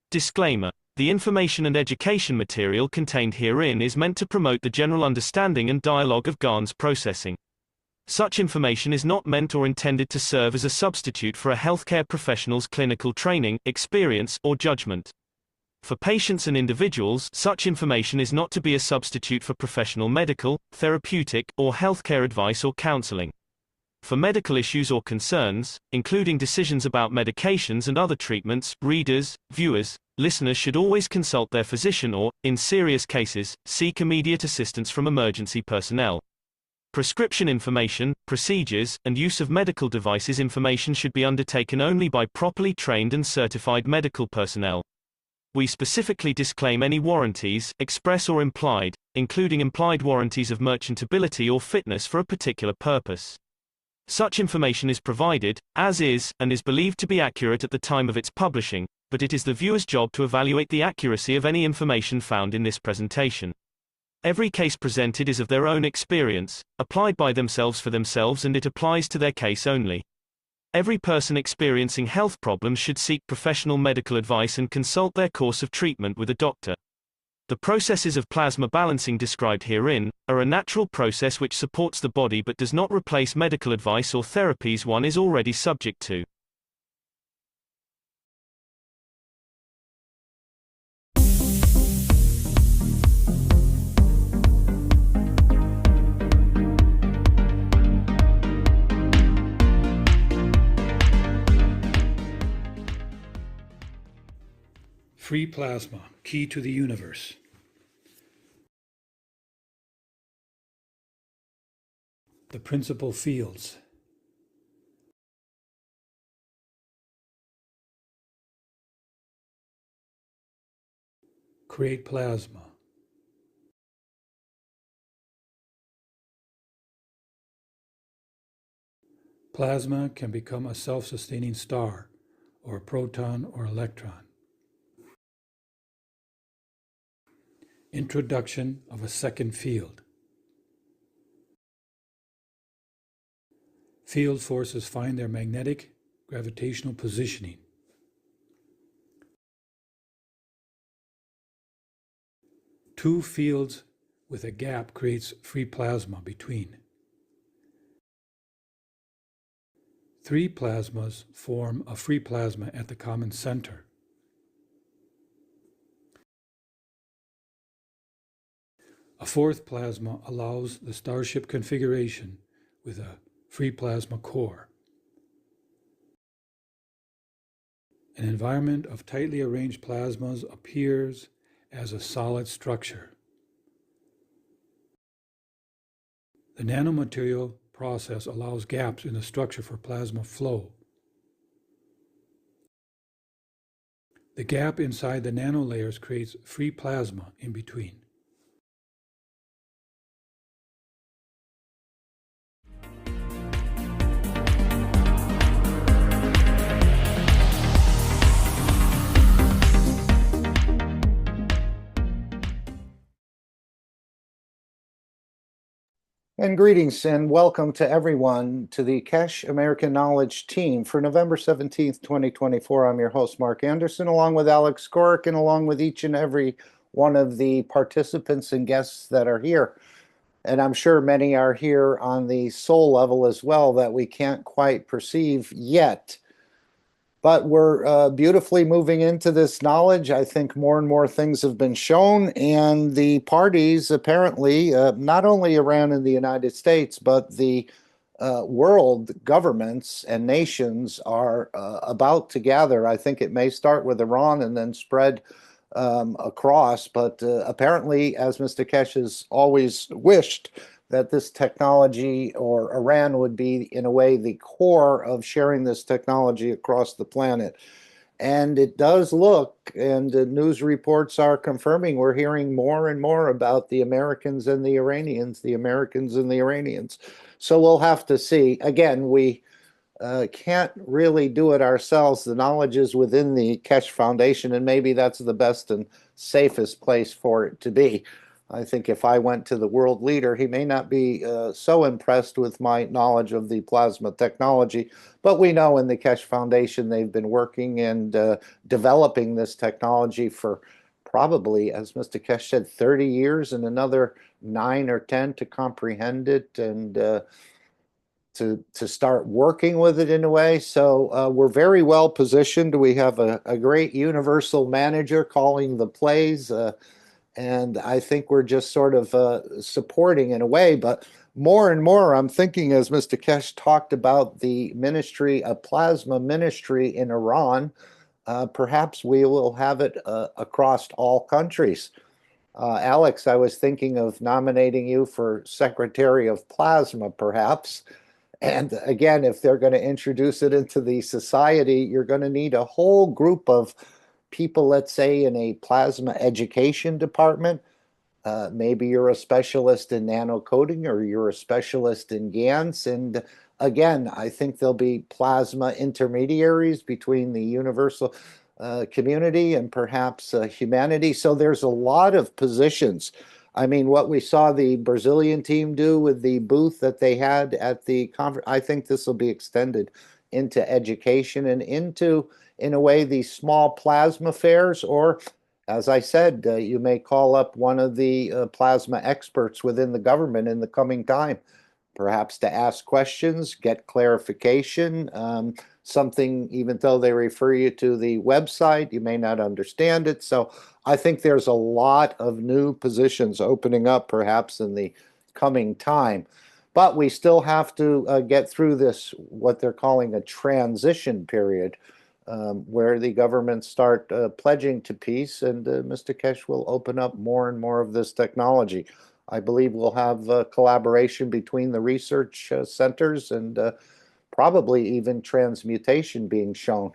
Disclaimer. The information and education material contained herein is meant to promote the general understanding and dialogue of GAN's processing. Such information is not meant or intended to serve as a substitute for a healthcare professional's clinical training, experience, or judgment. For patients and individuals, such information is not to be a substitute for professional medical, therapeutic, or healthcare advice or counseling. For medical issues or concerns, including decisions about medications and other treatments, readers, viewers, listeners should always consult their physician or, in serious cases, seek immediate assistance from emergency personnel. Prescription information, procedures, and use of medical devices information should be undertaken only by properly trained and certified medical personnel. We specifically disclaim any warranties, express or implied, including implied warranties of merchantability or fitness for a particular purpose. Such information is provided, as is, and is believed to be accurate at the time of its publishing, but it is the viewer's job to evaluate the accuracy of any information found in this presentation. Every case presented is of their own experience, applied by themselves for themselves, and it applies to their case only. Every person experiencing health problems should seek professional medical advice and consult their course of treatment with a doctor. The processes of plasma balancing described herein are a natural process which supports the body but does not replace medical advice or therapies one is already subject to. Free plasma, key to the universe. The principal fields. Create plasma. Plasma can become a self-sustaining star, or a proton or electron. Introduction of a second field. Field forces find their magnetic, gravitational positioning. Two fields with a gap creates free plasma between. Three plasmas form a free plasma at the common center. A fourth plasma allows the starship configuration with a free plasma core. An environment of tightly arranged plasmas appears as a solid structure. The nanomaterial process allows gaps in the structure for plasma flow. The gap inside the nanolayers creates free plasma in between. And greetings and welcome to everyone to the Keshe American Knowledge Team for November 17th, 2024. I'm your host, Mark Anderson, along with Alex Skoric, and along with each and every one of the participants and guests that are here. And I'm sure many are here on the soul level as well that we can't quite perceive yet. But we're beautifully moving into this knowledge. I think more and more things have been shown, and the parties apparently, not only around in the United States, but the world governments and nations are about to gather. I think it may start with Iran and then spread across, but apparently, as Mr. Keshe has always wished, that this technology, or Iran would be, in a way, the core of sharing this technology across the planet. And it does look, and the news reports are confirming, we're hearing more and more about the Americans and the Iranians, the Americans and the Iranians. So we'll have to see. Again, we can't really do it ourselves. The knowledge is within the Keshe Foundation, and maybe that's the best and safest place for it to be. I think if I went to the world leader, he may not be so impressed with my knowledge of the plasma technology. But we know in the Keshe Foundation, they've been working and developing this technology for probably, as Mr. Keshe said, 30 years and another 9 or 10 to comprehend it and to start working with it in a way. So we're very well positioned. We have a great universal manager calling the plays. And I think we're just sort of supporting in a way. But more and more, I'm thinking, as Mr. Keshe talked about the ministry, a plasma ministry in Iran, perhaps we will have it across all countries. Alex, I was thinking of nominating you for Secretary of Plasma, perhaps. And again, if they're going to introduce it into the society, you're going to need a whole group of people, let's say, in a plasma education department. Maybe you're a specialist in nano coating or you're a specialist in GANs. And again, I think there'll be plasma intermediaries between the universal community and perhaps humanity. So there's a lot of positions. I mean, what we saw the Brazilian team do with the booth that they had at the conference, I think this will be extended into education and into, in a way, these small plasma fairs. Or, as I said, you may call up one of the plasma experts within the government in the coming time, perhaps to ask questions, get clarification. Something, even though they refer you to the website, you may not understand it. So I think there's a lot of new positions opening up perhaps in the coming time. But we still have to get through this, what they're calling a transition period, where the governments start pledging to peace, and Mr. Keshe will open up more and more of this technology. I believe we'll have collaboration between the research centers and probably even transmutation being shown.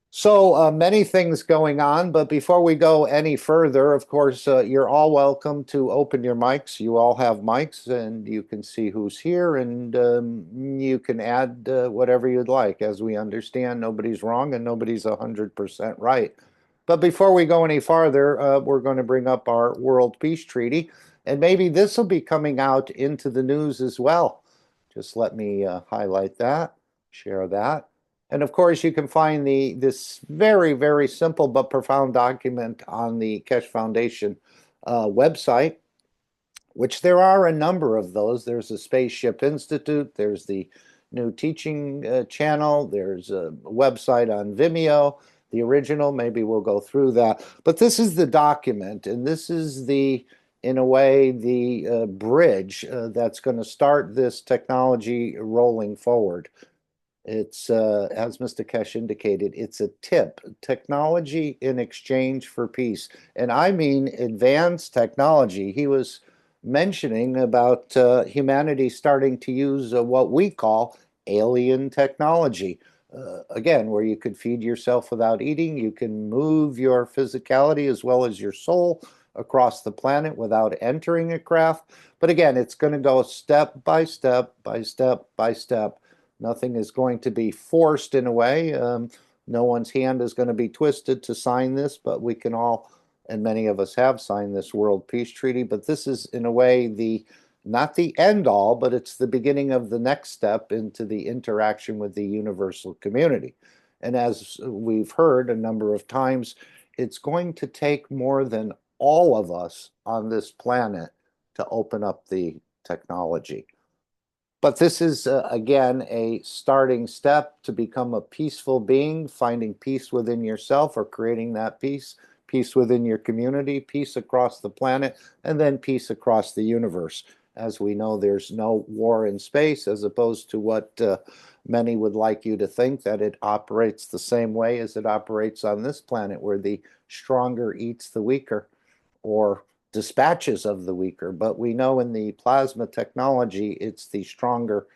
So many things going on, but before we go any further, of course, you're all welcome to open your mics. You all have mics and you can see who's here, and you can add whatever you'd like. As we understand, nobody's wrong and nobody's 100% right. But before we go any farther, we're going to bring up our World Peace Treaty, and maybe this will be coming out into the news as well. Just let me highlight that, share that. And of course, you can find this very, very simple but profound document on the Keshe Foundation website, which there are a number of those. There's the Spaceship Institute, there's the new teaching channel, there's a website on Vimeo, the original. Maybe we'll go through that. But this is the document, and this is the, in a way, the bridge that's going to start this technology rolling forward. It's, as Mr. Keshe indicated, it's a tip, technology in exchange for peace. And I mean advanced technology. He was mentioning about humanity starting to use what we call alien technology. Again, where you could feed yourself without eating, you can move your physicality as well as your soul across the planet without entering a craft. But again, it's going to go step by step by step by step. Nothing is going to be forced in a way. No one's hand is going to be twisted to sign this, but we can all, and many of us have signed this World Peace Treaty. But this is, in a way, the not the end all, but it's the beginning of the next step into the interaction with the universal community. And as we've heard a number of times, it's going to take more than all of us on this planet to open up the technology. But this is, again, a starting step to become a peaceful being, finding peace within yourself or creating that peace, peace within your community, peace across the planet, and then peace across the universe. As we know, there's no war in space, as opposed to what many would like you to think, that it operates the same way as it operates on this planet, where the stronger eats the weaker, or dispatches of the weaker. But we know in the plasma technology, it's the stronger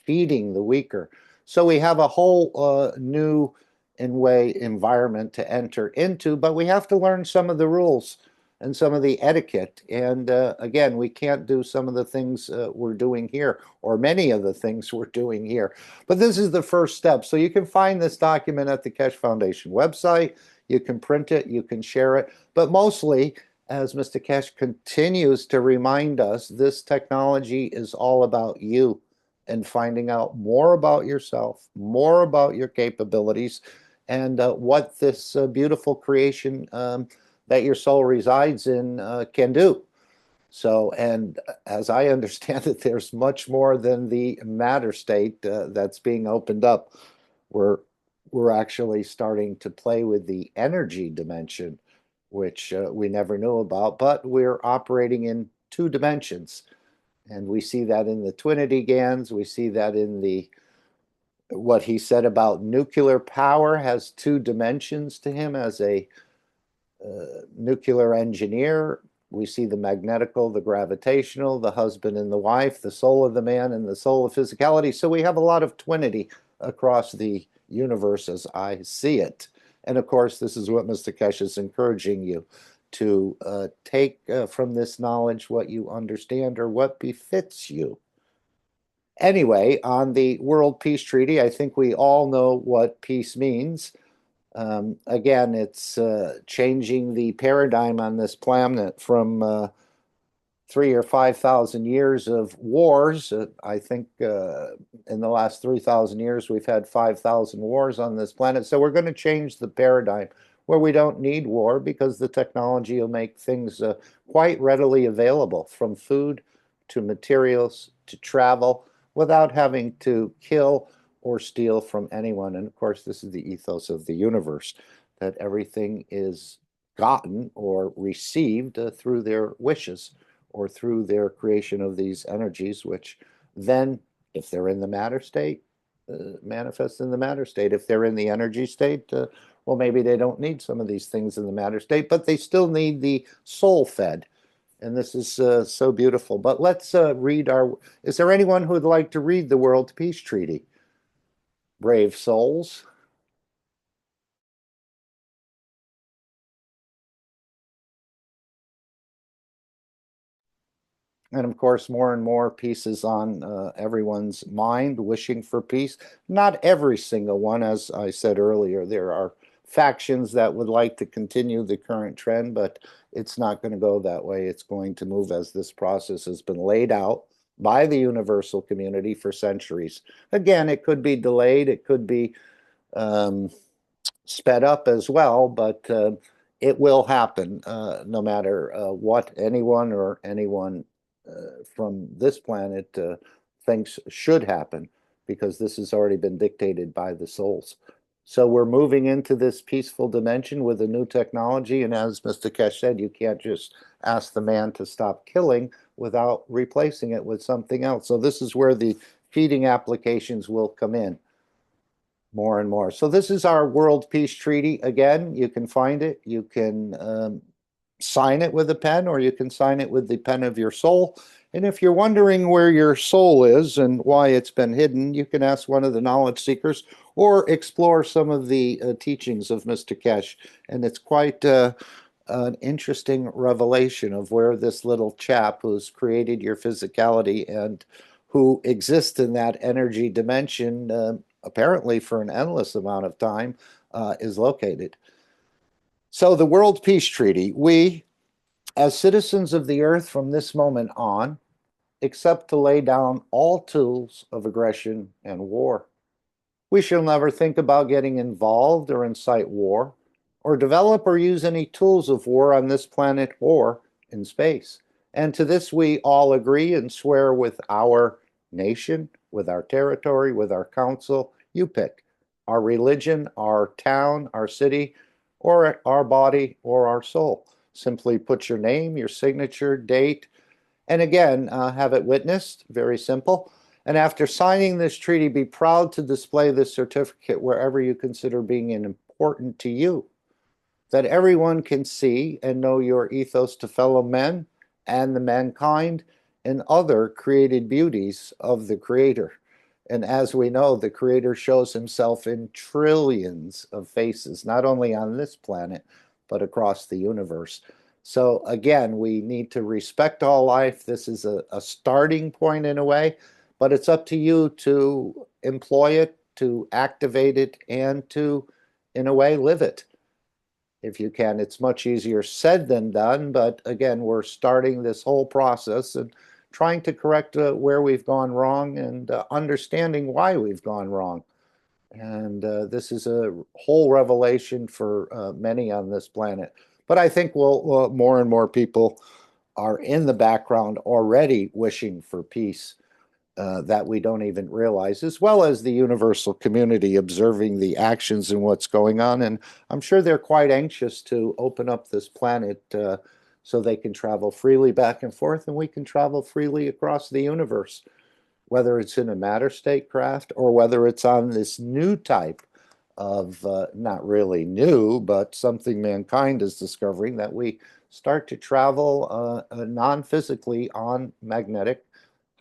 feeding the weaker. So we have a whole new, in way, environment to enter into, but we have to learn some of the rules and some of the etiquette. And again, we can't do some of the things we're doing here, or many of the things we're doing here. But this is the first step. So you can find this document at the Keshe Foundation website. You can print it, you can share it, but mostly, as Mr. Keshe continues to remind us, this technology is all about you and finding out more about yourself, more about your capabilities, and what this beautiful creation that your soul resides in can do. So, and as I understand it, there's much more than the matter state that's being opened up. We're we're actually starting to play with the energy dimension, which we never knew about, but we're operating in two dimensions. And we see that in the Twinity GANs. We see that in the what he said about nuclear power has two dimensions to him as a nuclear engineer. We see the magnetical, the gravitational, the husband and the wife, the soul of the man and the soul of physicality. So we have a lot of twinity across the universe as I see it. And of course, this is what Mr. Keshe is encouraging you to take from this knowledge what you understand or what befits you. Anyway, on the World Peace Treaty, I think we all know what peace means. Again, it's changing the paradigm on this planet from 3 or 5,000 years of wars. I think in the last 3,000 years, we've had 5,000 wars on this planet. So we're going to change the paradigm where we don't need war because the technology will make things quite readily available, from food to materials to travel, without having to kill or steal from anyone. And of course, this is the ethos of the universe, that everything is gotten or received through their wishes or through their creation of these energies, which then, if they're in the matter state, manifest in the matter state. If they're in the energy state, well, maybe they don't need some of these things in the matter state, but they still need the soul fed. And this is so beautiful. But let's read our. Is there anyone who would like to read the World Peace Treaty? Brave souls. And of course, more and more peace is on everyone's mind, wishing for peace. Not every single one, as I said earlier. There are factions that would like to continue the current trend, but it's not going to go that way. It's going to move as this process has been laid out by the universal community for centuries. Again, it could be delayed, it could be um, sped up as well, but it will happen no matter what anyone from this planet thinks should happen, because this has already been dictated by the souls. So we're moving into this peaceful dimension with a new technology. And as Mr. Keshe said, you can't just ask the man to stop killing without replacing it with something else. So this is where the feeding applications will come in more and more. So this is our World Peace Treaty. Again, you can find it. You can sign it with a pen, or you can sign it with the pen of your soul. And if you're wondering where your soul is and why it's been hidden, you can ask one of the knowledge seekers or explore some of the teachings of Mr. Keshe. And it's quite an interesting revelation of where this little chap who's created your physicality and who exists in that energy dimension, apparently for an endless amount of time, is located. So the World Peace Treaty, we, as citizens of the earth from this moment on, accept to lay down all tools of aggression and war. We shall never think about getting involved or incite war, or develop or use any tools of war on this planet or in space. And to this we all agree and swear with our nation, with our territory, with our council. You pick our religion, our town, our city, or our body, or our soul. Simply put your name, your signature, date, and again, have it witnessed. Very simple. And after signing this treaty, be proud to display this certificate wherever you consider being important to you, that everyone can see and know your ethos to fellow men and the mankind and other created beauties of the Creator. And as we know, the Creator shows himself in trillions of faces, not only on this planet, but across the universe. So again, we need to respect all life. This is a starting point in a way, but it's up to you to employ it, to activate it, and to, in a way, live it. if you can. It's much easier said than done, but again, we're starting this whole process and trying to correct where we've gone wrong and understanding why we've gone wrong. And this is a whole revelation for many on this planet. But I think more and more people are in the background already wishing for peace that we don't even realize, as well as the universal community observing the actions and what's going on. And I'm sure they're quite anxious to open up this planet so they can travel freely back and forth, and we can travel freely across the universe, whether it's in a matter state craft or whether it's on this new type of, not really new, but something mankind is discovering, that we start to travel non-physically on magnetic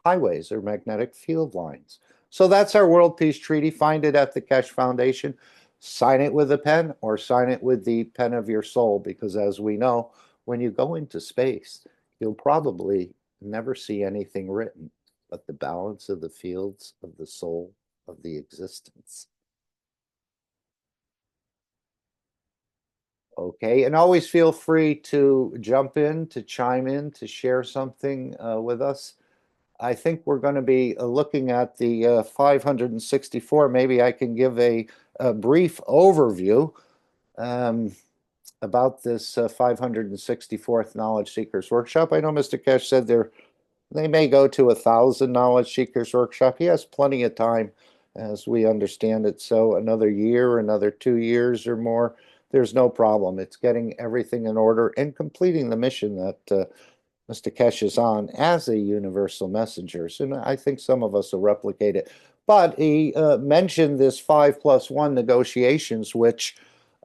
highways or magnetic field lines. So that's our World Peace Treaty. Find it at the Keshe Foundation. Sign it with a pen or sign it with the pen of your soul, because as we know, when you go into space, you'll probably never see anything written but the balance of the fields of the soul of the existence. Okay, and always feel free to jump in, to chime in, to share something with us. I think we're going to be looking at the 564. Maybe I can give a brief overview about this 564th Knowledge Seekers Workshop. I know Mr. Keshe said they may go to 1,000 Knowledge Seekers Workshop. He has plenty of time, as we understand it. So another year, another 2 years or more, there's no problem. It's getting everything in order and completing the mission that Mr. Keshe is on as a universal messenger. And I think some of us will replicate it. But he mentioned this 5+1 negotiations, which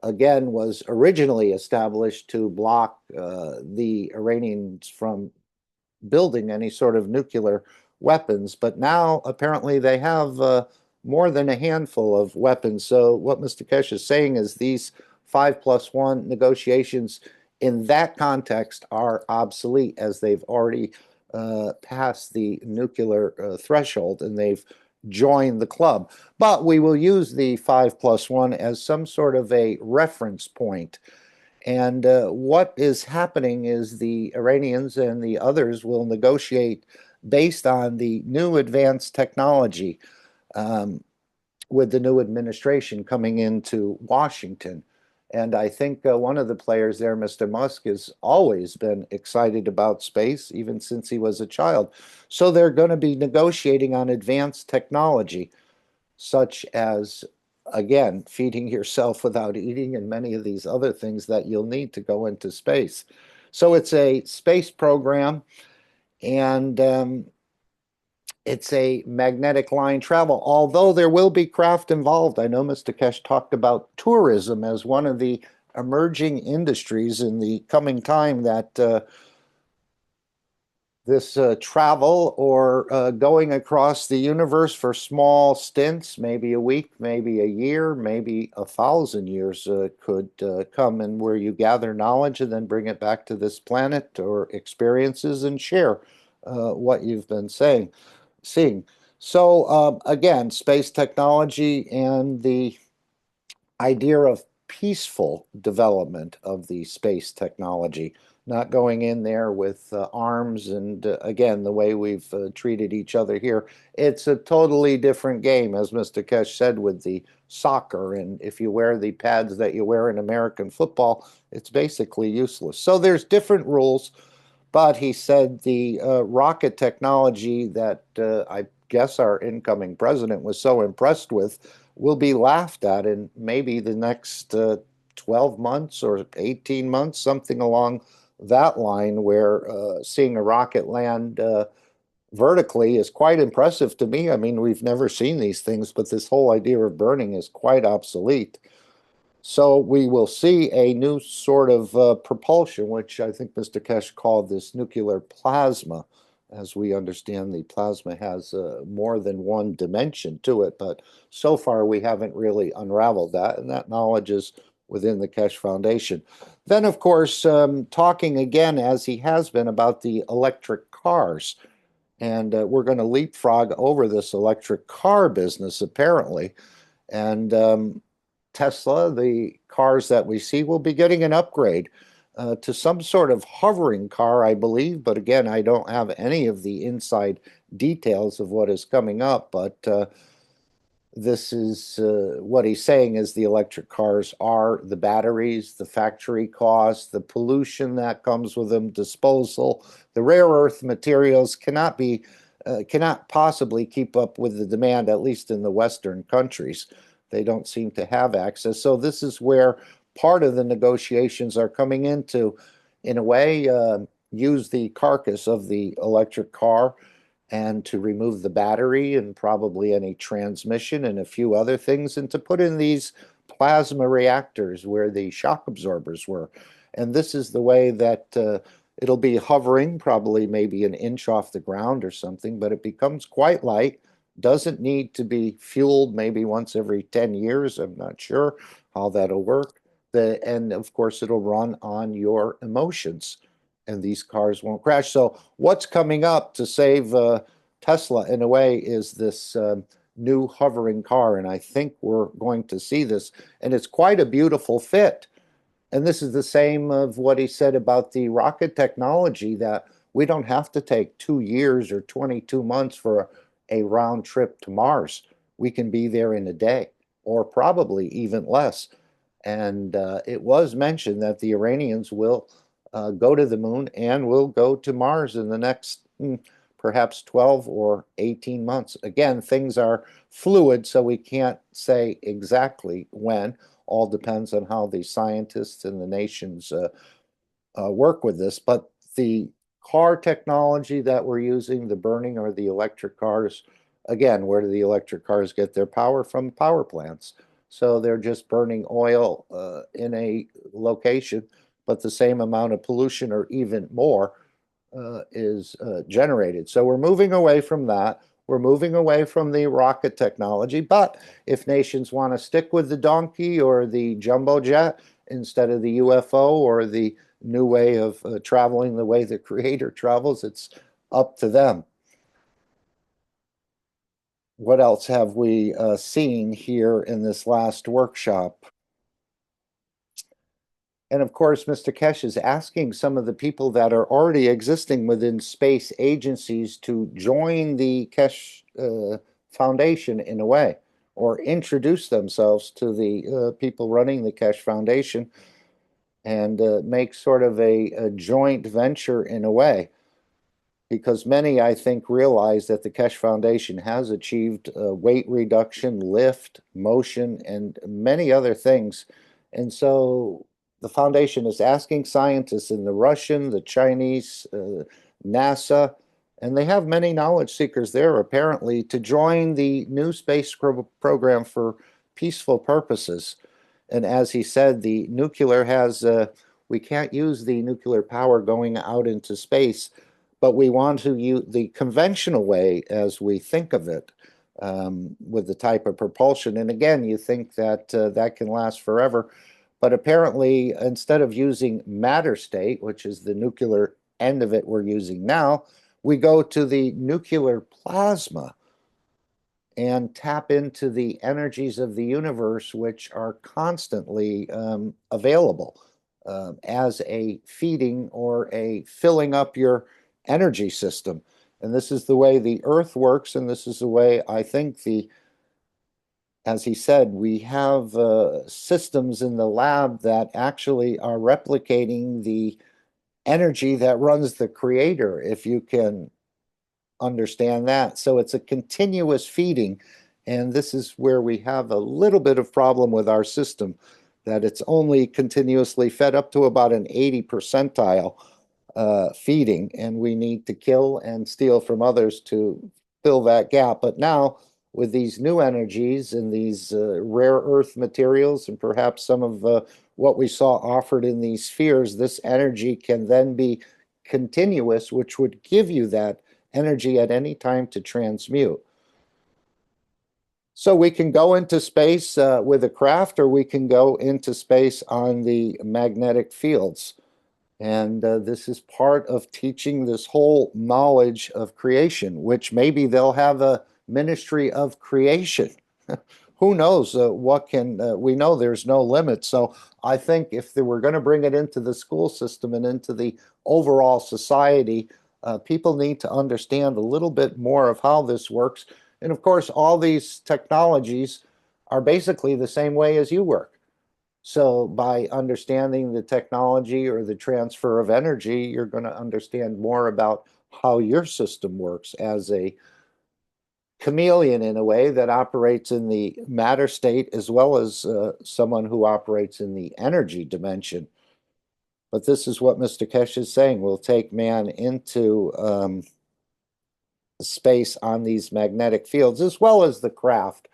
again was originally established to block the Iranians from building any sort of nuclear weapons. But now apparently they have more than a handful of weapons. So what Mr. Keshe is saying is these 5+1 negotiations in that context are obsolete, as they've already passed the nuclear threshold and they've joined the club. But we will use the 5+1 as some sort of a reference point. And what is happening is the Iranians and the others will negotiate based on the new advanced technology with the new administration coming into Washington. And I think one of the players there, Mr. Musk, has always been excited about space, even since he was a child. So they're going to be negotiating on advanced technology, such as, again, feeding yourself without eating and many of these other things that you'll need to go into space. So it's a space program, and it's a magnetic line travel, although there will be craft involved. I know Mr. Keshe talked about tourism as one of the emerging industries in the coming time, that this travel or going across the universe for small stints, maybe a week, maybe a year, maybe 1,000 years, could come, and where you gather knowledge and then bring it back to this planet, or experiences, and share what you've been seeing. So again, space technology and the idea of peaceful development of the space technology, not going in there with arms and again, the way we've treated each other here. It's a totally different game, as Mr. Keshe said, with the soccer. And if you wear the pads that you wear in American football, it's basically useless. So there's different rules. But he said the rocket technology that I guess our incoming president was so impressed with will be laughed at in maybe the next 12 months or 18 months, something along that line, where seeing a rocket land vertically is quite impressive to me. I mean, we've never seen these things, but this whole idea of burning is quite obsolete. So we will see a new sort of propulsion, which I think Mr. Keshe called this nuclear plasma. As we understand, the plasma has more than one dimension to it, but so far we haven't really unraveled that, and that knowledge is within the Keshe Foundation. Then, of course, talking again, as he has been, about the electric cars. And we're going to leapfrog over this electric car business, apparently. And Tesla, the cars that we see will be getting an upgrade to some sort of hovering car, I believe. But again, I don't have any of the inside details of what is coming up. But this is what he's saying is the electric cars are the batteries, the factory costs, the pollution that comes with them, disposal, the rare earth materials cannot possibly keep up with the demand, at least in the Western countries. They don't seem to have access. So this is where part of the negotiations are coming into, in a way, use the carcass of the electric car and to remove the battery and probably any transmission and a few other things, and to put in these plasma reactors where the shock absorbers were. And this is the way that it'll be hovering, probably maybe an inch off the ground or something, but it becomes quite light, doesn't need to be fueled maybe once every 10 years. I'm not sure how that'll work. And of course, it'll run on your emotions, and these cars won't crash. So what's coming up to save Tesla in a way is this new hovering car, and I think we're going to see this, and it's quite a beautiful fit. And this is the same of what he said about the rocket technology, that we don't have to take 2 years or 22 months for a round trip to Mars. We can be there in a day, or probably even less. And it was mentioned that the Iranians will go to the moon and will go to Mars in the next perhaps 12 or 18 months. Again, things are fluid, so we can't say exactly when. All depends on how the scientists and the nations work with this. But the car technology that we're using, the burning or the electric cars, again, where do the electric cars get their power from? Power plants. So they're just burning oil in a location, but the same amount of pollution or even more is generated. So we're moving away from that. We're moving away from the rocket technology. But if nations want to stick with the donkey or the jumbo jet instead of the UFO or the new way of traveling the way the Creator travels, it's up to them. What else have we seen here in this last workshop? And of course, Mr. Keshe is asking some of the people that are already existing within space agencies to join the Keshe Foundation in a way, or introduce themselves to the people running the Keshe Foundation and make sort of a joint venture in a way. Because many, I think, realize that the Keshe Foundation has achieved weight reduction, lift, motion, and many other things. And so the foundation is asking scientists in the Russian, the Chinese, NASA, and they have many knowledge seekers there apparently, to join the new space program for peaceful purposes. And as he said, the nuclear has, we can't use the nuclear power going out into space, but we want to use the conventional way as we think of it, with the type of propulsion. And again, you think that that can last forever. But apparently, instead of using matter state, which is the nuclear end of it we're using now, we go to the nuclear plasma and tap into the energies of the universe, which are constantly available as a feeding or a filling up your energy system. And this is the way the Earth works, and this is the way I think as he said, we have systems in the lab that actually are replicating the energy that runs the Creator, if you can understand that. So it's a continuous feeding, and this is where we have a little bit of problem with our system, that it's only continuously fed up to about an 80 percentile feeding, and we need to kill and steal from others to fill that gap. But now, with these new energies and these rare earth materials, and perhaps some of what we saw offered in these spheres, this energy can then be continuous, which would give you that energy at any time to transmute. So we can go into space with a craft, or we can go into space on the magnetic fields. And this is part of teaching this whole knowledge of creation, which maybe they'll have a ministry of creation. who knows what can, we know there's no limit. So I think if we're going to bring it into the school system and into the overall society, people need to understand a little bit more of how this works. And of course, all these technologies are basically the same way as you work. So by understanding the technology or the transfer of energy, you're going to understand more about how your system works as a chameleon in a way that operates in the matter state as well as someone who operates in the energy dimension. But this is what Mr. Keshe is saying. We'll take man into space on these magnetic fields as well as the craft.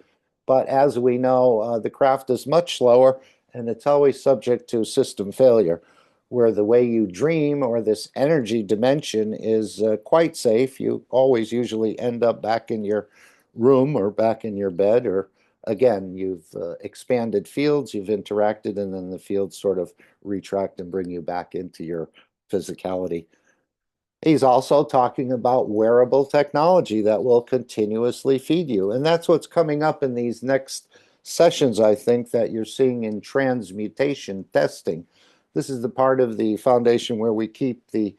But as we know, the craft is much slower and it's always subject to system failure, where the way you dream or this energy dimension is quite safe. You always usually end up back in your room or back in your bed, or again, you've expanded fields, you've interacted, and then the fields sort of retract and bring you back into your physicality. He's also talking about wearable technology that will continuously feed you. And that's what's coming up in these next sessions, I think, that you're seeing in transmutation testing. This is the part of the foundation where we keep the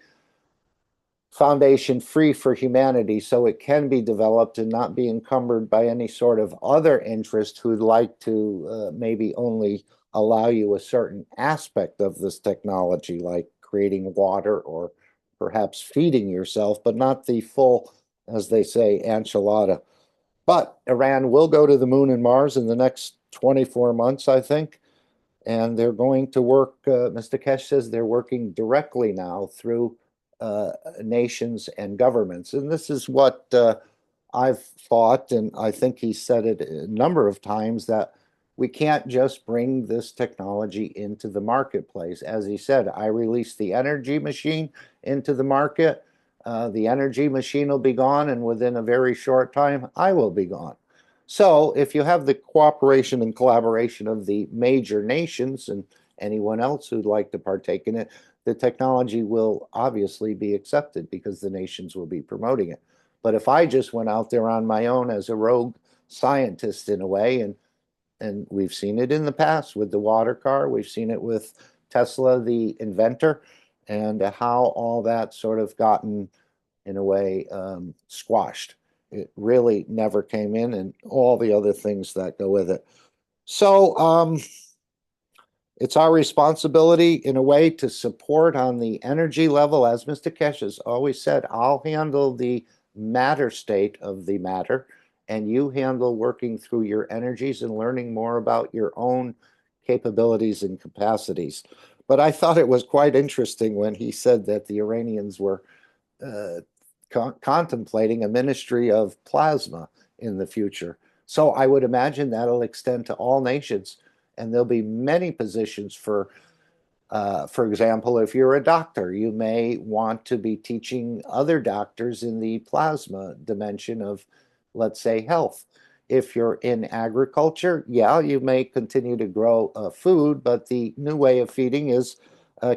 foundation free for humanity so it can be developed and not be encumbered by any sort of other interest who'd like to maybe only allow you a certain aspect of this technology, like creating water or perhaps feeding yourself, but not the full, as they say, enchilada. But Iran will go to the moon and Mars in the next 24 months, I think. And they're going to work, Mr. Keshe says they're working directly now through nations and governments. And this is what I've thought, and I think he said it a number of times, that we can't just bring this technology into the marketplace. As he said, I release the energy machine into the market. The energy machine will be gone, and within a very short time, I will be gone. So if you have the cooperation and collaboration of the major nations and anyone else who'd like to partake in it, the technology will obviously be accepted because the nations will be promoting it. But if I just went out there on my own as a rogue scientist in a way, and we've seen it in the past with the water car, we've seen it with Tesla, the inventor, and how all that sort of gotten, in a way, squashed. It really never came in, and all the other things that go with it. So it's our responsibility, in a way, to support on the energy level. As Mr. Keshe has always said, I'll handle the matter state of the matter, and you handle working through your energies and learning more about your own capabilities and capacities. But I thought it was quite interesting when he said that the Iranians were contemplating a ministry of plasma in the future. So I would imagine that'll extend to all nations, and there'll be many positions for example, if you're a doctor, you may want to be teaching other doctors in the plasma dimension of, let's say, health. If you're in agriculture, yeah, you may continue to grow food, but the new way of feeding is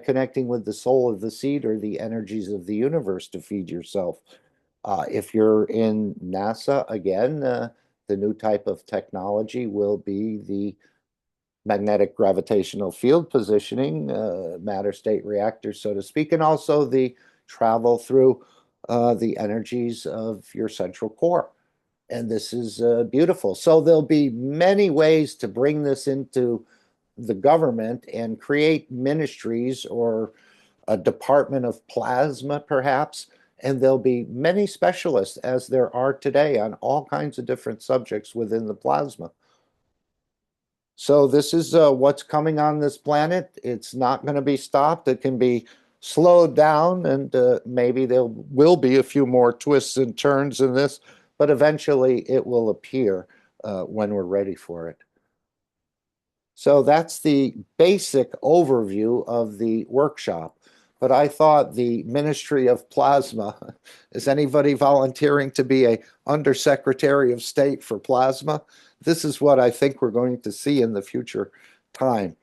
connecting with the soul of the seed or the energies of the universe to feed yourself. If you're in NASA, again, the new type of technology will be the magnetic gravitational field positioning, matter state reactors, so to speak, and also the travel through the energies of your central core. And this is beautiful. So there'll be many ways to bring this into the government and create ministries or a department of plasma, perhaps. And there'll be many specialists, as there are today, on all kinds of different subjects within the plasma. So this is what's coming on this planet. It's not going to be stopped. It can be slowed down, and maybe there will be a few more twists and turns in this, but eventually it will appear when we're ready for it. So that's the basic overview of the workshop. But I thought the Ministry of Plasma, is anybody volunteering to be a Undersecretary of State for Plasma? This is what I think we're going to see in the future time.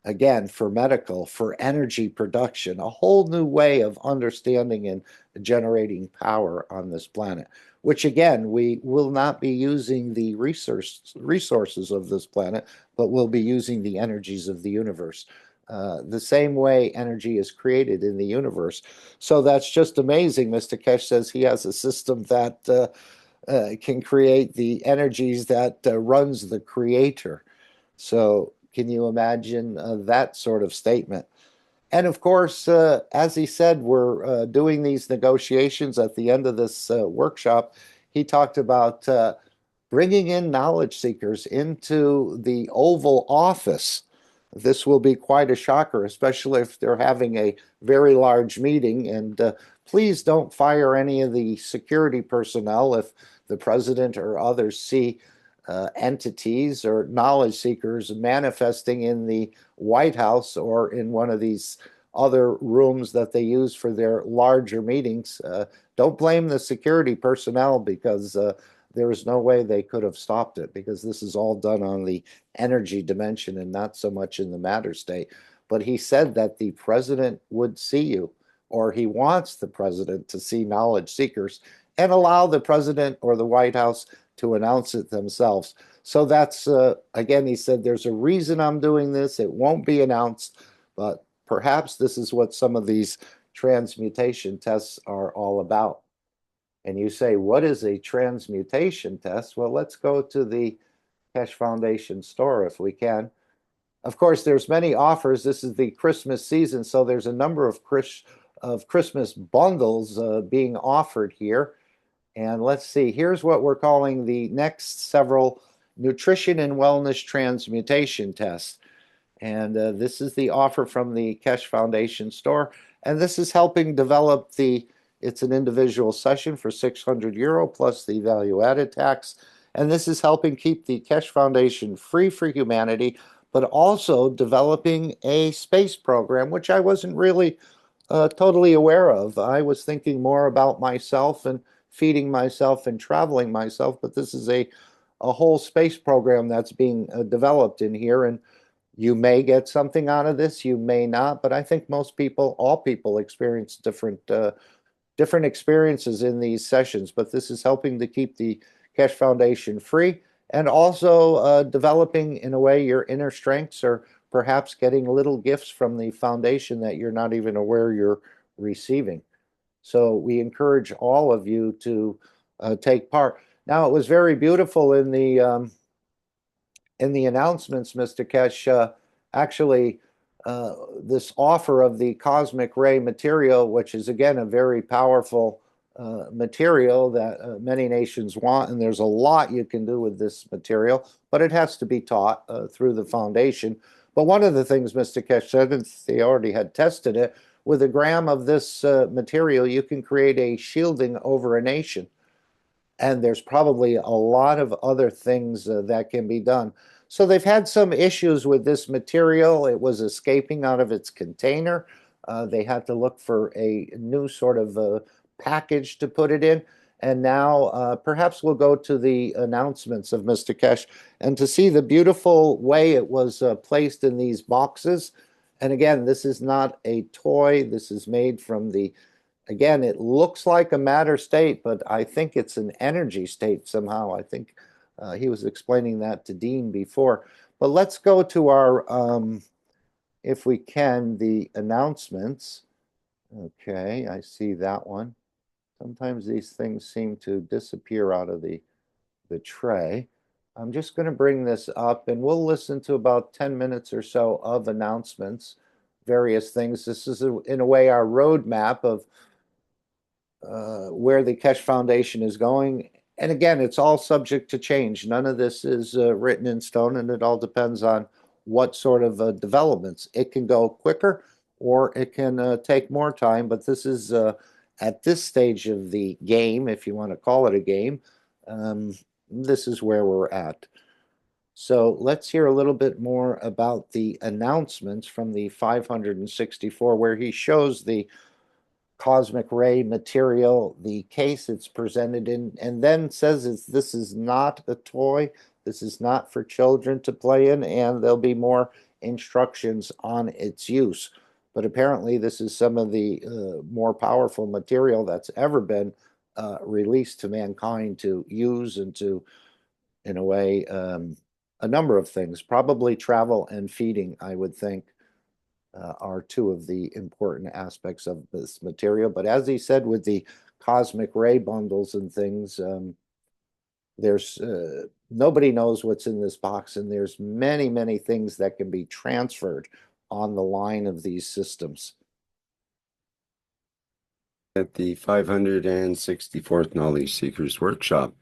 again, for medical, for energy production, a whole new way of understanding and generating power on this planet, which again, we will not be using the resources of this planet, but we'll be using the energies of the universe. The same way energy is created in the universe. So that's just amazing. Mr. Keshe says he has a system that can create the energies that runs the creator. So can you imagine that sort of statement? And of course, as he said, we're doing these negotiations at the end of this workshop. He talked about bringing in knowledge seekers into the Oval Office. This will be quite a shocker, especially if they're having a very large meeting. And please don't fire any of the security personnel if the president or others see entities or knowledge seekers manifesting in the White House or in one of these other rooms that they use for their larger meetings. Don't blame the security personnel, because there is no way they could have stopped it, because this is all done on the energy dimension and not so much in the matter state. But he said that the president would see you, or he wants the president to see knowledge seekers and allow the president or the White House to announce it themselves. So that's, again, he said, there's a reason I'm doing this. It won't be announced, but perhaps this is what some of these transmutation tests are all about. And you say, what is a transmutation test? Well, let's go to the Keshe Foundation store if we can. Of course, there's many offers. This is the Christmas season, so there's a number of Christmas bundles being offered here. And let's see, here's what we're calling the next several nutrition and wellness transmutation tests. And this is the offer from the Keshe Foundation store. And this is helping develop it's an individual session for €600 plus the value added tax. And this is helping keep the Keshe Foundation free for humanity, but also developing a space program, which I wasn't really totally aware of. I was thinking more about myself and feeding myself and traveling myself, but this is a whole space program that's being developed in here. And you may get something out of this, you may not, but I think most people, all people, experience different experiences in these sessions. But this is helping to keep the Keshe Foundation free, and also developing, in a way, your inner strengths, or perhaps getting little gifts from the foundation that you're not even aware you're receiving. So we encourage all of you to take part. Now, it was very beautiful in the announcements, Mr. Keshe. Actually, this offer of the cosmic ray material, which is again a very powerful material that many nations want, and there's a lot you can do with this material, but it has to be taught through the foundation. But one of the things Mr. Keshe said, and they already had tested it, with a gram of this material, you can create a shielding over a nation. And there's probably a lot of other things that can be done. So they've had some issues with this material. It was escaping out of its container. They had to look for a new sort of package to put it in. And now perhaps we'll go to the announcements of Mr. Keshe and to see the beautiful way it was placed in these boxes. And again, this is not a toy. This is made from again, it looks like a matter state, but I think it's an energy state somehow. I think he was explaining that to Dean before. But let's go to our, if we can, the announcements. Okay, I see that one. Sometimes these things seem to disappear out of the tray. I'm just going to bring this up, and we'll listen to about 10 minutes or so of announcements, various things. This is, in a way, our roadmap of where the Keshe Foundation is going. And again, it's all subject to change. None of this is written in stone, and it all depends on what sort of developments. It can go quicker, or it can take more time, but this is at this stage of the game, if you want to call it a game, this is where we're at. So let's hear a little bit more about the announcements from the 564, where he shows the cosmic ray material, the case it's presented in, and then says this is not a toy, this is not for children to play in, and there'll be more instructions on its use. But apparently this is some of the more powerful material that's ever been released to mankind to use and to, in a way, a number of things. Probably travel and feeding, I would think, are two of the important aspects of this material. But as he said, with the cosmic ray bundles and things, there's nobody knows what's in this box, and there's many, many things that can be transferred on the line of these systems. At the 564th Knowledge Seekers Workshop.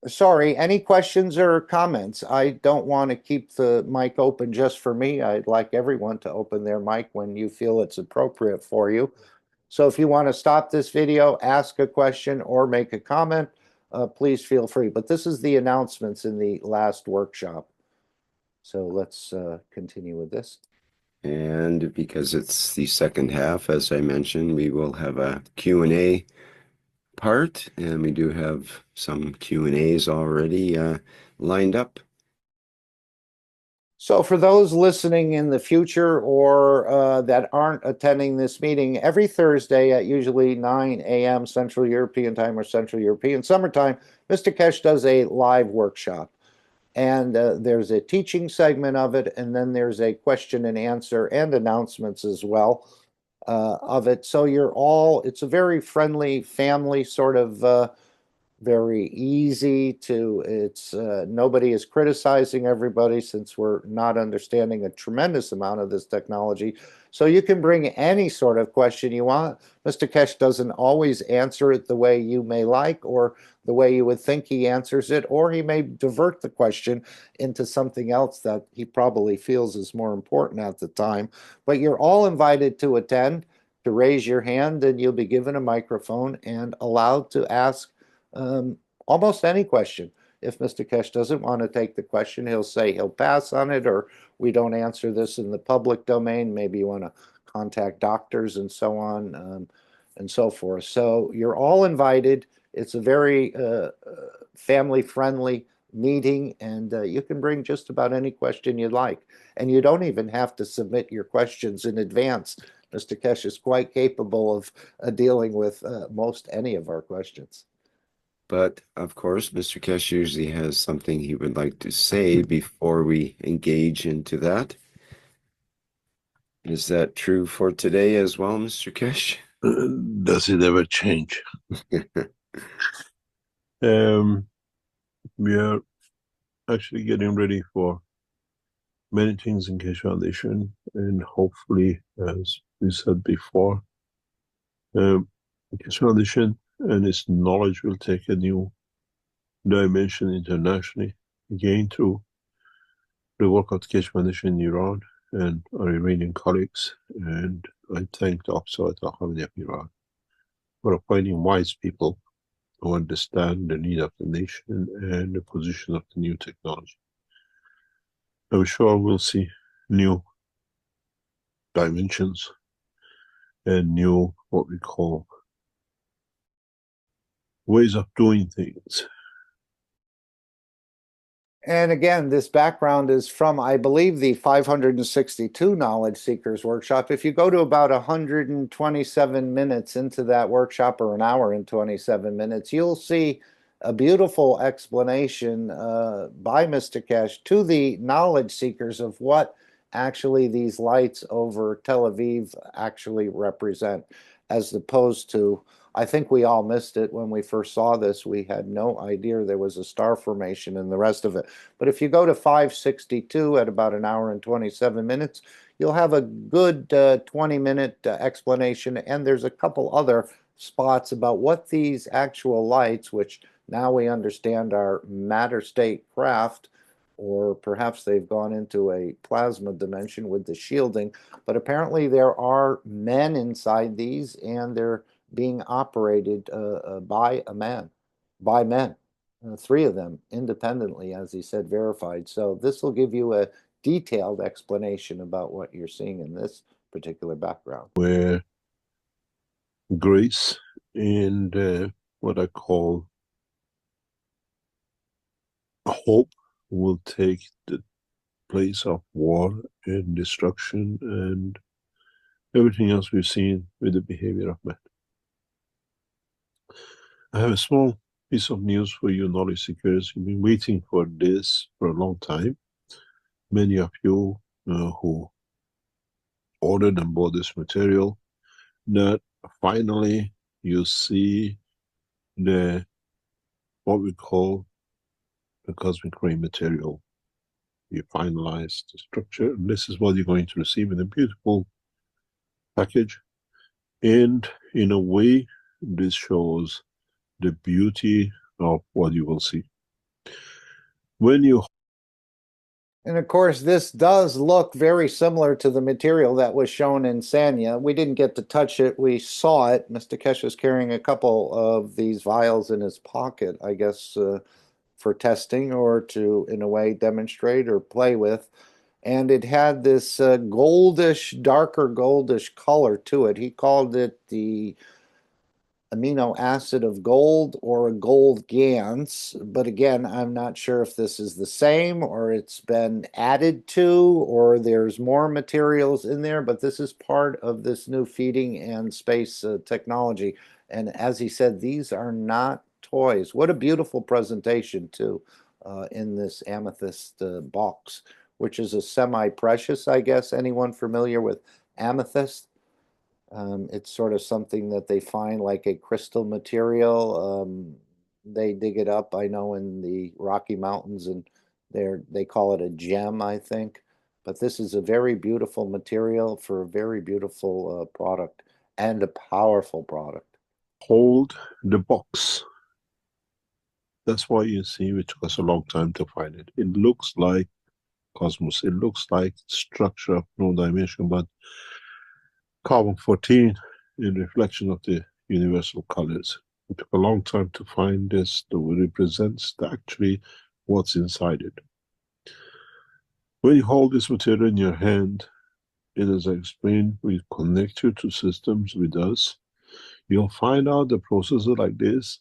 Sorry, any questions or comments? I don't want to keep the mic open just for me. I'd like everyone to open their mic when you feel it's appropriate for you. So if you want to stop this video, ask a question, or make a comment, please feel free. But this is the announcements in the last workshop. So let's continue with this. And because it's the second half, as I mentioned, we will have a Q&A part, and we do have some Q&As already lined up. So for those listening in the future or that aren't attending this meeting, every Thursday at usually 9 a.m. Central European Time or Central European Summertime, Mr. Keshe does a live workshop. And there's a teaching segment of it, and then there's a question and answer and announcements as well of it. So it's a very friendly family sort of very easy to, nobody is criticizing everybody since we're not understanding a tremendous amount of this technology. So you can bring any sort of question you want. Mr. Keshe doesn't always answer it the way you may like or the way you would think he answers it, or he may divert the question into something else that he probably feels is more important at the time. But you're all invited to attend, to raise your hand, and you'll be given a microphone and allowed to ask almost any question. If Mr. Keshe doesn't want to take the question, he'll say he'll pass on it, or we don't answer this in the public domain. Maybe you want to contact doctors and so on and so forth. So you're all invited. It's a very family-friendly meeting, and you can bring just about any question you'd like. And you don't even have to submit your questions in advance. Mr. Keshe is quite capable of dealing with most any of our questions. But of course, Mr. Keshe usually has something he would like to say before we engage into that. Is that true for today as well, Mr. Keshe? Does it ever change? We are actually getting ready for many things in Keshe Foundation, and hopefully, as we said before, Keshe Foundation and its knowledge will take a new dimension internationally, again through the work of the Keshe Foundation in Iran and our Iranian colleagues. And I thank the Oxford Ahmadiyya of Iran for appointing wise people who understand the need of the nation and the position of the new technology. I'm sure we'll see new dimensions and new, what we call, ways of doing things. And again, this background is from, I believe, the 562 Knowledge Seekers Workshop. If you go to about 127 minutes into that workshop, or an hour and 27 minutes, you'll see a beautiful explanation by Mr. Keshe to the knowledge seekers of what actually these lights over Tel Aviv actually represent, as opposed to, I think we all missed it when we first saw this. We had no idea there was a star formation and the rest of it. But if you go to 562 at about an hour and 27 minutes, you'll have a good 20-minute explanation. And there's a couple other spots about what these actual lights, which now we understand are matter state craft, or perhaps they've gone into a plasma dimension with the shielding. But apparently there are men inside these, and they're being operated by men, 3 of them independently, as he said, verified. So this will give you a detailed explanation about what you're seeing in this particular background. Where grace and what I call hope will take the place of war and destruction and everything else we've seen with the behavior of man. I have a small piece of news for you, knowledge seekers. You've been waiting for this for a long time. Many of you who ordered and bought this material, that finally you see the what we call the cosmic ray material. You finalize the structure, and this is what you're going to receive in a beautiful package. And in a way, this shows the beauty of what you will see. When you And of course, this does look very similar to the material that was shown in Sanya. We didn't get to touch it. We saw it. Mr. Keshe is carrying a couple of these vials in his pocket, I guess, for testing or to, in a way, demonstrate or play with. And it had this goldish, darker goldish color to it. He called it the amino acid of gold or a gold GANs. But again, I'm not sure if this is the same or it's been added to or there's more materials in there, but this is part of this new feeding and space technology. And as he said, these are not toys. What a beautiful presentation too in this amethyst box, which is a semi-precious, I guess. Anyone familiar with amethyst? It's sort of something that they find like a crystal material. They dig it up, I know, in the Rocky Mountains, and they call it a gem, I think. But this is a very beautiful material for a very beautiful product and a powerful product. hold the box, that's why you see it took us a long time to find it. It looks like cosmos, it looks like structure of no dimension, but carbon-14 in reflection of the universal colors. It took a long time to find this that represents actually what's inside it. When you hold this material in your hand, it, as I explained, we connect you to systems with us. You'll find out the processes like this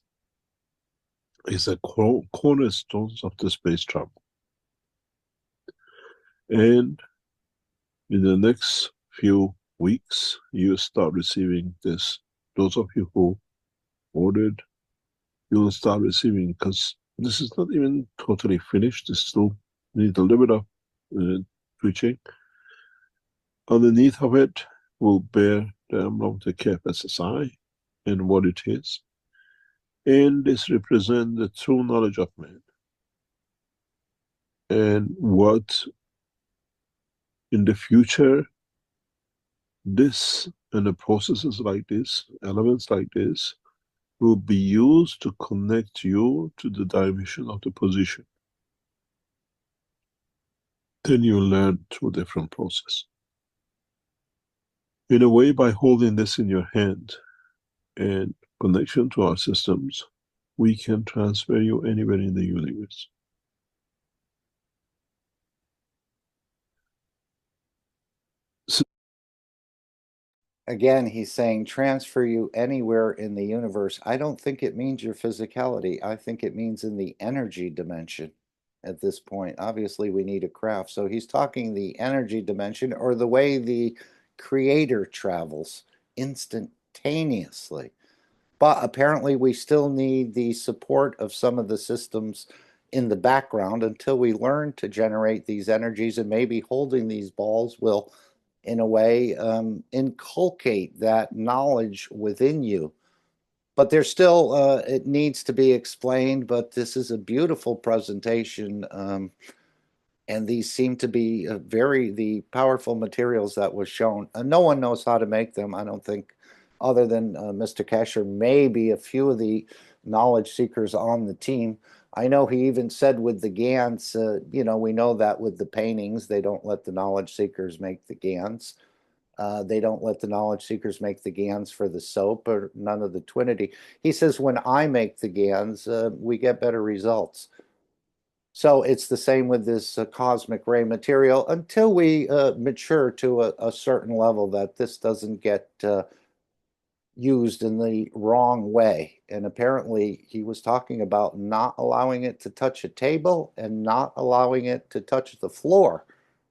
is a cornerstones of the space travel. And in the next few weeks, you start receiving this. Those of you who ordered, you'll start receiving, because this is not even totally finished. It still needs a little bit of tweaking. Underneath of it will bear the emblem of the KFSSI and what it is. And this represents the true knowledge of man. And what in the future, this and the processes like this, elements like this, will be used to connect you to the dimension of the position. Then you learn through different process. In a way, by holding this in your hand and connection to our systems, we can transfer you anywhere in the universe. Again, he's saying transfer you anywhere in the universe. I don't think it means your physicality. I think it means in the energy dimension at this point. Obviously, we need a craft. So he's talking the energy dimension or the way the creator travels instantaneously. But apparently, we still need the support of some of the systems in the background until we learn to generate these energies, and maybe holding these balls will, in a way, inculcate that knowledge within you. But there's still, it needs to be explained, but this is a beautiful presentation. And these seem to be the powerful materials that was shown. No one knows how to make them, I don't think, other than Mr. Keshe, maybe a few of the knowledge seekers on the team. I know he even said with the GANs, you know, we know that with the paintings, they don't let the knowledge seekers make the GANs. They don't let the knowledge seekers make the GANs for the soap or none of the Twinity. He says, when I make the GANs, we get better results. So it's the same with this cosmic ray material until we mature to a certain level that this doesn't get used in the wrong way. And apparently he was talking about not allowing it to touch a table and not allowing it to touch the floor.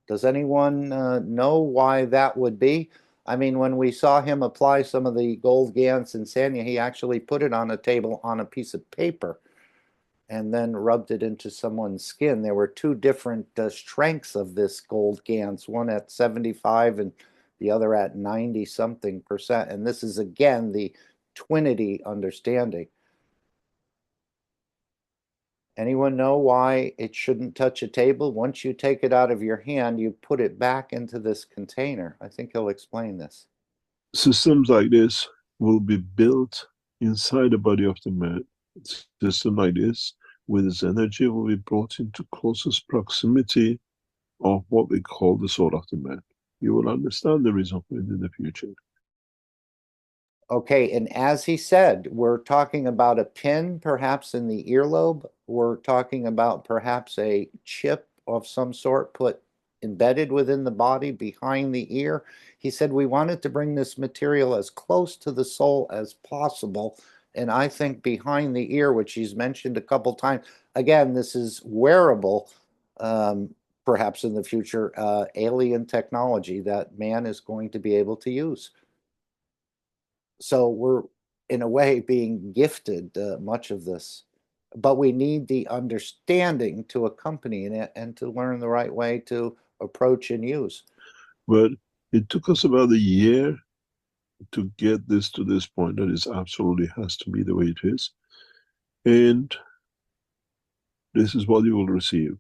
Does anyone know why that would be? I mean, when we saw him apply some of the gold GaNs in Sanya, he actually put it on a table on a piece of paper and then rubbed it into someone's skin. There were two different strengths of this gold GaNs, one at 75 and the other at 90 something percent. And this is again the twinity understanding. Anyone know why it shouldn't touch a table? Once you take it out of your hand, you put it back into this container. I think he'll explain this. Systems like this will be built inside the body of the man. A system like this, with its energy, will be brought into closest proximity of what we call the soul of the man. You will understand the reason for it in the future. Okay, and as he said, we're talking about a pin perhaps in the earlobe. We're talking about perhaps a chip of some sort put embedded within the body behind the ear. He said we wanted to bring this material as close to the soul as possible. And I think behind the ear, which he's mentioned a couple times, again, this is wearable, perhaps in the future, alien technology that man is going to be able to use. So we're, in a way, being gifted much of this. But we need the understanding to accompany it and to learn the right way to approach and use. But it took us about a year to get this to this point that it absolutely has to be the way it is. And this is what you will receive.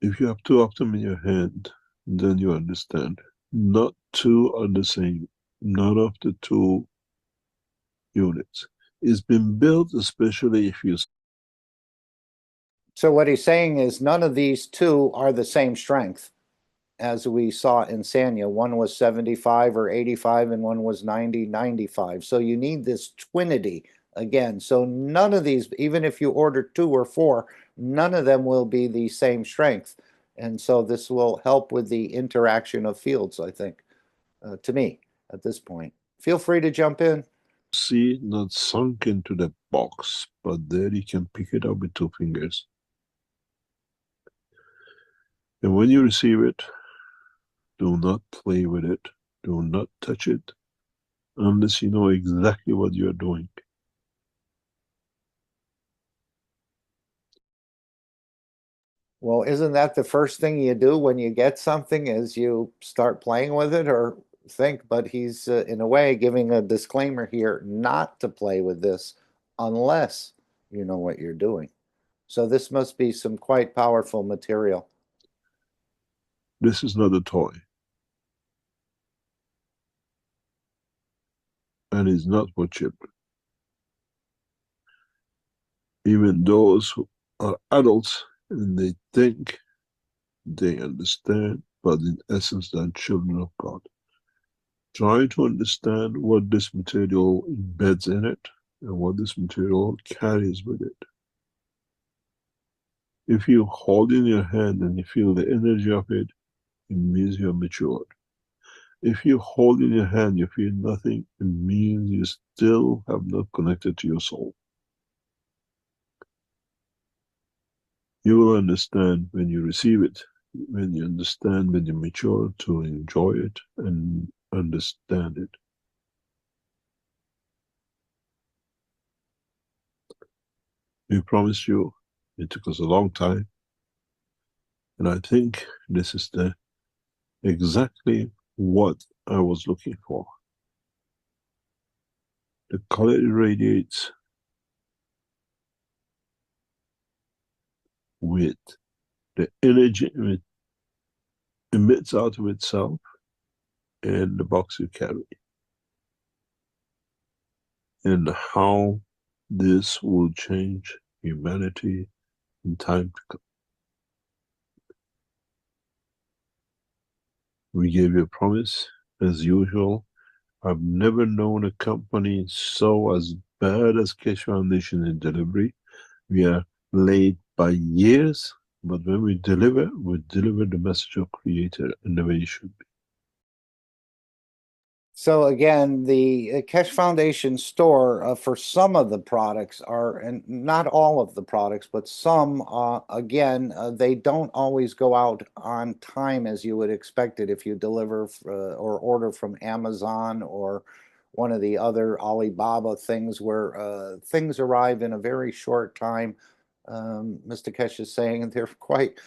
If you have two of them in your hand, then you understand. Not two are the same. None of the two units. It's been built especially if you... So what he's saying is none of these two are the same strength as we saw in Sanya. One was 75 or 85 and one was 90, 95. So you need this twinity again. So none of these, even if you order 2 or 4, none of them will be the same strength. And so this will help with the interaction of fields, I think, to me at this point. Feel free to jump in. See, not sunk into the box, but there you can pick it up with 2 fingers. And when you receive it, do not play with it. Do not touch it unless you know exactly what you're doing. Well, isn't that the first thing you do when you get something is you start playing with it or think? But he's in a way giving a disclaimer here not to play with this unless you know what you're doing. So this must be some quite powerful material. This is not a toy. And it's not for children. Even those who are adults and they think they understand, but in essence they're children of God. Try to understand what this material embeds in it and what this material carries with it. If you hold in your hand and you feel the energy of it, it means you're matured. If you hold in your hand, you feel nothing, it means you still have not connected to your soul. You will understand when you receive it, when you understand, when you mature to enjoy it and understand it. We promised you, it took us a long time, and I think this is exactly what I was looking for. The color it radiates with the energy it emits out of itself and the box you carry. And how this will change humanity in time to come. We gave you a promise, as usual. I've never known a company so as bad as Keshe Foundation in delivery. We are late by years, but when we deliver the message of Creator and the way it should be. So again, the Keshe Foundation store for some of the products are, and not all of the products, but some, again, they don't always go out on time as you would expect it if you deliver or order from Amazon or one of the other Alibaba things where things arrive in a very short time. Mr. Keshe is saying they're quite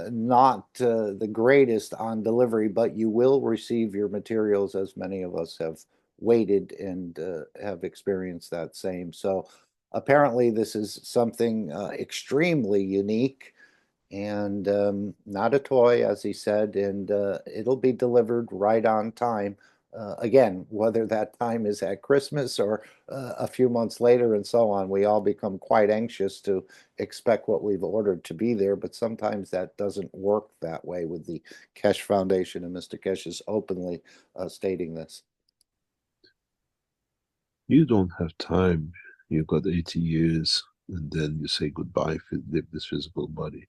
not the greatest on delivery, but you will receive your materials, as many of us have waited and have experienced that same. So apparently this is something extremely unique and not a toy, as he said, and it'll be delivered right on time. Again, whether that time is at Christmas or a few months later and so on, we all become quite anxious to expect what we've ordered to be there, but sometimes that doesn't work that way with the Keshe Foundation, and Mr. Keshe is openly stating this. You don't have time. You've got 80 years, and then you say goodbye for this physical body.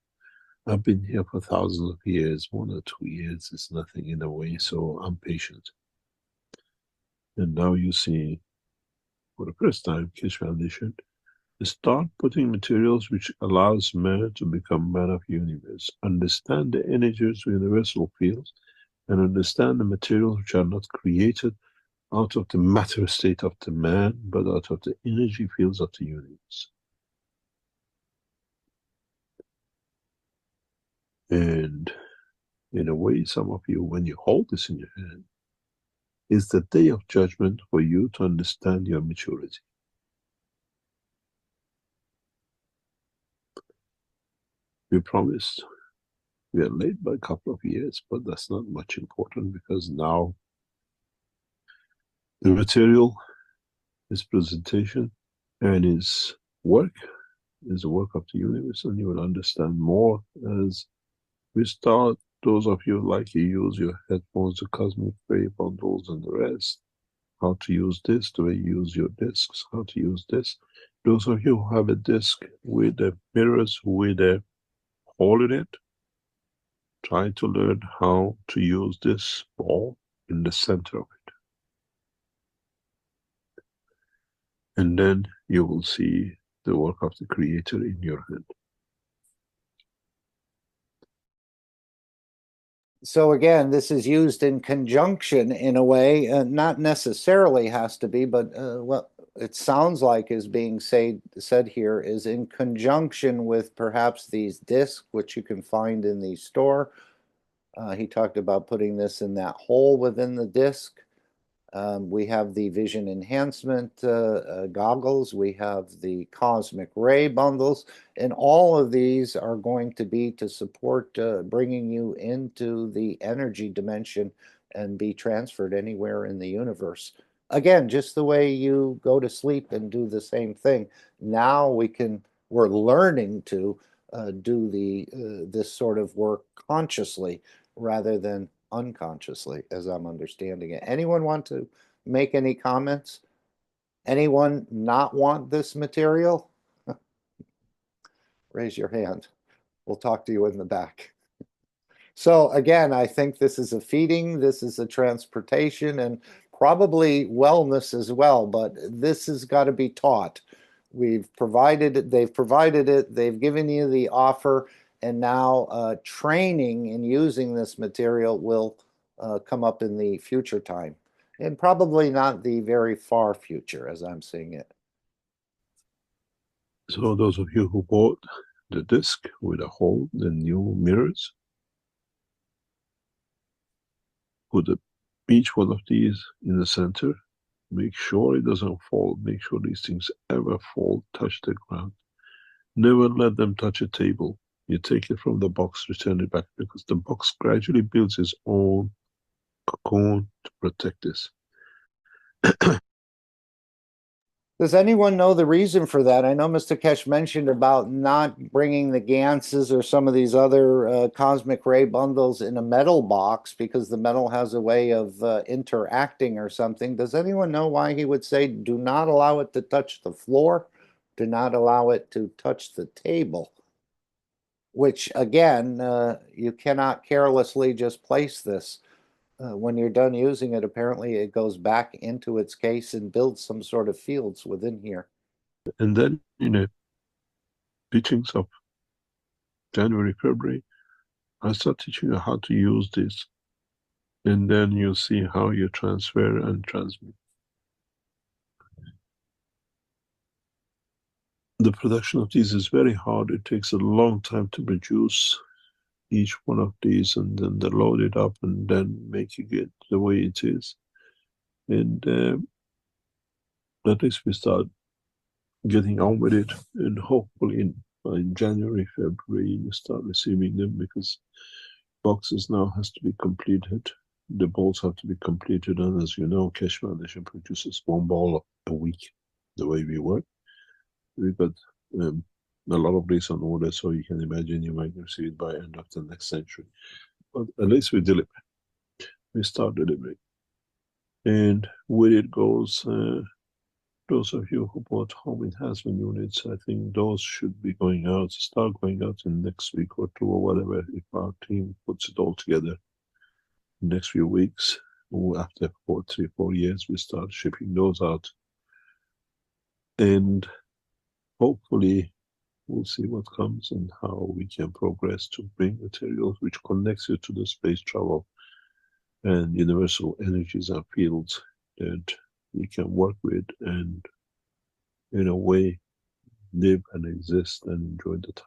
I've been here for thousands of years. 1 or 2 years is nothing in a way, so I'm patient. And now you see, for the first time, Keshe Foundation start putting materials which allows man to become man of universe, understand the energies of universal fields, and understand the materials which are not created out of the matter state of the man, but out of the energy fields of the universe. And in a way, some of you, when you hold this in your hand, is the day of judgment for you to understand your maturity. We promised. We are late by a couple of years, but that's not much important because now the material, his presentation, and his work is the work of the universe, and you will understand more as we start. Those of you like you use your headphones, the cosmic ray bundles, and the rest, how to use this, the way you use your discs, how to use this. Those of you who have a disc with the mirrors with a hole in it, try to learn how to use this ball in the center of it. And then you will see the work of the Creator in your hand. So again, this is used in conjunction in a way, not necessarily has to be, but what it sounds like is being said here is in conjunction with perhaps these discs, which you can find in the store. He talked about putting this in that hole within the disc. We have the vision enhancement goggles. We have the cosmic ray bundles. And all of these are going to be to support bringing you into the energy dimension and be transferred anywhere in the universe. Again, just the way you go to sleep and do the same thing. Now we're learning to do this sort of work consciously rather than unconsciously, as I'm understanding it. Anyone want to make any comments? Anyone not want this material? Raise your hand. We'll talk to you in the back. So again, I think this is a feeding, this is a transportation, and probably wellness as well, but this has got to be taught. We've provided it, they've provided it, they've given you the offer, and now training in using this material will come up in the future time, and probably not the very far future as I'm seeing it. So those of you who bought the disc with a hole, the new mirrors, put each one of these in the center. Make sure it doesn't fall. Make sure these things ever fall, touch the ground. Never let them touch a table. You take it from the box, return it back, because the box gradually builds its own cocoon to protect this. Does anyone know the reason for that? I know Mr. Keshe mentioned about not bringing the Ganses or some of these other cosmic ray bundles in a metal box because the metal has a way of interacting or something. Does anyone know why he would say do not allow it to touch the floor? Do not allow it to touch the table? Which again, you cannot carelessly just place this. when you're done using it, apparently it goes back into its case and builds some sort of fields within here. And then, beginnings of January, February, I start teaching you how to use this. And then you'll see how you transfer and transmit. The production of these is very hard. It takes a long time to produce each one of these, and then they load it up and then making it the way it is. And at least we start getting on with it, and hopefully in January, February, you start receiving them, because boxes now has to be completed. The balls have to be completed, and as you know, Keshe Foundation produces one ball a week, the way we work. We've got a lot of these on order, so you can imagine you might receive it by end of the next century. But at least we deliver. We start delivering. And where it goes, those of you who bought home enhancement units, I think those should be going out, start going out in the next week or two or whatever, if our team puts it all together. Next few weeks, or after 3 or 4 years, we start shipping those out. And hopefully we'll see what comes and how we can progress to bring materials which connects you to the space travel and universal energies and fields that you can work with and in a way live and exist and enjoy the time.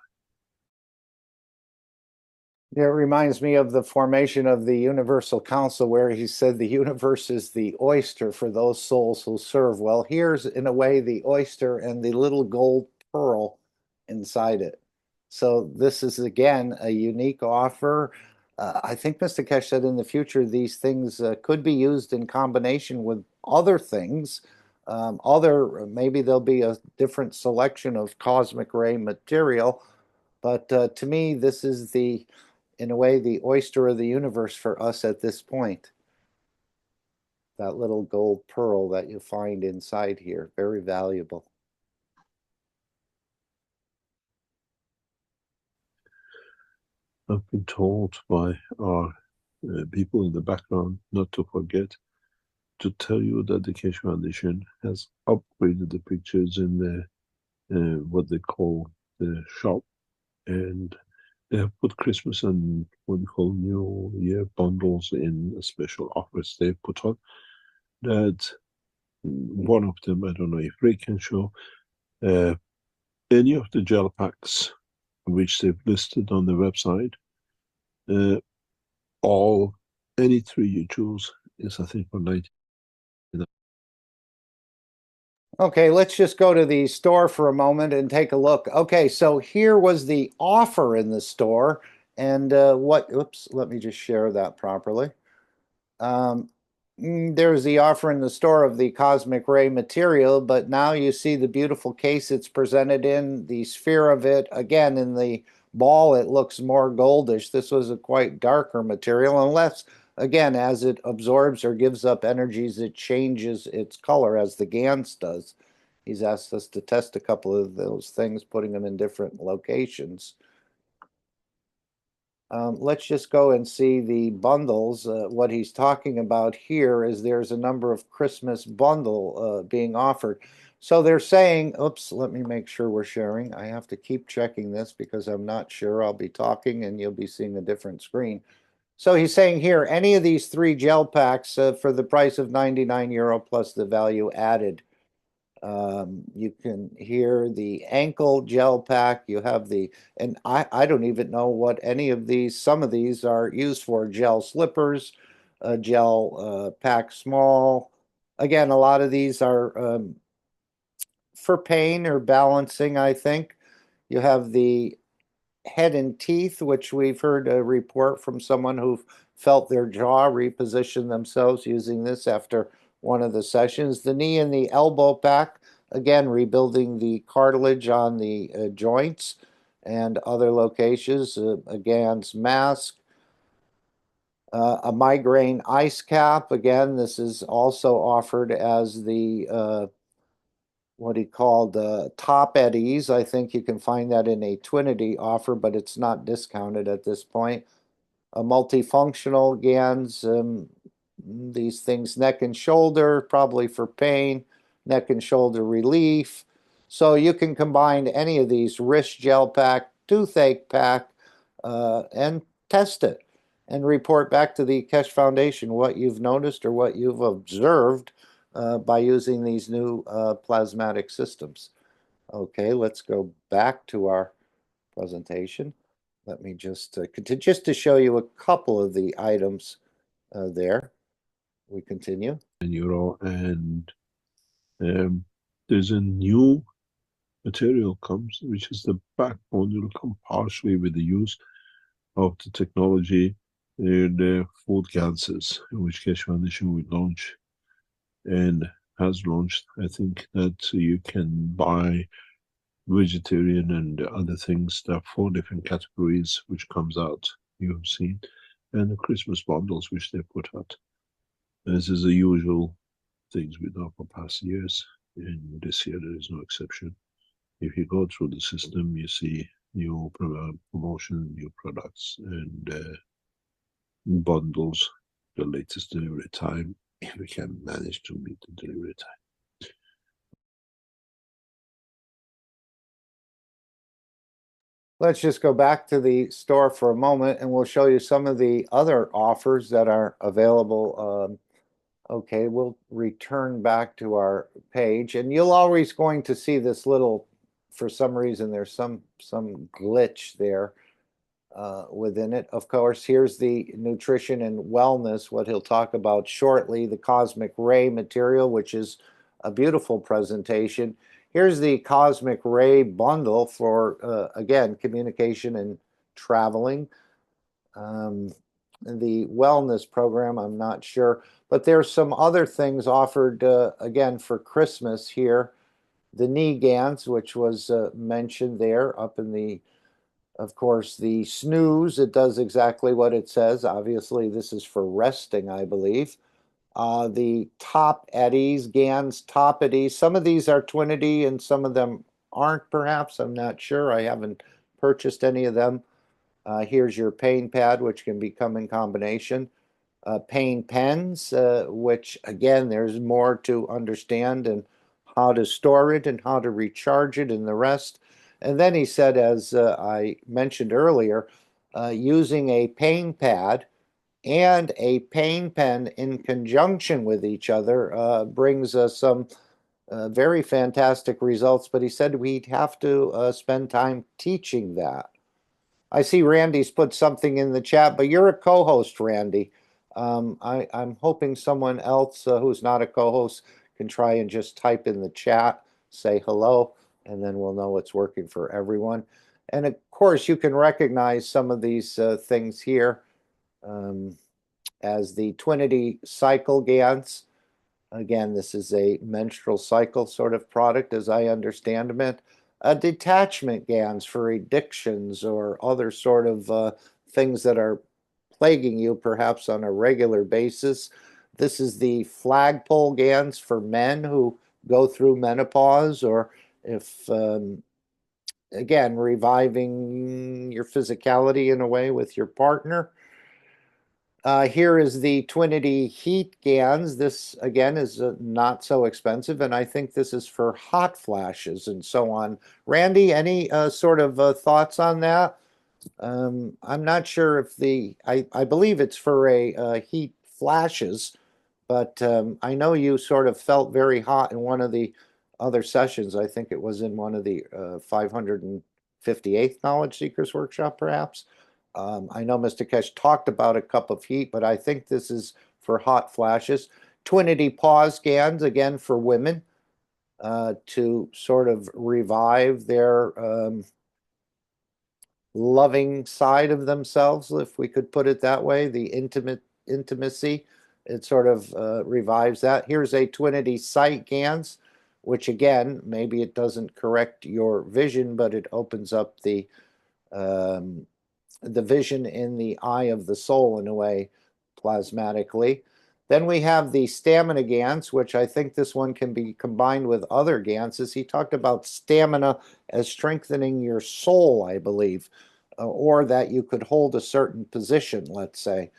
Yeah, it reminds me of the formation of the Universal Council, where he said the universe is the oyster for those souls who serve. Well, here's in a way the oyster and the little gold pearl inside it. So this is again a unique offer. I think Mr. Keshe said in the future these things could be used in combination with other things. Maybe there'll be a different selection of cosmic ray material, but to me this is in a way the oyster of the universe for us at this point. That little gold pearl that you find inside here, very valuable. I've been told by our people in the background not to forget to tell you that the Keshe Foundation has upgraded the pictures in the what they call the shop, and they have put Christmas and what we call New Year bundles in special offers they put on. That one of them, I don't know if Ray can show, any of the gel packs which they've listed on the website, any 3 you choose is I think for 90. Okay, let's just go to the store for a moment and take a look. Okay, so here was the offer in the store, and oops, let me just share that properly. There's the offer in the store of the cosmic ray material, but now you see the beautiful case it's presented in, the sphere of it. Again, in the ball, it looks more goldish. This was a quite darker material, unless, again, as it absorbs or gives up energies, it changes its color, as the GANS does. He's asked us to test a couple of those things, putting them in different locations. Let's just go and see the bundles. What he's talking about here is there's a number of Christmas bundle being offered. So they're saying, oops, let me make sure we're sharing. I have to keep checking this because I'm not sure. I'll be talking and you'll be seeing a different screen. So he's saying here, any of these 3 gel packs for the price of €99 plus the value added. You can hear the ankle gel pack. You have and I don't even know what any of these, some of these are used for. Gel slippers, gel pack small. Again, a lot of these are for pain or balancing, I think. You have the head and teeth, which we've heard a report from someone who felt their jaw reposition themselves using this after one of the sessions. The knee and the elbow pack, again, rebuilding the cartilage on the joints and other locations. A GANS mask. A migraine ice cap. Again, this is also offered as the what he called top eddies. I think you can find that in a Twinity offer, but it's not discounted at this point. A multifunctional GANS these things, neck and shoulder, probably for pain, neck and shoulder relief. So you can combine any of these, wrist gel pack, toothache pack, and test it and report back to the Keshe Foundation what you've noticed or what you've observed by using these new plasmatic systems. Okay, let's go back to our presentation. Let me just to show you a couple of the items there. We continue. Euro, and there's a new material comes, which is the backbone. Will come partially with the use of the technology in the food gases, which Keshe Foundation will launch and has launched. I think that you can buy vegetarian and other things. There are 4 different categories which comes out, you have seen, and the Christmas bundles which they put out. This is the usual things we know for past years, and this year there is no exception. If you go through the system, you see new promotion, new products, and bundles, the latest delivery time, if we can manage to meet the delivery time. Let's just go back to the store for a moment and we'll show you some of the other offers that are available. Okay, we'll return back to our page and you'll always going to see this little, for some reason, there's some glitch there within it. Of course, here's the nutrition and wellness, what he'll talk about shortly, the cosmic ray material, which is a beautiful presentation. Here's the cosmic ray bundle for, again, communication and traveling. The wellness program, I'm not sure, but there's some other things offered, again, for Christmas here. The knee GANs, which was mentioned there up in the, of course, the snooze, it does exactly what it says. Obviously, this is for resting, I believe. The top eddies, GANs, top eddies. Some of these are Twinity and some of them aren't, perhaps. I'm not sure. I haven't purchased any of them. Here's your pain pad, which can become in combination. Pain pens, which, again, there's more to understand and how to store it and how to recharge it and the rest. And then he said, as I mentioned earlier, using a pain pad and a pain pen in conjunction with each other brings us some very fantastic results. But he said we'd have to spend time teaching that. I see Randy's put something in the chat, but you're a co-host, Randy. I'm hoping someone else who's not a co-host can try and just type in the chat, say hello, and then we'll know it's working for everyone. And of course, you can recognize some of these things here as the Twinity cycle GANs. Again, this is a menstrual cycle sort of product, as I understand it. Detachment GANs for addictions or other sort of things that are plaguing you perhaps on a regular basis. This is the flagpole GANs for men who go through menopause, or if, again, reviving your physicality in a way with your partner. Here is the Twinity heat GANs. This, again, is not so expensive, and I think this is for hot flashes and so on. Randy, any sort of thoughts on that? I'm not sure if I believe it's for a heat flashes, but I know you sort of felt very hot in one of the other sessions. I think it was in one of the 558th Knowledge Seekers Workshop, perhaps. I know Mr. Keshe talked about a cup of heat, but I think this is for hot flashes. Twinity pause GANs, again, for women to sort of revive their loving side of themselves, if we could put it that way, the intimacy. It sort of revives that. Here's a Twinity sight GANs, which, again, maybe it doesn't correct your vision, but it opens up the vision in the eye of the soul in a way, plasmatically. Then we have the stamina GANs, which I think this one can be combined with other GANs. He talked about stamina as strengthening your soul, I believe, or that you could hold a certain position, let's say.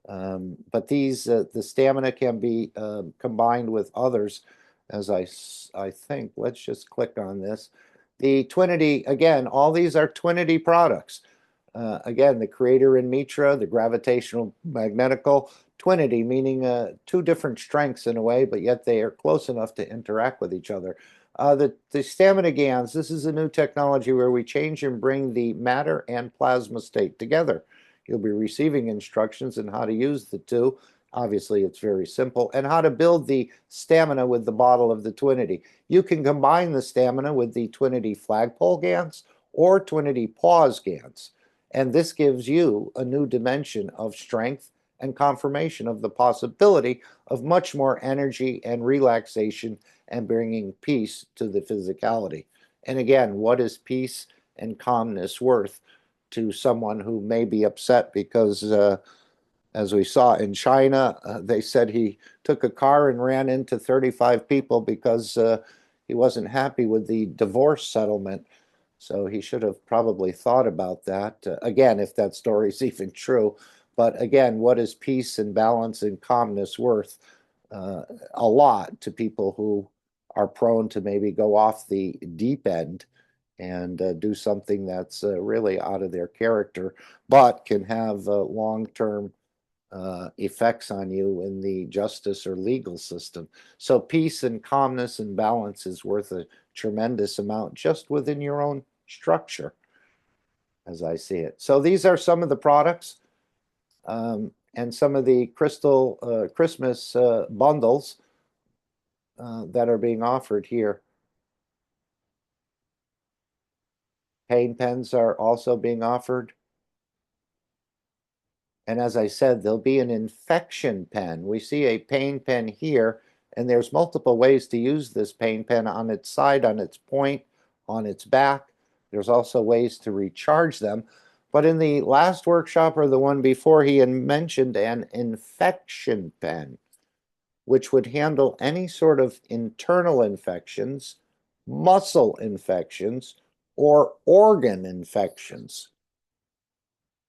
But these, the stamina can be combined with others, as I think. Let's just click on this. The Twinity, again, all these are Twinity products. Again, the creator in Mitra, the gravitational magnetical, Twinity, meaning two different strengths in a way, but yet they are close enough to interact with each other. The stamina GANs, this is a new technology where we change and bring the matter and plasma state together. You'll be receiving instructions on how to use the two. Obviously, it's very simple. And how to build the stamina with the bottle of the Twinity. You can combine the stamina with the Twinity flagpole GANs or Twinity pause GANs. And this gives you a new dimension of strength and confirmation of the possibility of much more energy and relaxation and bringing peace to the physicality. And again, what is peace and calmness worth to someone who may be upset because, as we saw in China, they said he took a car and ran into 35 people because he wasn't happy with the divorce settlement. So he should have probably thought about that. Again, if that story is even true. But again, what is peace and balance and calmness worth? A lot to people who are prone to maybe go off the deep end and do something that's really out of their character, but can have long-term effects on you in the justice or legal system. So peace and calmness and balance is worth a tremendous amount just within your own structure, as I see it. So these are some of the products and some of the crystal Christmas bundles that are being offered here. Pain pens are also being offered. And as I said, there'll be an infection pen. We see a pain pen here, and there's multiple ways to use this pain pen on its side, on its point, on its back. There's also ways to recharge them. But in the last workshop or the one before, he had mentioned an infection pen, which would handle any sort of internal infections, muscle infections, or organ infections.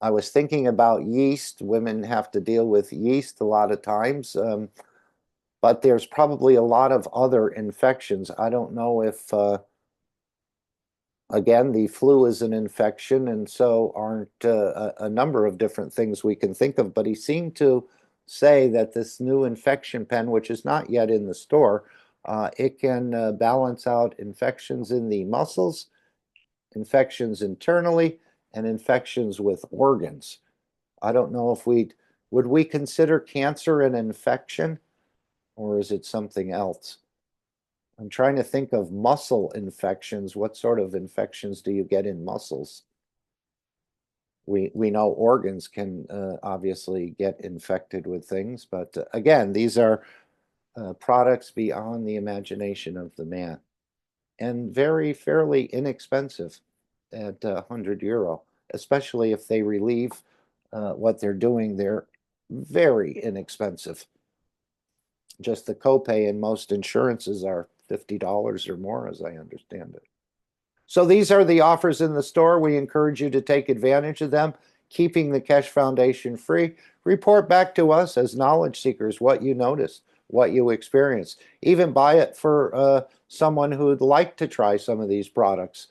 I was thinking about yeast. Women have to deal with yeast a lot of times, but there's probably a lot of other infections. I don't know if, again, the flu is an infection, and so aren't a number of different things we can think of. But he seemed to say that this new infection pen, which is not yet in the store, it can balance out infections in the muscles, infections internally, and infections with organs. I don't know if would we consider cancer an infection, or is it something else? I'm trying to think of muscle infections. What sort of infections do you get in muscles? We know organs can obviously get infected with things, but again, these are products beyond the imagination of the man, and fairly inexpensive at €100, especially if they relieve what they're doing. They're very inexpensive. Just the copay in most insurances are $50 or more, as I understand it. So these are the offers in the store. We encourage you to take advantage of them, keeping the Keshe Foundation free. Report back to us as knowledge seekers what you noticed, what you experienced. Even buy it for someone who would like to try some of these products.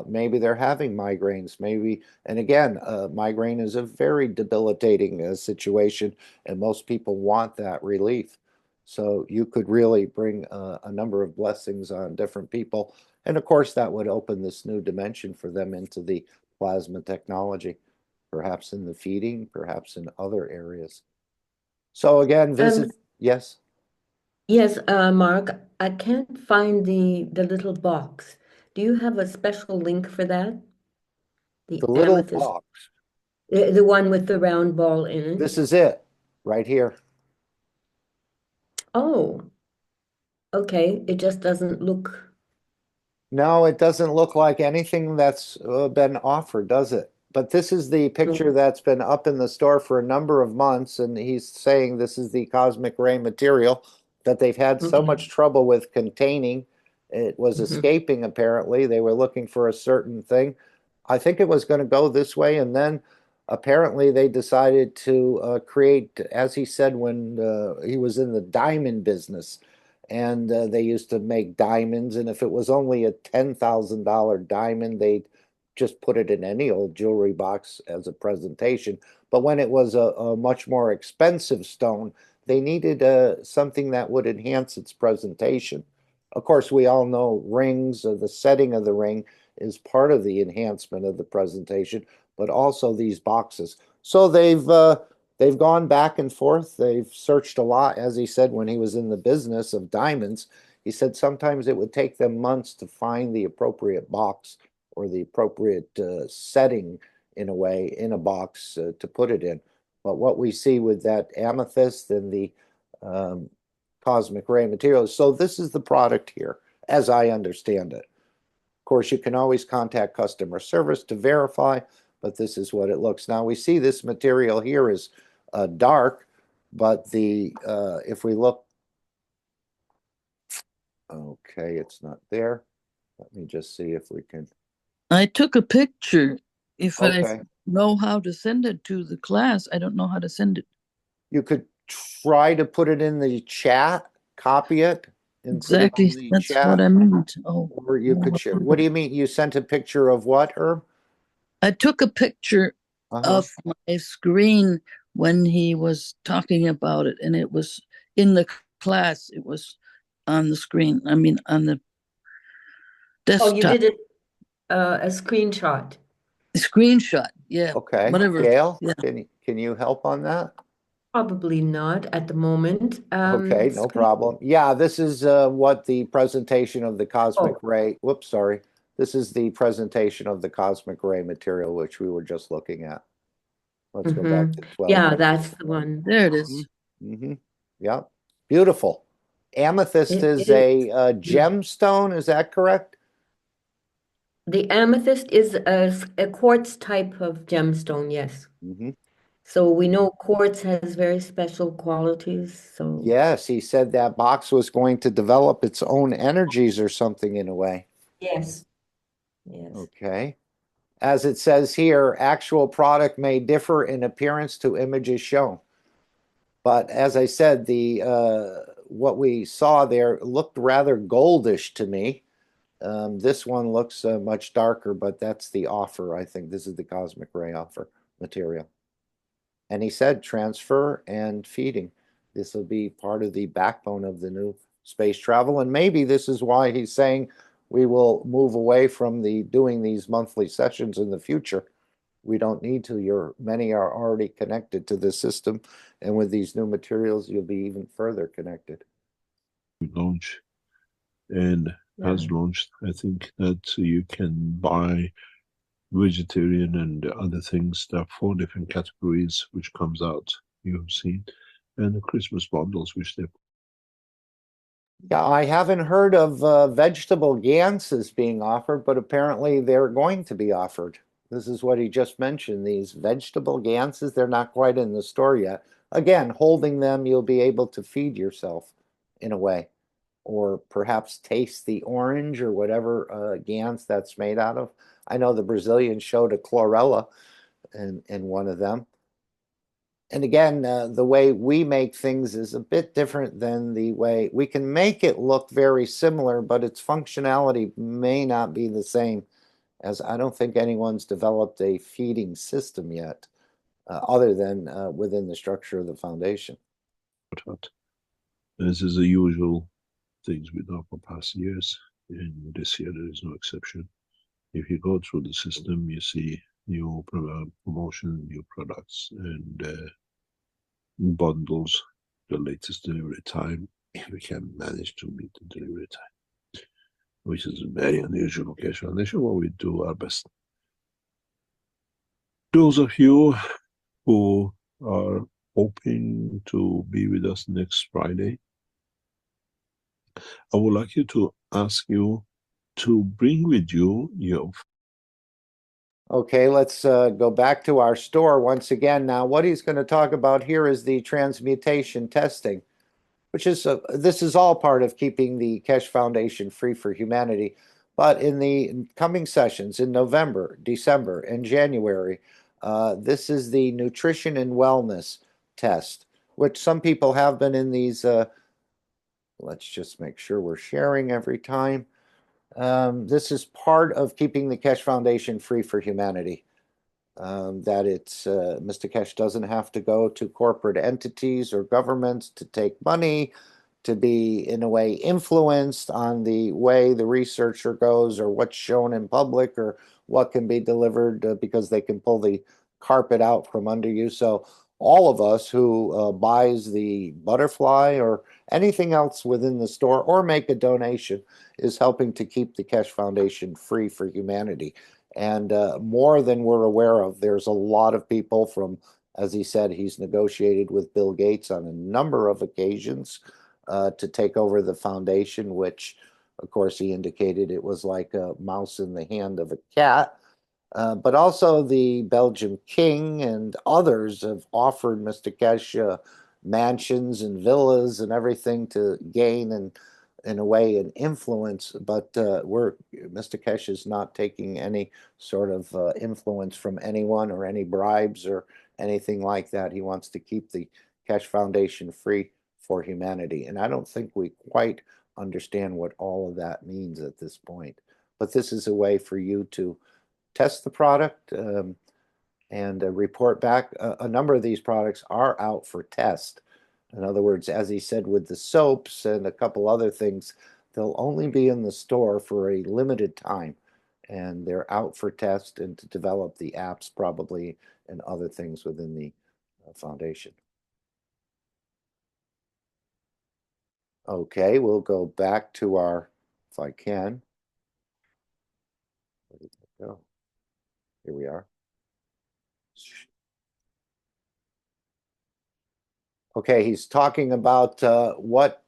Maybe they're having migraines, maybe, and again, migraine is a very debilitating situation, and most people want that relief. So you could really bring a number of blessings on different people. And of course, that would open this new dimension for them into the plasma technology, perhaps in the feeding, perhaps in other areas. So again, visit, yes? Yes, Mark, I can't find the little box. Do you have a special link for that? The The little amethyst, box. the one with the round ball in it. This is it, right here. Oh, okay. It just doesn't look. No, it doesn't look like anything that's been offered, does it? But this is the picture that's been up in the store for a number of months, and he's saying this is the cosmic ray material that they've had so Okay. much trouble with containing. It was escaping, apparently. They were looking for a certain thing. I think it was going to go this way, and then apparently they decided to create, as he said, when he was in the diamond business, and they used to make diamonds, and if it was only a $10,000 diamond, they'd just put it in any old jewelry box as a presentation. But when it was a much more expensive stone, they needed something that would enhance its presentation. Of course, we all know rings, or the setting of the ring is part of the enhancement of the presentation, but also these boxes. So they've gone back and forth. They've searched a lot, as he said, when he was in the business of diamonds. He said sometimes it would take them months to find the appropriate box or the appropriate setting, in a way, in a box to put it in. But what we see with that amethyst and the um, cosmic ray materials. So this is the product here, as I understand it. Of course, you can always contact customer service to verify, but this is what it looks. Now we see this material here is dark, but the if we look, okay, it's not there. Let me just see if we can. I took a picture. If I Okay, know how to send it to the class, I don't know how to send it. you could try to put it in the chat, copy it, and put it Exactly. in the That's chat, what I meant. Oh, or you could share. What do you mean? You sent a picture of what, Herb? I took a picture Uh-huh. of my screen when he was talking about it, and it was in the class. It was on the screen. I mean, on the Oh, you desktop. did a screenshot. Screenshot. Yeah. Okay, Whatever. Gail, Yeah. can you help on that? Probably not at the moment. Okay, no problem. Yeah, this is what the presentation of the cosmic Oh. ray. Whoops, sorry. This is the presentation of the cosmic ray material, which we were just looking at. Let's go back to 12. Yeah, that's the one. There it is. Mm-hmm. Yeah, beautiful. Amethyst It is is. a gemstone, is that correct? The amethyst is a quartz type of gemstone, yes. Mm-hmm. So we know quartz has very special qualities. So Yes, he said that box was going to develop its own energies or something in a way. yes, yes. Okay. As it says here, actual product may differ in appearance to images shown. But as I said, the what we saw there looked rather goldish to me. This one looks much darker, but that's the offer. I think this is the cosmic ray offer material. And he said transfer and feeding. This will be part of the backbone of the new space travel. And maybe this is why he's saying we will move away from the doing these monthly sessions in the future. We don't need to. Many are already connected to this system. And with these new materials, you'll be even further connected. Launch and has launched. I think that you can buy vegetarian and other things. There are 4 different categories which comes out, you have seen, and the Christmas bundles which they. Yeah, I haven't heard of vegetable ganses being offered, but apparently they're going to be offered. This is what he just mentioned, these vegetable ganses. They're not quite in the store yet. Again, holding them, you'll be able to feed yourself in a way, or perhaps taste the orange or whatever gans that's made out of. I know the Brazilians showed a chlorella in one of them. And again, the way we make things is a bit different than the way we can make it look very similar, but its functionality may not be the same, as I don't think anyone's developed a feeding system yet, other than within the structure of the foundation. This is the usual things we know for past years, and this year there is no exception. If you go through the system, you see new promotion, new products, and bundles, the latest delivery time, if we can manage to meet the delivery time, which is a very unusual Keshe Foundation, where we do our best. Those of you who are hoping to be with us next Friday, I would like you to ask you to bring with you your. Okay, let's go back to our store once again. Now, what he's going to talk about here is the transmutation testing, which is this is all part of keeping the Keshe Foundation free for humanity. But in the coming sessions in November, December, and January, This is the nutrition and wellness test, which some people have been in these. Let's just make sure we're sharing every time. This is part of keeping the Keshe Foundation free for humanity. That it's Mr. Keshe doesn't have to go to corporate entities or governments to take money, to be in a way influenced on the way the researcher goes or what's shown in public or what can be delivered because they can pull the carpet out from under you. So all of us who buys the butterfly or anything else within the store or make a donation is helping to keep the Keshe Foundation free for humanity. And more than we're aware of, there's a lot of people from, as he said, he's negotiated with Bill Gates on a number of occasions to take over the foundation, which, of course, he indicated it was like a mouse in the hand of a cat. But also the Belgian king and others have offered Mr. Keshe mansions and villas and everything to gain and, in a way, an influence. But Mr. Keshe is not taking any sort of influence from anyone or any bribes or anything like that. He wants to keep the Keshe Foundation free for humanity. And I don't think we quite understand what all of that means at this point. But this is a way for you to test the product and report back. A number of these products are out for test. In other words, as he said, with the soaps and a couple other things, they'll only be in the store for a limited time. And they're out for test and to develop the apps probably and other things within the foundation. Okay, we'll go back to our, if I can. Where did it go? Here we are. Okay, he's talking about what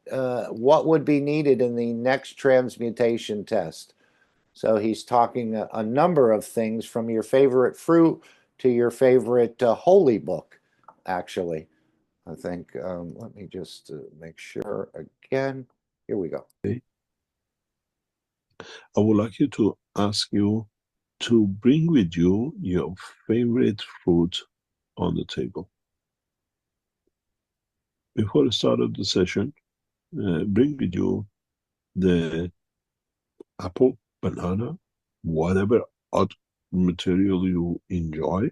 would be needed in the next transmutation test. So he's talking a number of things from your favorite fruit to your favorite holy book, actually. I think, let me just make sure again. Here we go. I would like you to ask you to bring with you your favorite fruit on the table. Before the start of the session, bring with you the apple, banana, whatever odd material you enjoy.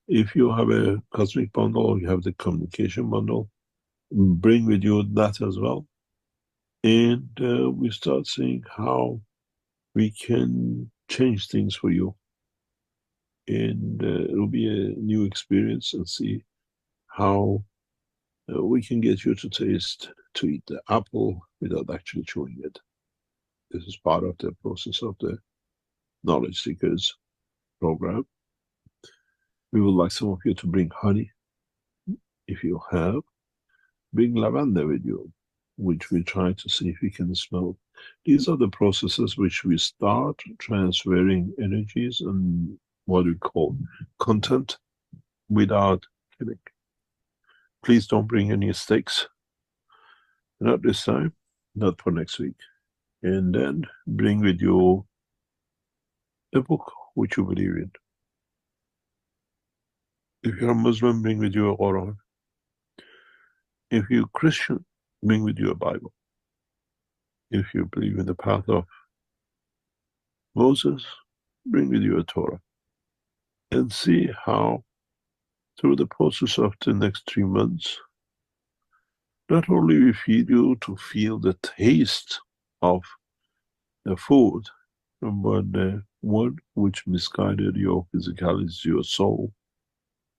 If you have a cosmic bundle or you have the communication bundle, bring with you that as well. And we start seeing how we can change things for you. And it'll be a new experience and see how we can get you to eat the apple without actually chewing it. This is part of the process of the Knowledge Seekers program. We would like some of you to bring honey. If you have, bring lavender with you, which we try to see if we can smell. These are the processes which we start transferring energies and what we call content without killing. Please don't bring any sticks. Not this time, not for next week. And then bring with you a book which you believe in. If you're a Muslim, bring with you a Quran. If you're Christian, bring with you a Bible. If you believe in the path of Moses, bring with you a Torah. And see how, through the process of the next 3 months, not only we feed you to feel the taste of the food, but the one which misguided your physicality, your soul,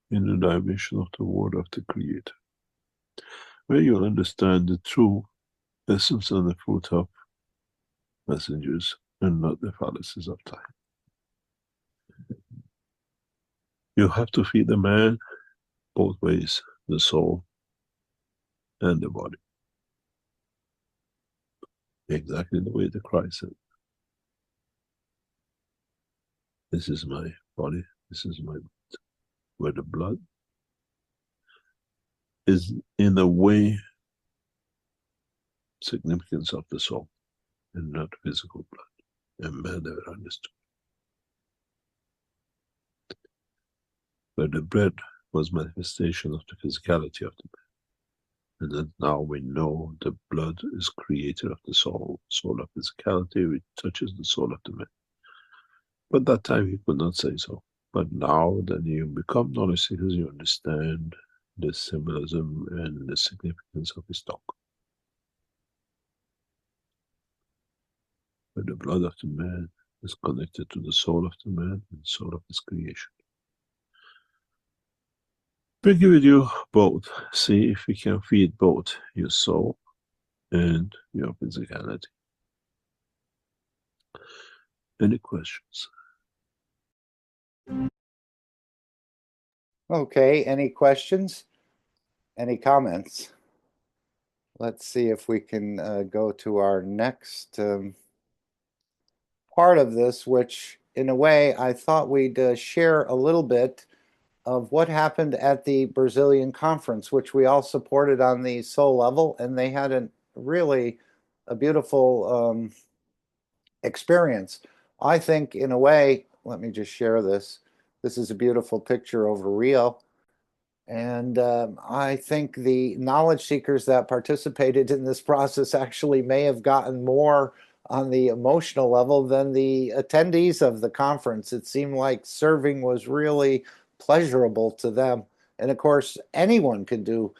in the dimension of the word of the Creator, where you'll understand the true essence and the fruit of messengers and not the fallacies of time. You have to feed the man both ways, the soul and the body. Exactly the way the Christ said, this is my body, this is my blood. Where the blood is in a way significance of the soul and not physical blood. And man never understood. where the bread was manifestation of the physicality of the man. And then now we know the blood is creator of the soul of physicality, which touches the soul of the man. But that time he could not say so. But now that you become knowledge seekers, you understand the symbolism and the significance of his talk. Where the blood of the man is connected to the soul of the man and soul of his creation. Bring with you both. See if you can feed both your soul and your physicality. Any questions? Okay, any questions? Any comments? Let's see if we can go to our next part of this, which in a way I thought we'd share a little bit of what happened at the Brazilian conference, which we all supported on the soul level, and they had a beautiful experience. I think in a way, let me just share this. This is a beautiful picture over Rio. And I think the knowledge seekers that participated in this process actually may have gotten more on the emotional level than the attendees of the conference. It seemed like serving was really pleasurable to them. And of course, anyone can do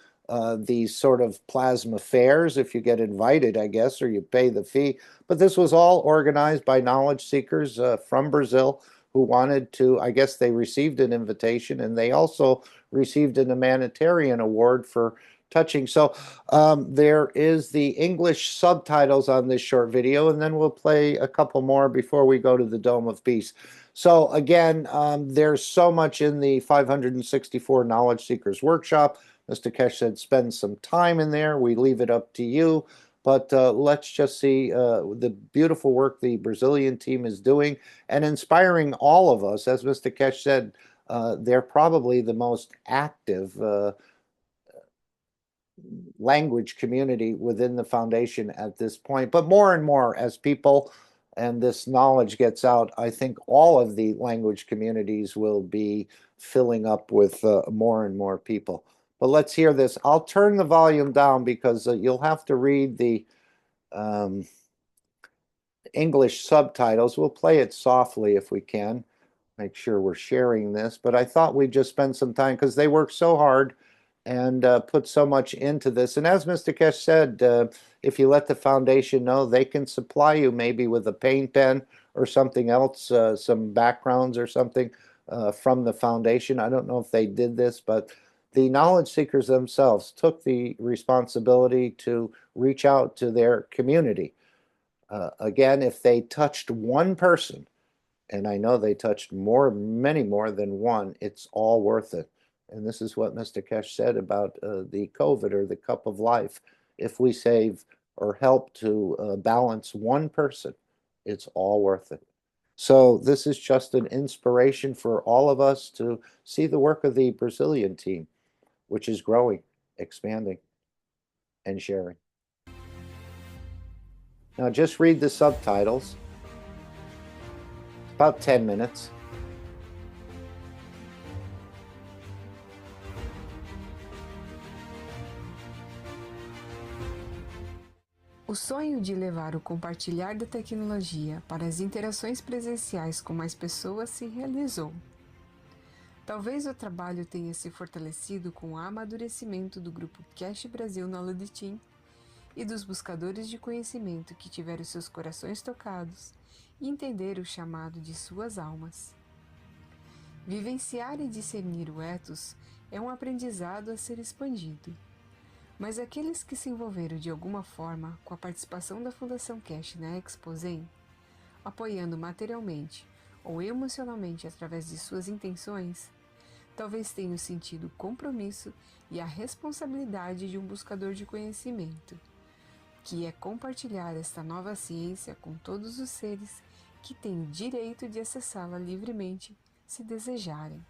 these sort of plasma fairs if you get invited, I guess, or you pay the fee. But this was all organized by knowledge seekers from Brazil who wanted to, I guess they received an invitation, and they also received an humanitarian award for touching. So there is the English subtitles on this short video, and then we'll play a couple more before we go to the Dome of Peace. So again, there's so much in the 564 Knowledge Seekers Workshop. Mr. Keshe said spend some time in there. We leave it up to you. But let's just see the beautiful work the Brazilian team is doing and inspiring all of us. As Mr. Keshe said, they're probably the most active language community within the foundation at this point. But more and more as people and this knowledge gets out, I think all of the language communities will be filling up with more and more people. But let's hear this. I'll turn the volume down because you'll have to read the English subtitles. We'll play it softly if we can. Make sure we're sharing this. But I thought we'd just spend some time because they work so hard and put so much into this. And as Mr. Keshe said, if you let the foundation know, they can supply you maybe with a paint pen or something else, some backgrounds or something from the foundation. I don't know if they did this, but the knowledge seekers themselves took the responsibility to reach out to their community. Again, if they touched one person, and I know they touched many more than one, it's all worth it. And this is what Mr. Keshe said about the COVID or the cup of life. If we save or help to balance one person, it's all worth it. So this is just an inspiration for all of us to see the work of the Brazilian team, which is growing, expanding, and sharing. Now just read the subtitles. About 10 minutes. O sonho de levar o compartilhar da tecnologia para as interações presenciais com mais pessoas se realizou. Talvez o trabalho tenha se fortalecido com o amadurecimento do grupo KAKT Brasil Knowledge Team e dos buscadores de conhecimento que tiveram seus corações tocados e entenderam o chamado de suas almas. Vivenciar e discernir o ethos é um aprendizado a ser expandido. Mas aqueles que se envolveram de alguma forma com a participação da Fundação KAKT na Expozen, apoiando materialmente ou emocionalmente através de suas intenções, talvez tenham sentido o compromisso e a responsabilidade de um buscador de conhecimento, que é compartilhar esta nova ciência com todos os seres que têm direito de acessá-la livremente, se desejarem.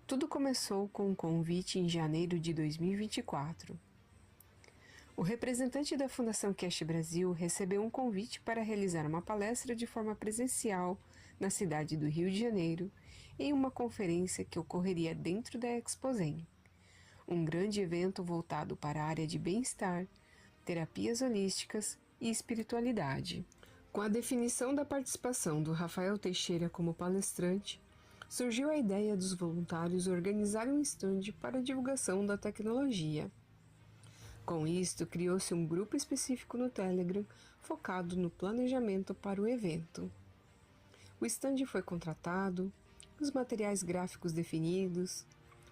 Tudo começou com um convite em janeiro de 2024. O representante da Fundação KAKT Brasil recebeu um convite para realizar uma palestra de forma presencial na cidade do Rio de Janeiro, em uma conferência que ocorreria dentro da Exposen, um grande evento voltado para a área de bem-estar, terapias holísticas e espiritualidade. Com a definição da participação do Rafael Teixeira como palestrante, surgiu a ideia dos voluntários organizarem um stand para a divulgação da tecnologia. Com isto, criou-se um grupo específico no Telegram focado no planejamento para o evento. O stand foi contratado, os materiais gráficos definidos,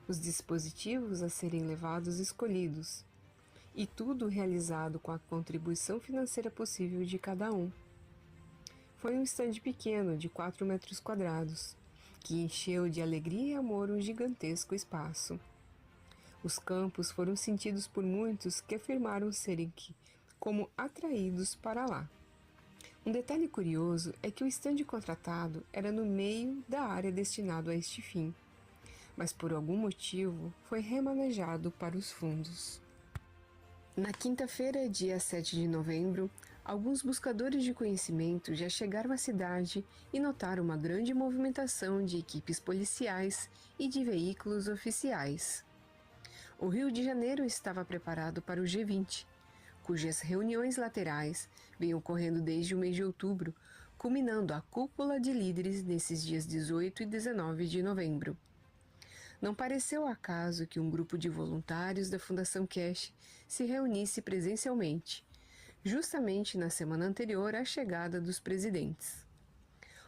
os dispositivos a serem levados escolhidos, e tudo realizado com a contribuição financeira possível de cada um. Foi um stand pequeno de 4 metros quadrados, que encheu de alegria e amor um gigantesco espaço. Os campos foram sentidos por muitos que afirmaram serem como atraídos para lá. Um detalhe curioso é que o stand contratado era no meio da área destinado a este fim, mas por algum motivo foi remanejado para os fundos. Na quinta-feira, dia 7 de novembro, alguns buscadores de conhecimento já chegaram à cidade e notaram uma grande movimentação de equipes policiais e de veículos oficiais. O Rio de Janeiro estava preparado para o G20, cujas reuniões laterais vêm ocorrendo desde o mês de outubro, culminando a cúpula de líderes nesses dias 18 e 19 de novembro. Não pareceu acaso que um grupo de voluntários da Fundação Keshe se reunisse presencialmente, justamente na semana anterior à chegada dos presidentes.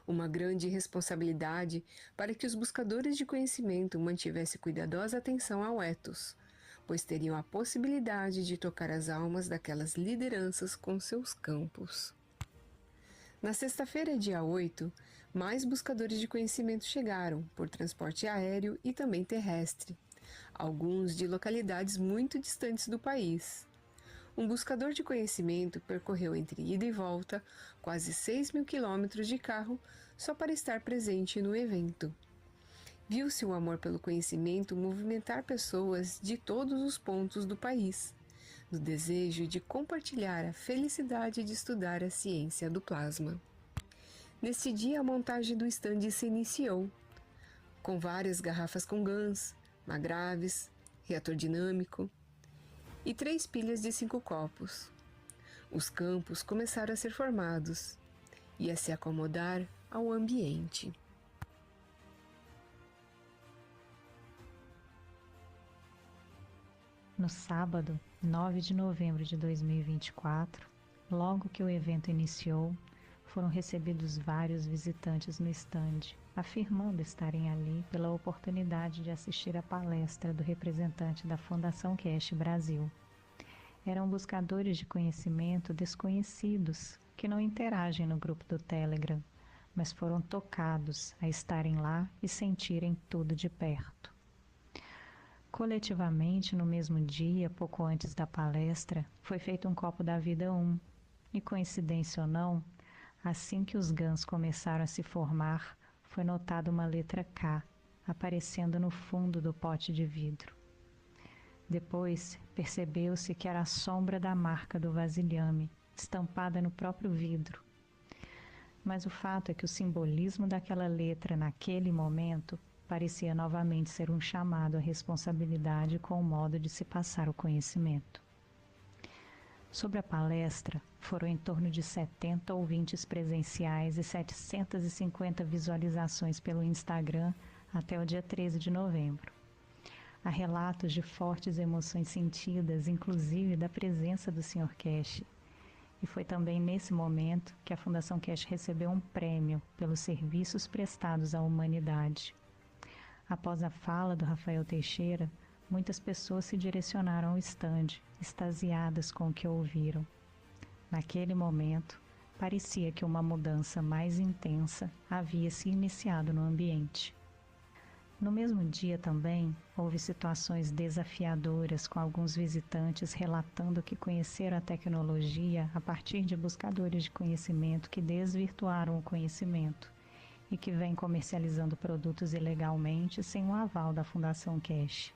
Uma grande responsabilidade para que os buscadores de conhecimento mantivessem cuidadosa atenção ao ethos, pois teriam a possibilidade de tocar as almas daquelas lideranças com seus campos. Na sexta-feira, dia 8, mais buscadores de conhecimento chegaram, por transporte aéreo e também terrestre, alguns de localidades muito distantes do país. Um buscador de conhecimento percorreu entre ida e volta quase 6.000 quilômetros de carro só para estar presente no evento. Viu-se o amor pelo conhecimento movimentar pessoas de todos os pontos do país, no desejo de compartilhar a felicidade de estudar a ciência do plasma. Nesse dia, a montagem do stand se iniciou, com várias garrafas com GANs, magraves, reator dinâmico e 3 pilhas de 5 copos. Os campos começaram a ser formados e a se acomodar ao ambiente. No sábado, 9 de novembro de 2024, logo que o evento iniciou, foram recebidos vários visitantes no estande, afirmando estarem ali pela oportunidade de assistir à palestra do representante da Fundação Keshe Brasil. Eram buscadores de conhecimento desconhecidos que não interagem no grupo do Telegram, mas foram tocados a estarem lá e sentirem tudo de perto. Coletivamente, no mesmo dia, pouco antes da palestra, foi feito um copo da vida 1. E coincidência ou não, assim que os GANs começaram a se formar, foi notada uma letra K aparecendo no fundo do pote de vidro. Depois, percebeu-se que era a sombra da marca do vasilhame, estampada no próprio vidro. Mas o fato é que o simbolismo daquela letra naquele momento parecia novamente ser um chamado à responsabilidade com o modo de se passar o conhecimento. Sobre a palestra, foram em torno de 70 ouvintes presenciais e 750 visualizações pelo Instagram até o dia 13 de novembro. Há relatos de fortes emoções sentidas, inclusive da presença do Sr. Keshe. E foi também nesse momento que a Fundação Keshe recebeu um prêmio pelos serviços prestados à humanidade. Após a fala do Rafael Teixeira, muitas pessoas se direcionaram ao estande, extasiadas com o que ouviram. Naquele momento, parecia que uma mudança mais intensa havia se iniciado no ambiente. No mesmo dia também, houve situações desafiadoras com alguns visitantes relatando que conheceram a tecnologia a partir de buscadores de conhecimento que desvirtuaram o conhecimento e que vêm comercializando produtos ilegalmente sem o aval da Fundação Keshe.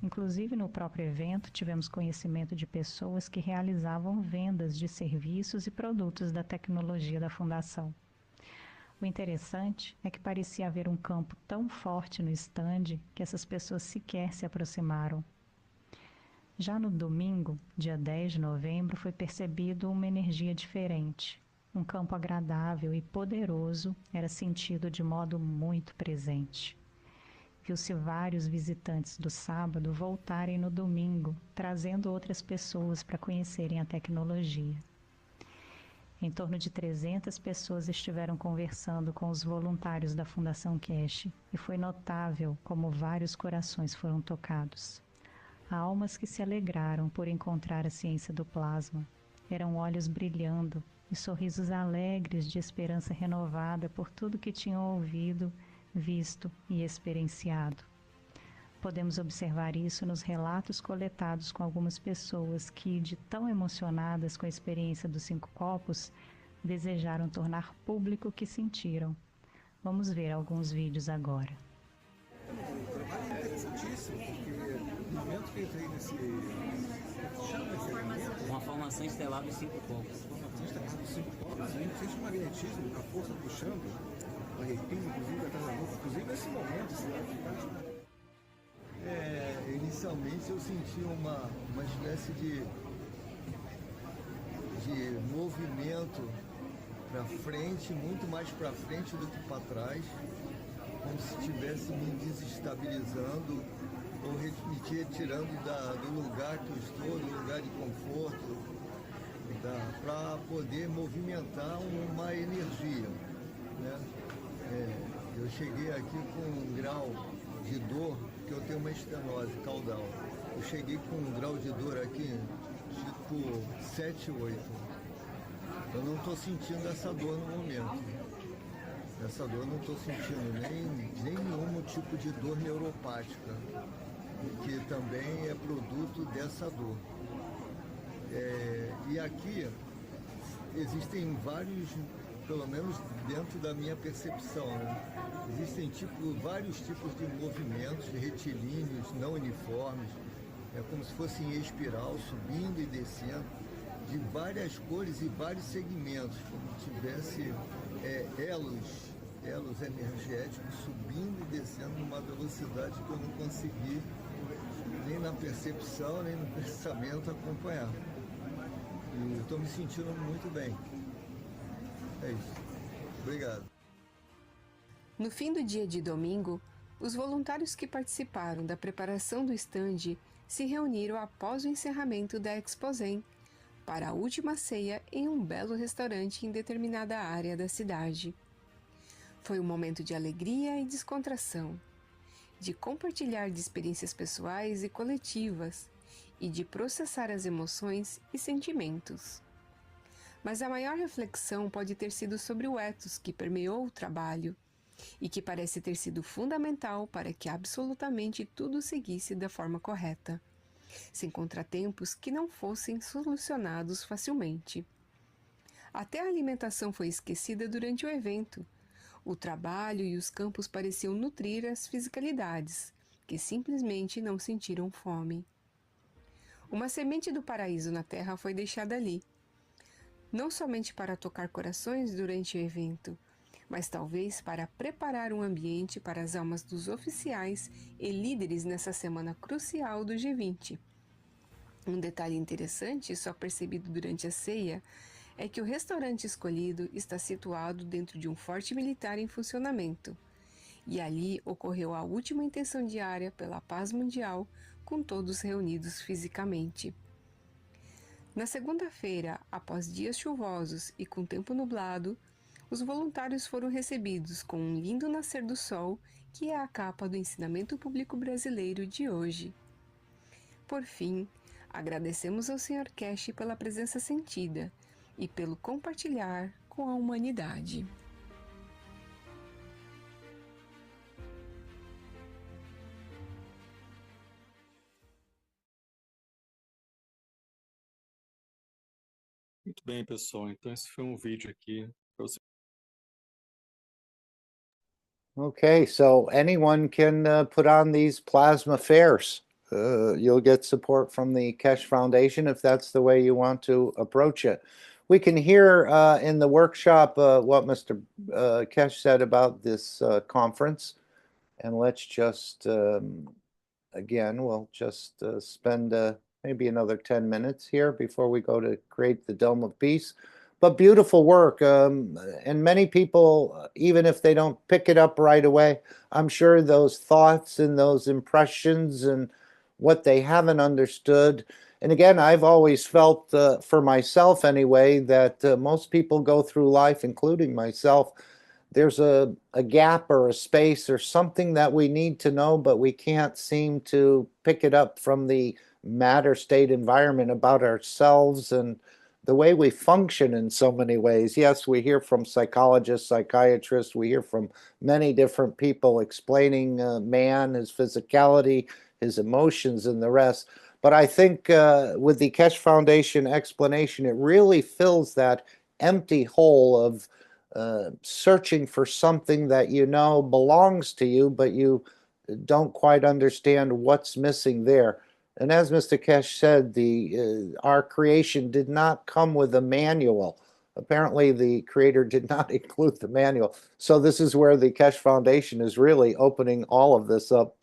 Inclusive, no próprio evento, tivemos conhecimento de pessoas que realizavam vendas de serviços e produtos da tecnologia da Fundação. O interessante é que parecia haver um campo tão forte no stand que essas pessoas sequer se aproximaram. Já no domingo, dia 10 de novembro, foi percebido uma energia diferente. Um campo agradável e poderoso era sentido de modo muito presente. Viu-se vários visitantes do sábado voltarem no domingo, trazendo outras pessoas para conhecerem a tecnologia. Em torno de 300 pessoas estiveram conversando com os voluntários da Fundação Keshe e foi notável como vários corações foram tocados. Almas que se alegraram por encontrar a ciência do plasma. Eram olhos brilhando e sorrisos alegres de esperança renovada por tudo que tinham ouvido, visto e experienciado. Podemos observar isso nos relatos coletados com algumas pessoas que, de tão emocionadas com a experiência dos 5 copos, desejaram tornar público o que sentiram. Vamos ver alguns vídeos agora. Uma formação estelar dos 5 copos. Formação estelar dos 5 copos. A gente sente um magnetismo, a força puxando, o arrepio, inclusive, atrás da boca. Inclusive, nesse momento, esse lado inicialmente eu senti uma espécie de movimento para frente, muito mais para frente do que para trás, como se estivesse me desestabilizando ou me retirando do lugar que eu estou, do lugar de conforto, para poder movimentar uma energia, né? Eu cheguei aqui com um grau de dor, que eu tenho uma estenose caudal. Eu cheguei com um grau de dor aqui, tipo 7, 8. Eu não estou sentindo essa dor no momento. Essa dor eu não estou sentindo nem nenhum tipo de dor neuropática, que também é produto dessa dor. E aqui existem vários, pelo menos dentro da minha percepção, né? Existem vários tipos de movimentos retilíneos, não uniformes, é como se fosse em espiral, subindo e descendo, de várias cores e vários segmentos, como se tivesse elos energéticos subindo e descendo numa velocidade que eu não consegui, nem na percepção, nem no pensamento, acompanhar. E estou me sentindo muito bem. É isso. Obrigado. No fim do dia de domingo, os voluntários que participaram da preparação do stand se reuniram após o encerramento da Exposen para a última ceia em um belo restaurante em determinada área da cidade. Foi um momento de alegria e descontração, de compartilhar de experiências pessoais e coletivas e de processar as emoções e sentimentos. Mas a maior reflexão pode ter sido sobre o ethos que permeou o trabalho e que parece ter sido fundamental para que absolutamente tudo seguisse da forma correta, sem contratempos que não fossem solucionados facilmente. Até a alimentação foi esquecida durante o evento. O trabalho e os campos pareciam nutrir as fisicalidades, que simplesmente não sentiram fome. Uma semente do paraíso na Terra foi deixada ali, não somente para tocar corações durante o evento, mas talvez para preparar um ambiente para as almas dos oficiais e líderes nessa semana crucial do G20. Um detalhe interessante, só percebido durante a ceia, é que o restaurante escolhido está situado dentro de um forte militar em funcionamento, e ali ocorreu a última intenção diária pela paz mundial, com todos reunidos fisicamente. Na segunda-feira, após dias chuvosos e com tempo nublado, os voluntários foram recebidos com um lindo nascer do sol, que é a capa do ensinamento público brasileiro de hoje. Por fim, agradecemos ao Sr. Keshe pela presença sentida e pelo compartilhar com a humanidade. Muito bem, pessoal. Então esse foi um vídeo aqui para você. Okay, so anyone can put on these plasma fairs. You'll get support from the Keshe Foundation if that's the way you want to approach it. we can hear in the workshop what Mr. Keshe said about this conference. And let's just, again, we'll just spend maybe another 10 minutes here before we go to create the Dome of Peace. But beautiful work. And many people, even if they don't pick it up right away, I'm sure those thoughts and those impressions and what they haven't understood. And again, I've always felt, for myself anyway, that most people go through life, including myself, there's a gap or a space or something that we need to know, but we can't seem to pick it up from the matter state environment about ourselves and the way we function in so many ways. Yes, we hear from psychologists, psychiatrists, we hear from many different people explaining man, his physicality, his emotions, and the rest. But I think with the Keshe Foundation explanation, it really fills that empty hole of searching for something that you know belongs to you, but you don't quite understand what's missing there. And as Mr. Keshe said, our creation did not come with a manual. Apparently, the creator did not include the manual. So this is where the Keshe Foundation is really opening all of this up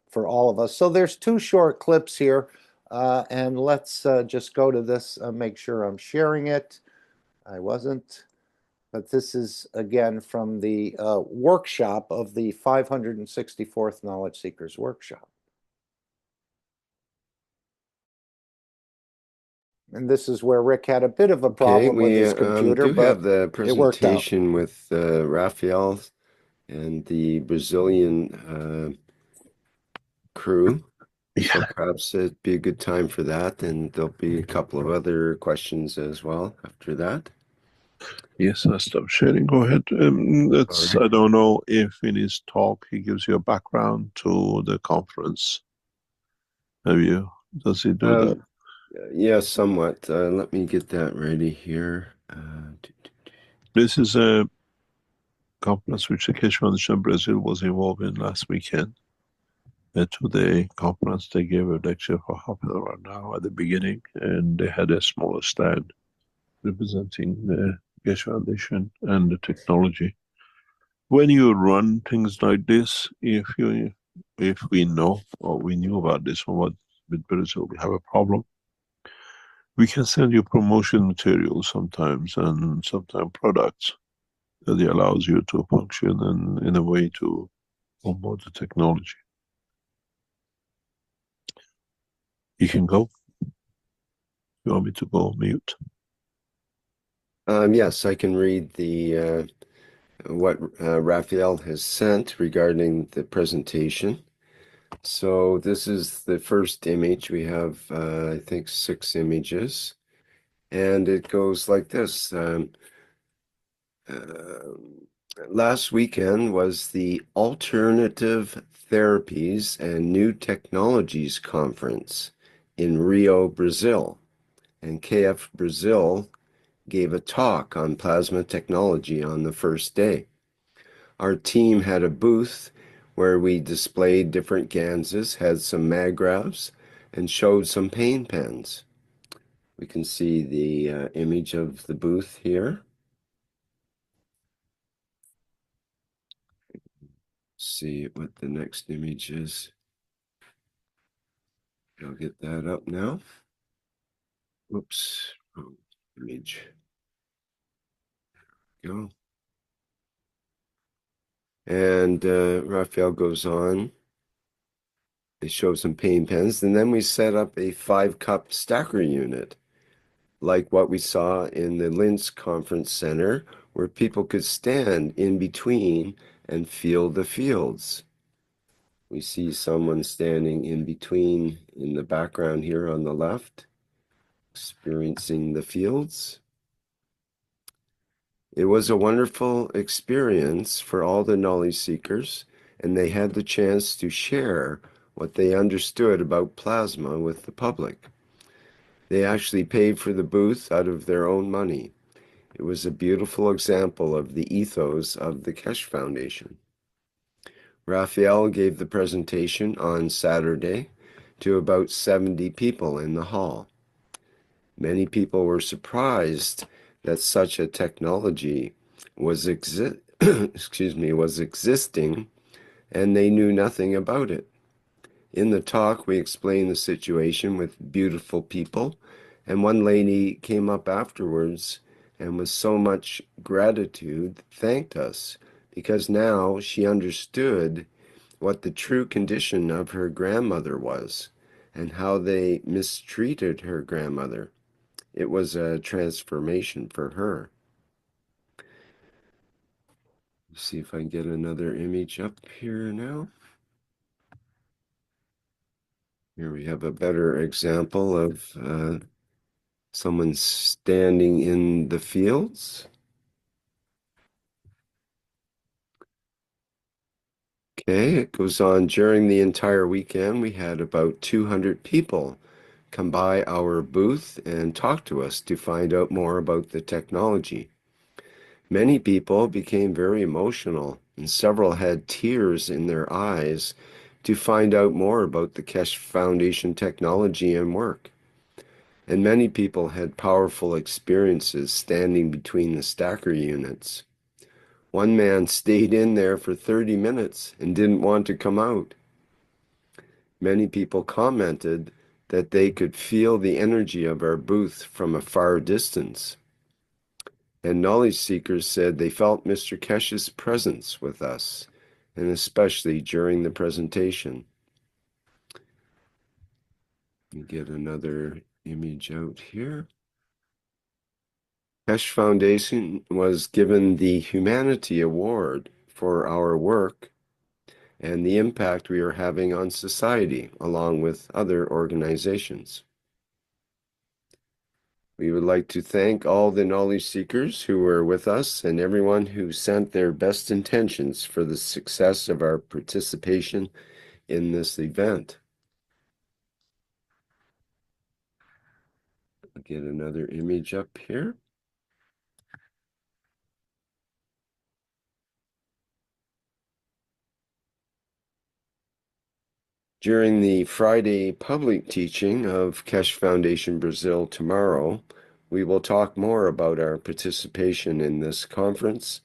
for all of us. So there's two short clips here, and let's just go to this, make sure I'm sharing it. I wasn't. But this is, again, from the workshop of the 564th Knowledge Seekers Workshop. And this is where Rick had a bit of a problem with his computer, do but have the it worked out. presentation with Raphael and the Brazilian crew. So perhaps it'd be a good time for that, and there'll be a couple of other questions as well after that. Yes, I stop sharing. Go ahead. I don't know if in his talk he gives you a background to the conference. Does he do that? Yeah, somewhat. Let me get that ready here. This is a conference which the Keshe Foundation Brazil was involved in last weekend. A two-day conference. They gave a lecture for half an hour now at the beginning, and they had a smaller stand representing the Keshe Foundation and the technology. When you run things like this, if we know or we knew about this one, with Brazil, we have a problem. We can send you promotion materials sometimes, and sometimes products that it allows you to function and in a way to promote the technology. You can go. You want me to go mute? Yes, I can read the what Raphael has sent regarding the presentation. So this is the first image. We have, I think, 6 images, and it goes like this. Last weekend was the Alternative Therapies and New Technologies Conference in Rio, Brazil, and KF Brazil gave a talk on plasma technology on the first day. Our team had a booth where we displayed different ganses, had some magraphs, and showed some pain pens. We can see the image of the booth here. See what the next image is. I'll get that up now. Oops, wrong image. There we go. And Raphael goes on. They show some pain pens, and then we set up a 5-cup stacker unit, like what we saw in the Linz Conference Center, where people could stand in between and feel the fields. We see someone standing in between in the background here on the left, experiencing the fields. It was a wonderful experience for all the knowledge seekers, and they had the chance to share what they understood about plasma with the public. They actually paid for the booth out of their own money. It was a beautiful example of the ethos of the Keshe Foundation. Raphael gave the presentation on Saturday to about 70 people in the hall. Many people were surprised that such a technology was was existing, and they knew nothing about it. In the talk, we explained the situation with beautiful people, and one lady came up afterwards and with so much gratitude thanked us because now she understood what the true condition of her grandmother was and how they mistreated her grandmother. It was a transformation for her. Let's see if I can get another image up here now. Here we have a better example of someone standing in the fields. Okay, it goes on. During the entire weekend, we had about 200 people come by our booth and talk to us to find out more about the technology. Many people became very emotional, and several had tears in their eyes to find out more about the Keshe Foundation technology and work. And many people had powerful experiences standing between the stacker units. One man stayed in there for 30 minutes and didn't want to come out. Many people commented that they could feel the energy of our booth from a far distance. And knowledge seekers said they felt Mr. Keshe's presence with us, and especially during the presentation. Let me get another image out here. Keshe Foundation was given the Humanity Award for our work and the impact we are having on society, along with other organizations. We would like to thank all the knowledge seekers who were with us and everyone who sent their best intentions for the success of our participation in this event. I'll get another image up here. During the Friday public teaching of Keshe Foundation Brazil tomorrow, we will talk more about our participation in this conference,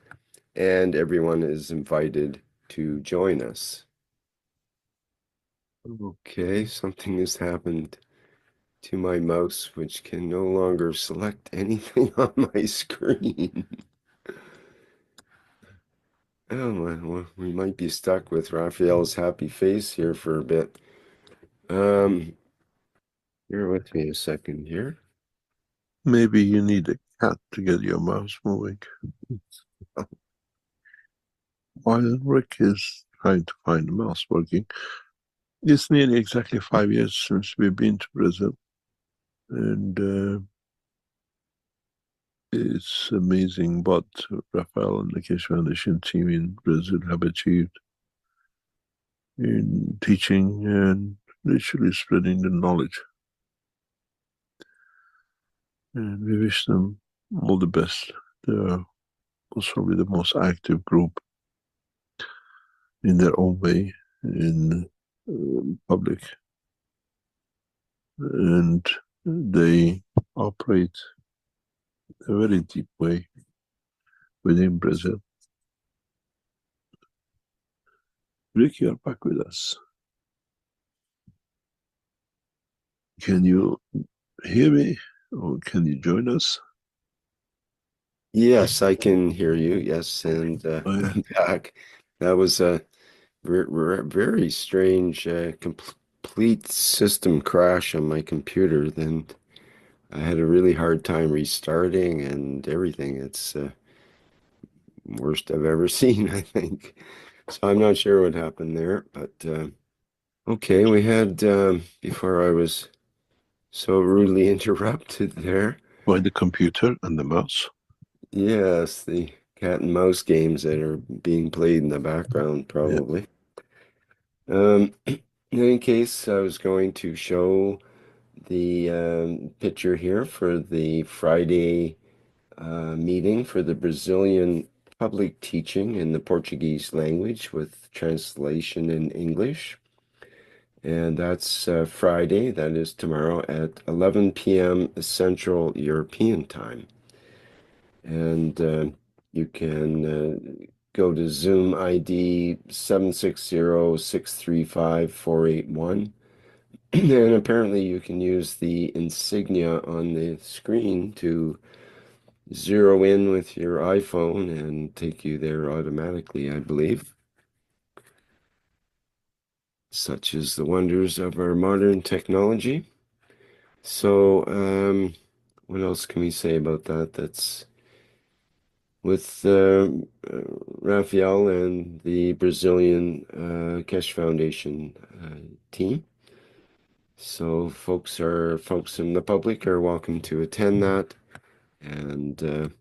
and everyone is invited to join us. Okay, something has happened to my mouse, which can no longer select anything on my screen. Oh, well, we might be stuck with Raphael's happy face here for a bit. Bear with me a second here. Maybe you need a cat to get your mouse moving. While Rick is trying to find the mouse working, it's nearly exactly 5 years since we've been to Brazil. And it's amazing what Rafael and the Keshe Foundation team in Brazil have achieved in teaching and literally spreading the knowledge. And we wish them all the best. They're most probably the most active group in their own way in public. And they operate a very deep way within Brazil. Rick, you're back with us. Can you hear me or can you join us? Yes, I can hear you. Yes, and I'm back. That was a very strange complete system crash on my computer. Then I had a really hard time restarting and everything. It's worst I've ever seen, I think. So I'm not sure what happened there, but okay, we had before I was so rudely interrupted there. By the computer and the mouse? Yes, the cat and mouse games that are being played in the background, probably. Yeah. In any case, I was going to show the picture here for the Friday meeting for the Brazilian public teaching in the Portuguese language with translation in English. And that's Friday, that is tomorrow at 11 p.m. Central European Time. And you can go to Zoom ID 760-635-481. And apparently you can use the insignia on the screen to zero in with your iPhone and take you there automatically, I believe. Such is the wonders of our modern technology. So, what else can we say about that? That's with Rafael and the Brazilian Keshe Foundation team. So folks in the public are welcome to attend that. And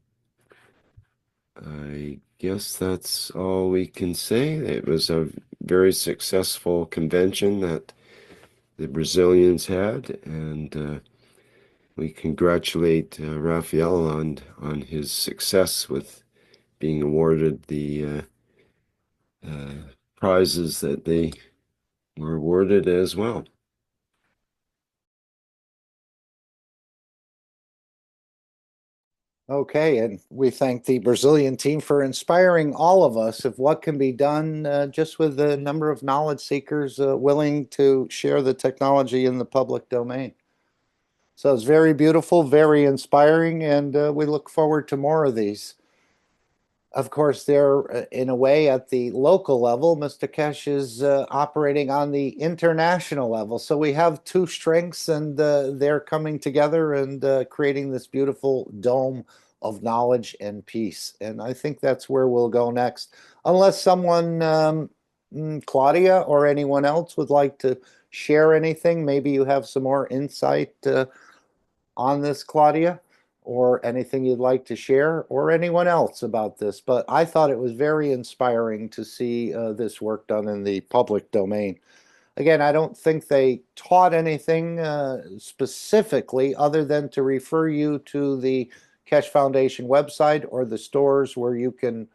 I guess that's all we can say. It was a very successful convention that the Brazilians had, and we congratulate Rafael on his success with being awarded the prizes that they were awarded as well. Okay, and we thank the Brazilian team for inspiring all of us of what can be done just with the number of knowledge seekers willing to share the technology in the public domain. So it's very beautiful, very inspiring, and we look forward to more of these. Of course, they're in a way at the local level. Mr. Keshe is operating on the international level. So we have two strengths, and they're coming together and creating this beautiful dome of knowledge and peace. And I think that's where we'll go next. Unless someone, Claudia or anyone else would like to share anything, maybe you have some more insight on this, Claudia, or anything you'd like to share, or anyone else about this. But I thought it was very inspiring to see this work done in the public domain. Again, I don't think they taught anything specifically other than to refer you to the Keshe Foundation website or the stores where you can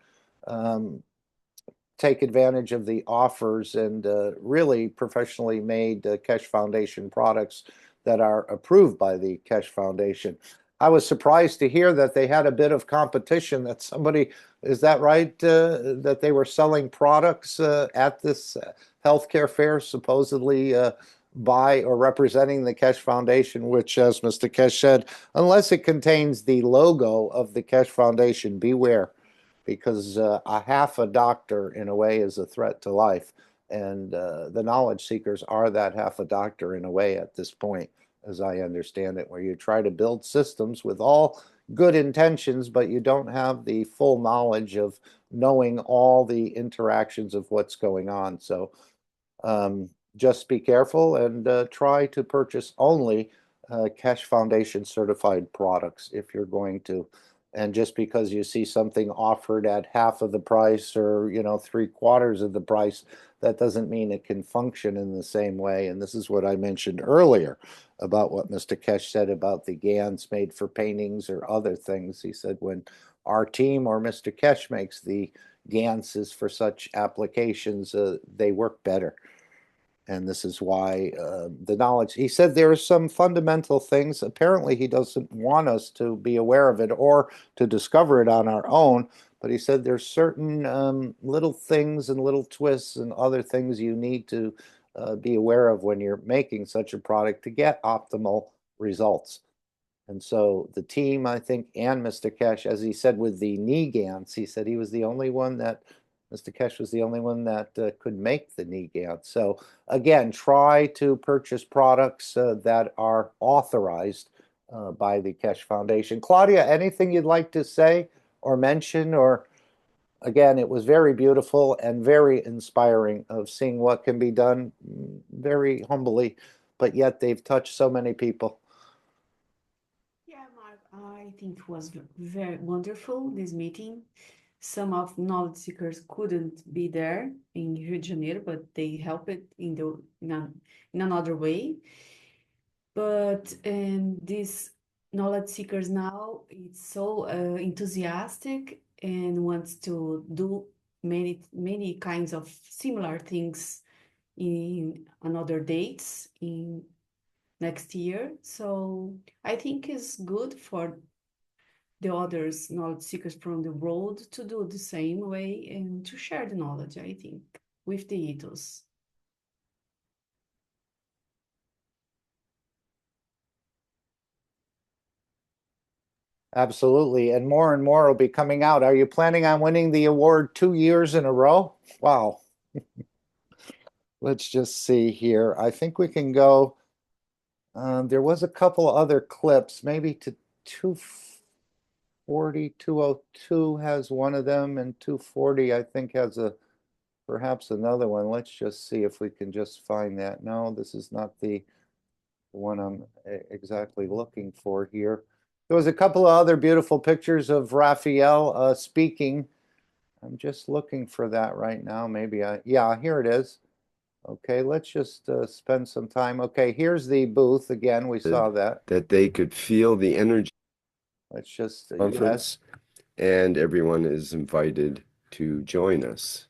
take advantage of the offers and really professionally made Keshe Foundation products that are approved by the Keshe Foundation. I was surprised to hear that they had a bit of competition, that somebody, is that right, that they were selling products at this healthcare fair, supposedly by or representing the Keshe Foundation, which, as Mr. Keshe said, unless it contains the logo of the Keshe Foundation, beware, because a half a doctor, in a way, is a threat to life. And the knowledge seekers are that half a doctor, in a way, at this point, as I understand it, where you try to build systems with all good intentions, but you don't have the full knowledge of knowing all the interactions of what's going on. So just be careful and try to purchase only Keshe Foundation certified products if you're going to. And just because you see something offered at half of the price or, you know, 3/4 of the price, that doesn't mean it can function in the same way. And this is what I mentioned earlier about what Mr. Keshe said about the GANs made for paintings or other things. He said when our team or Mr. Keshe makes the GANs for such applications, they work better. And this is why the knowledge, he said there are some fundamental things. Apparently, he doesn't want us to be aware of it or to discover it on our own. But he said there's certain little things and little twists and other things you need to be aware of when you're making such a product to get optimal results. And so the team, I think, and Mr. Keshe, as he said with the knee GANs, he said he was the only one that, Mr. Keshe was the only one that could make the knee GANs. So again, try to purchase products that are authorized by the Keshe Foundation. Claudia, anything you'd like to say or mention? Or again, it was very beautiful and very inspiring of seeing what can be done very humbly, but yet they've touched so many people. Yeah, Mark, I think it was very wonderful, this meeting. Some of knowledge seekers couldn't be there in Rio de Janeiro, but they helped in another way. But these knowledge seekers now, it's so enthusiastic and wants to do many kinds of similar things in another dates in next year. So I think it's good for the others knowledge seekers from the world to do the same way and to share the knowledge, I think, with the ethos. Absolutely. And more will be coming out. Are you planning on winning the award 2 years in a row? Wow. Let's just see here. I think we can go. There was a couple other clips, maybe to 240, 202 has one of them, and 240, I think, has perhaps another one. Let's just see if we can just find that. No, this is not the one I'm exactly looking for here. There was a couple of other beautiful pictures of Raphael speaking. I'm just looking for that right now. Maybe yeah, here it is. Okay, let's just spend some time. Okay, here's the booth again. We saw that. That they could feel the energy. Let's just, Conference, and everyone is invited to join us.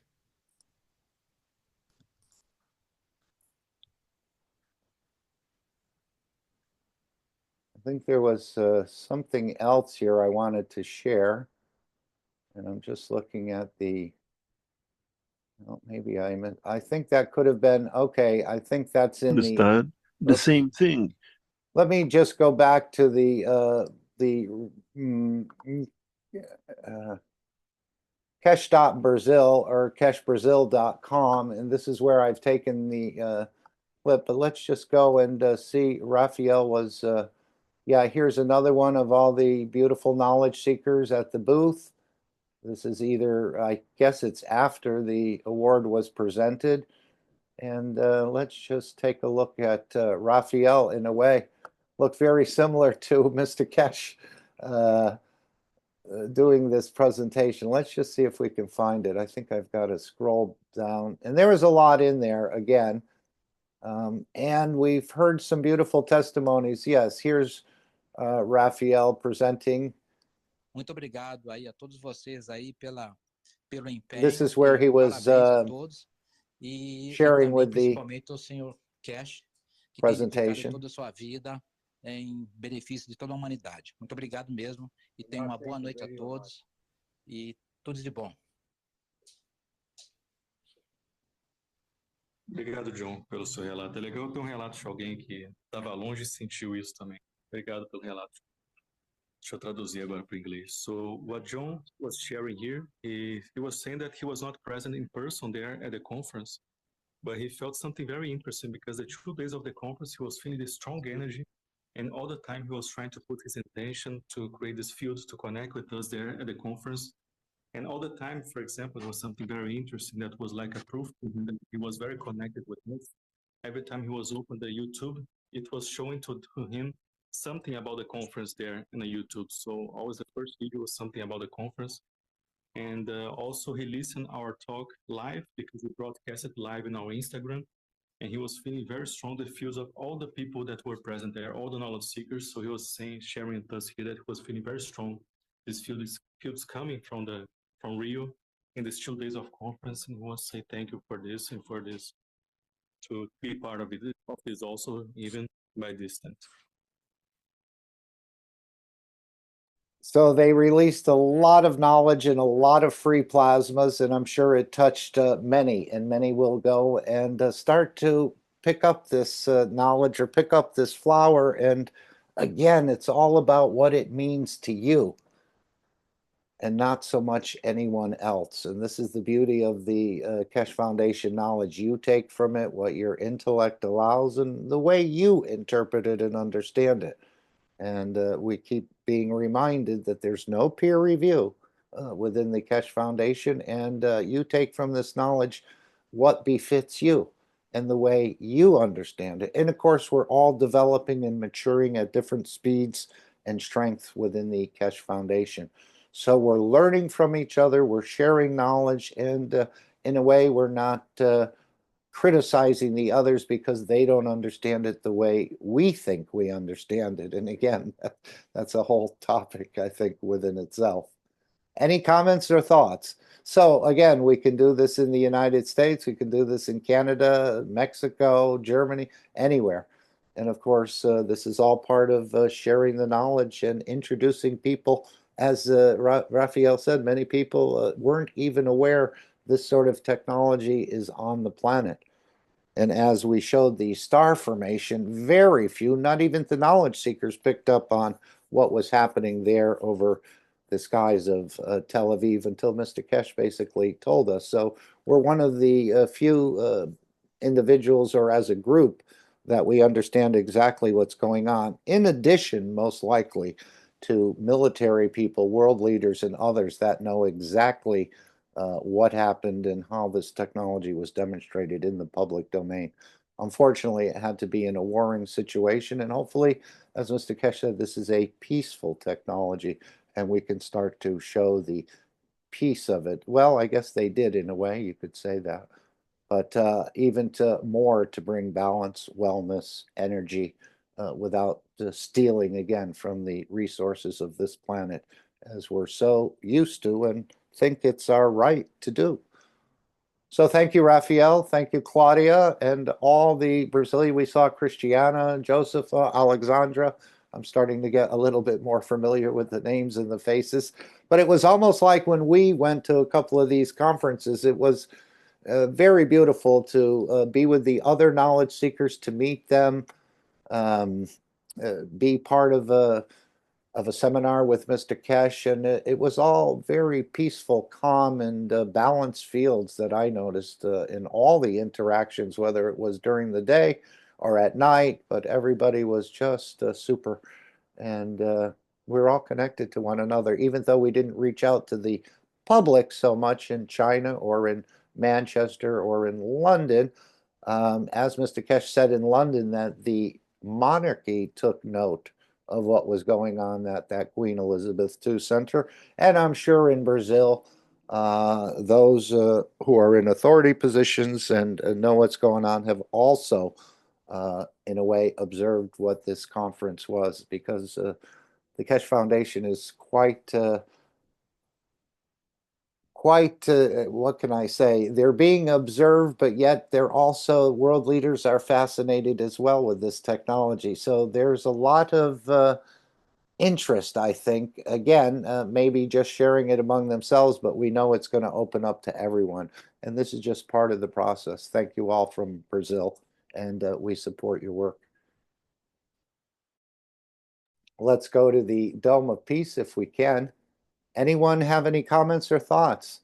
I think there was something else here I wanted to share. And I'm just looking at the, well, maybe I think that could have been, okay, I think that's in Understand the same thing. Let me just go back to the Keshe.Brazil or KesheBrazil.com, and this is where I've taken the clip, but let's just go and see. Raphael was, yeah, here's another one of all the beautiful knowledge seekers at the booth. This is either, I guess it's after the award was presented. And let's just take a look at Raphael in a way. Looked very similar to Mr. Keshe doing this presentation. Let's just see if we can find it. I think I've got to scroll down. And there was a lot in there again. And we've heard some beautiful testimonies. Yes, here's Raphael presenting. Muito obrigado aí a todos vocês aí pelo empenho. This is where he was sharing with the principalmente o senhor Keshe, que presentation. tem dedicado toda a sua vida em benefício de toda a humanidade. Muito obrigado mesmo e tenham uma boa noite a todos e tudo de bom. Obrigado, John, pelo seu relato. É legal ter um relato de alguém que estava longe e sentiu isso também. Obrigado pelo relato. Deixa eu traduzir agora para o inglês. So, what John was sharing here, he was saying that he was not present in person there at the conference, but he felt something very interesting because the 2 days of the conference, he was feeling this strong energy, and all the time he was trying to put his intention to create this field to connect with us there at the conference. And all the time, for example, it was something very interesting that was like a proof that he was very connected with us. Every time he was open the YouTube, it was showing to him something about the conference there in the YouTube. So always the first video was something about the conference. And also he listened our talk live because we broadcasted live in our Instagram. And he was feeling very strong the feels of all the people that were present there, all the knowledge seekers. So he was saying, sharing with us here that he was feeling very strong. This fields coming from Rio in these 2 days of conference, and we want to say thank you for this and for this to be part of this also, even by distance. So they released a lot of knowledge and a lot of free plasmas, and I'm sure it touched many, and many will go and start to pick up this knowledge or pick up this flower. And again, it's all about what it means to you and not so much anyone else. And this is the beauty of the Keshe Foundation knowledge you take from it, what your intellect allows, and the way you interpret it and understand it. And we keep being reminded that there's no peer review within the Keshe Foundation, and you take from this knowledge what befits you and the way you understand it. And of course, we're all developing and maturing at different speeds and strengths within the Keshe Foundation. So we're learning from each other, we're sharing knowledge, and in a way, we're not criticizing the others because they don't understand it the way we think we understand it. And again, that's a whole topic, I think, within itself. Any comments or thoughts? So again, we can do this in the United States, we can do this in Canada, Mexico, Germany, anywhere. And of course, this is all part of sharing the knowledge and introducing people as Raphael said, many people weren't even aware this sort of technology is on the planet. And as we showed the star formation, very few, not even the knowledge seekers, picked up on what was happening there over the skies of Tel Aviv until Mr. Keshe basically told us. So we're one of the few individuals, or as a group, that we understand exactly what's going on. In addition, most likely, to military people, world leaders, and others that know exactly what happened and how this technology was demonstrated in the public domain. Unfortunately, it had to be in a warring situation, and hopefully, as Mr. Keshe said, this is a peaceful technology, and we can start to show the piece of it. Well, I guess they did in a way, you could say that. But even to more to bring balance, wellness, energy, without stealing again from the resources of this planet, as we're so used to and think it's our right to do. So thank you, Raphael. Thank you, Claudia, and all the Brazilian. We saw Christiana, Josepha, Alexandra. I'm starting to get a little bit more familiar with the names and the faces. But it was almost like when we went to a couple of these conferences, it was very beautiful to be with the other knowledge seekers, to meet them, be part of a seminar with Mr. Keshe, and it was all very peaceful, calm, and balanced fields that I noticed in all the interactions, whether it was during the day or at night, but everybody was just super. And we're all connected to one another, even though we didn't reach out to the public so much in China or in Manchester or in London. As Mr. Keshe said in London, that the monarchy took note of what was going on at that Queen Elizabeth II Center. And I'm sure in Brazil, those who are in authority positions and know what's going on have also, in a way, observed what this conference was, because the Keshe Foundation is quite, what can I say? They're being observed, but yet they're also, world leaders are fascinated as well with this technology. So there's a lot of interest, I think. Again, maybe just sharing it among themselves, but we know it's going to open up to everyone. And this is just part of the process. Thank you all from Brazil, and we support your work. Let's go to the Dome of Peace if we can. Anyone have any comments or thoughts?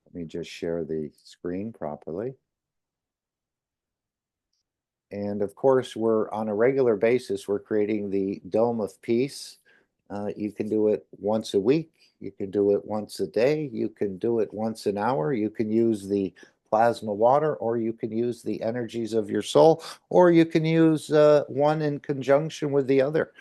Let me just share the screen properly. And of course, we're on a regular basis, we're creating the Dome of Peace. You can do it once a week. You can do it once a day. You can do it once an hour. You can use the plasma water, or you can use the energies of your soul, or you can use one in conjunction with the other.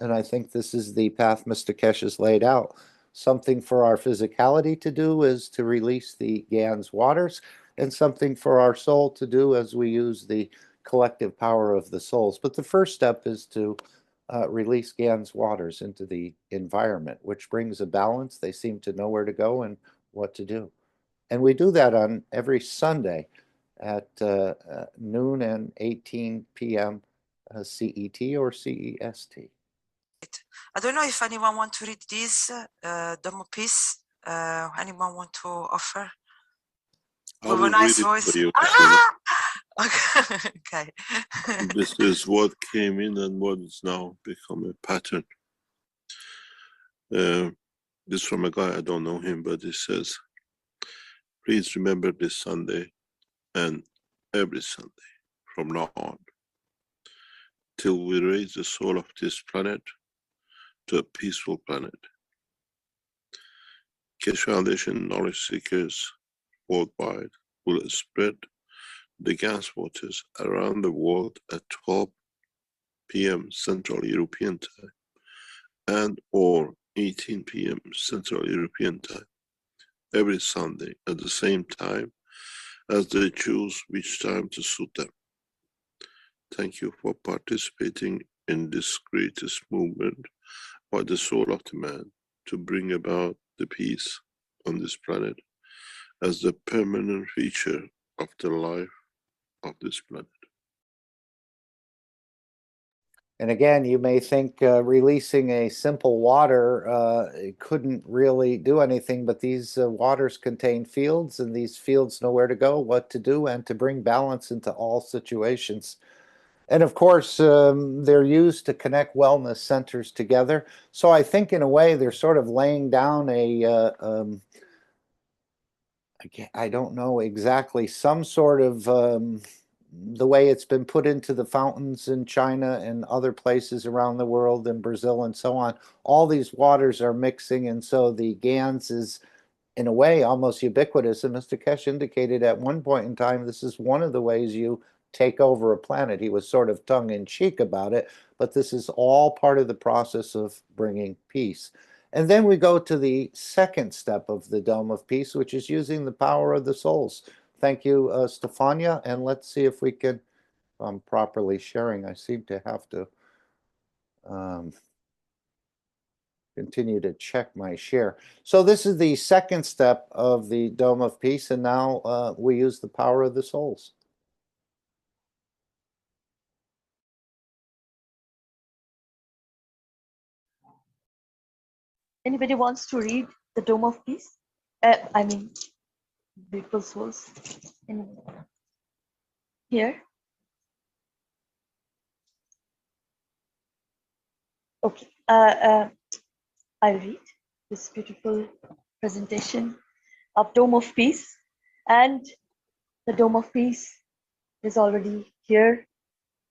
And I think this is the path Mr. Keshe has laid out. Something for our physicality to do is to release the GANS waters, and something for our soul to do as we use the collective power of the souls. But the first step is to release GANS waters into the environment, which brings a balance. They seem to know where to go and what to do. And we do that on every Sunday at noon and 18 p.m. CET or CEST. I don't know if anyone want to read this Dome of Peace. Anyone want to offer? I With will a nice read it voice. for you. Okay. This is what came in and what is now become a pattern. This from a guy, I don't know him, but he says, please remember this Sunday and every Sunday from now on, till we raise the soul of this planet to a peaceful planet. Keshe Foundation knowledge seekers worldwide will spread the gas waters around the world at 12 p.m. Central European Time and or 18 p.m. Central European Time every Sunday at the same time as they choose which time to suit them. Thank you for participating in this greatest movement by the soul of the man to bring about the peace on this planet as the permanent feature of the life of this planet. And again, you may think releasing a simple water couldn't really do anything, but these waters contain fields, and these fields know where to go, what to do, and to bring balance into all situations. And of course, they're used to connect wellness centers together. So I think in a way, they're sort of laying down I don't know exactly, some sort of the way it's been put into the fountains in China and other places around the world, in Brazil and so on. All these waters are mixing, and so the GANS is in a way almost ubiquitous. And Mr. Keshe indicated at one point in time, this is one of the ways you take over a planet. He was sort of tongue in cheek about it, but this is all part of the process of bringing peace. And then we go to the second step of the Dome of Peace, which is using the power of the souls. Thank you, Stefania. And let's see if we can, properly sharing. I seem to have to continue to check my share. So this is the second step of the Dome of Peace, and now we use the power of the souls. Anybody wants to read the Dome of Peace? I mean, beautiful souls. Here. Okay. I'll read this beautiful presentation of Dome of Peace. And the Dome of Peace is already here.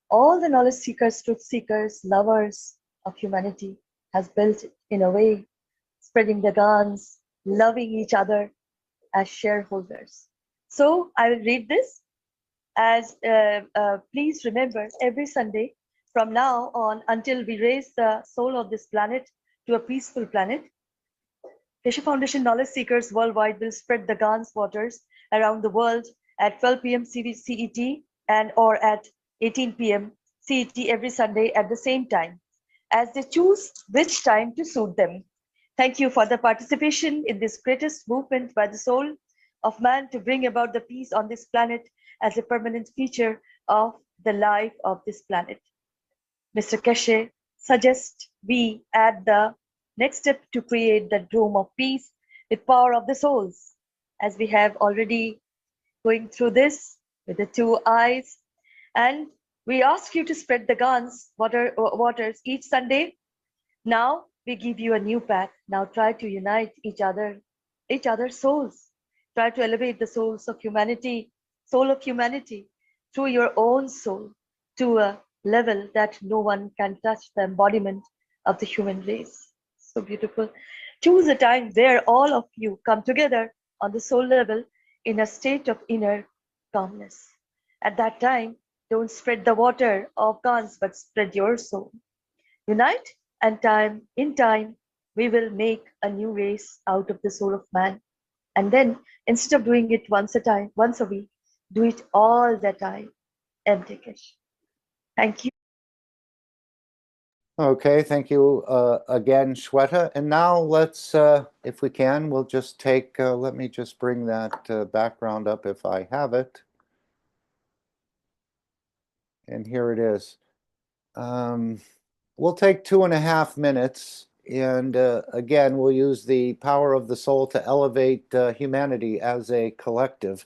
All the knowledge seekers, truth seekers, lovers of humanity has built it in a way, spreading the guns, loving each other as shareholders. So I will read this as please remember, every Sunday from now on until we raise the soul of this planet to a peaceful planet, Keshe Foundation knowledge seekers worldwide will spread the Gans waters around the world at 12 p.m. CET and or at 18 p.m. CET every Sunday at the same time, as they choose which time to suit them. Thank you for the participation in this greatest movement by the soul of man to bring about the peace on this planet as a permanent feature of the life of this planet. Mr. Keshe suggests we add the next step to create the Dome of Peace with power of the souls, as we have already going through this with the 2 eyes. And we ask you to spread the Gans waters each Sunday. Now we give you a new path. Now try to unite each other's souls. Try to elevate the souls of humanity, soul of humanity, through your own soul to a level that no one can touch, the embodiment of the human race. So beautiful. Choose a time where all of you come together on the soul level in a state of inner calmness. At that time, don't spread the water of Gans, but spread your soul. Unite, and in time, we will make a new race out of the soul of man. And then, instead of doing it once a week, do it all the time. Every Keshe. Thank you. Okay, thank you again, Shweta. And now let's, if we can, we'll just take, let me just bring that background up if I have it. And here it is. We'll take 2.5 minutes. And again, we'll use the power of the soul to elevate humanity as a collective,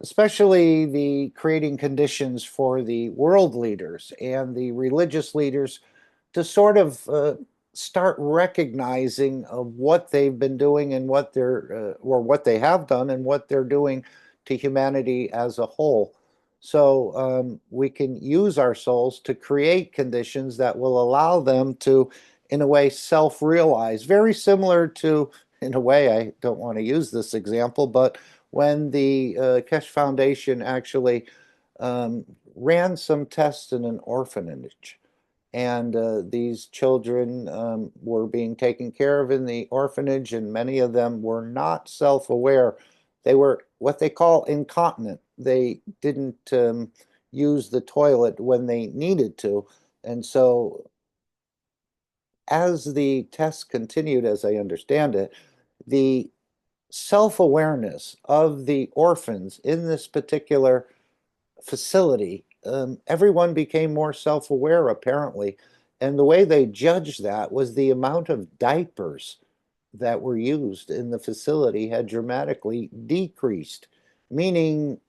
especially the creating conditions for the world leaders and the religious leaders to sort of start recognizing what they've been doing and what they're or what they have done and what they're doing to humanity as a whole. So we can use our souls to create conditions that will allow them to, in a way, self-realize. Very similar to, in a way, I don't want to use this example, but when the Keshe Foundation actually ran some tests in an orphanage. And these children were being taken care of in the orphanage, and many of them were not self-aware. They were what they call incontinent. They didn't use the toilet when they needed to. And so as the tests continued, as I understand it, the self-awareness of the orphans in this particular facility, everyone became more self-aware apparently, And the way they judged that was the amount of diapers that were used in the facility had dramatically decreased, meaning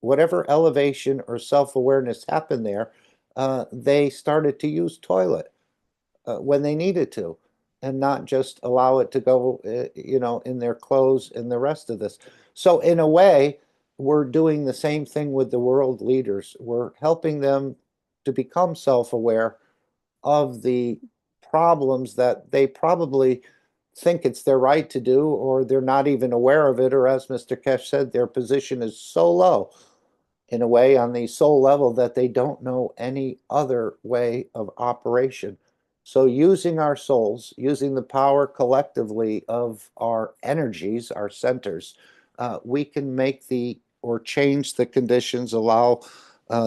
whatever elevation or self-awareness happened there, they started to use toilet when they needed to, and not just allow it to go, in their clothes and the rest of this. So in a way, we're doing the same thing with the world leaders. We're helping them to become self-aware of the problems that they probably think it's their right to do, or they're not even aware of it, or as Mr. Keshe said, their position is so low in a way on the soul level that they don't know any other way of operation. So using our souls, using the power collectively of our energies, our centers, we can make or change the conditions, allow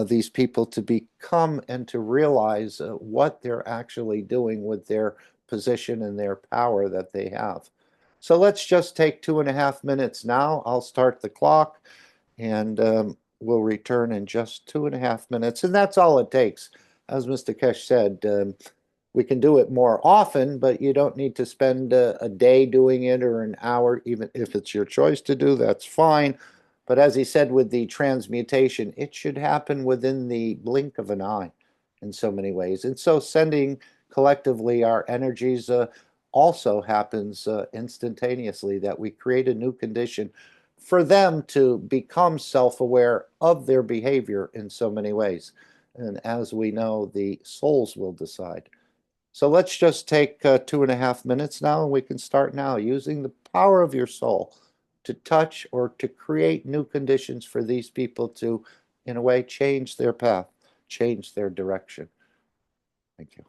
these people to become and to realize what they're actually doing with their position and their power that they have. So let's just take 2.5 minutes now. I'll start the clock, and we'll return in just 2.5 minutes. And that's all it takes. As Mr. Keshe said, we can do it more often, but you don't need to spend a day doing it or an hour. Even if it's your choice to do, that's fine. But as he said, with the transmutation, it should happen within the blink of an eye in so many ways. And so sending collectively our energies also happens instantaneously, that we create a new condition for them to become self-aware of their behavior in so many ways. And as we know, the souls will decide. So let's just take 2.5 minutes now, and we can start now using the power of your soul to touch or to create new conditions for these people to, in a way, change their path, change their direction. Thank you.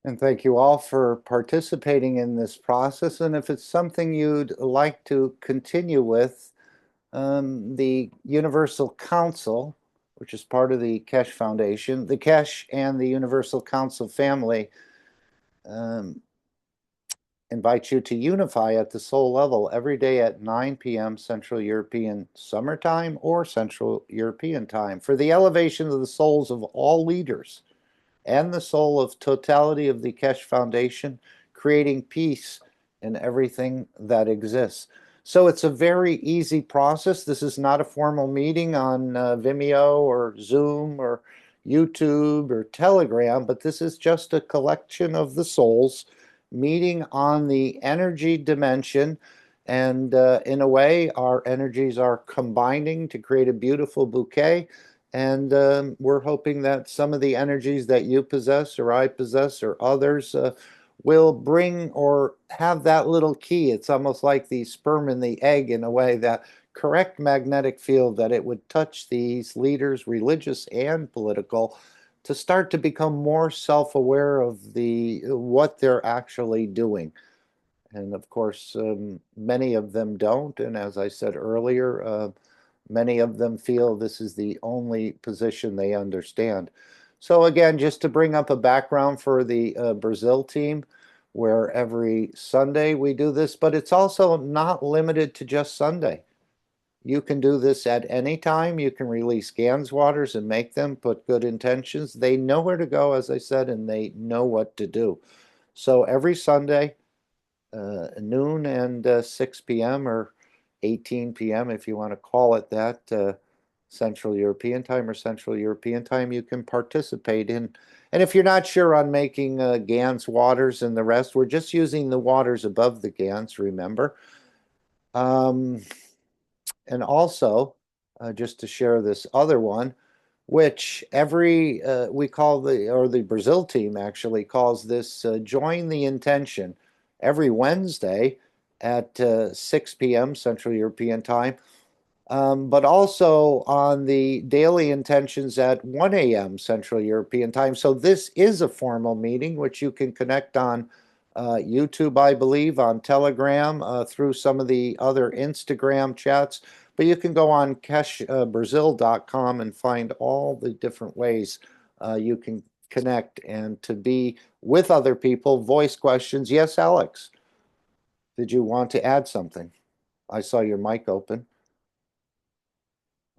And thank you all for participating in this process. And if it's something you'd like to continue with, the Universal Council, which is part of the Keshe Foundation, the Keshe and the Universal Council family, um, invite you to unify at the soul level every day at 9 p.m. Central European Summer Time or Central European Time for the elevation of the souls of all leaders and the soul of totality of the Keshe Foundation, creating peace in everything that exists. So it's a very easy process. This is not a formal meeting on Vimeo or Zoom or YouTube or Telegram, but this is just a collection of the souls meeting on the energy dimension. And in a way, our energies are combining to create a beautiful bouquet. And we're hoping that some of the energies that you possess or I possess or others will bring or have that little key. It's almost like the sperm and the egg in a way, that correct magnetic field that it would touch these leaders, religious and political, to start to become more self-aware of what they're actually doing. And of course, many of them don't. And as I said earlier, many of them feel this is the only position they understand. So again, just to bring up a background for the Brazil team, where every Sunday we do this, but it's also not limited to just Sunday. You can do this at any time. You can release GANS waters and make them, put good intentions. They know where to go, as I said, and they know what to do. So every Sunday, noon and 6 p.m. or 18 p.m., if you want to call it that, Central European Time or Central European Time, you can participate in. And if you're not sure on making GANS waters and the rest, we're just using the waters above the GANS, remember. And also, just to share this other one, which we call the Brazil team actually calls this Join the Intention, every Wednesday at 6 p.m. Central European Time. But also on the daily intentions at 1 a.m. Central European Time. So this is a formal meeting, which you can connect on YouTube, I believe, on Telegram, through some of the other Instagram chats. But you can go on KesheBrazil.com and find all the different ways you can connect and to be with other people, voice questions. Yes, Alex, did you want to add something? I saw your mic open.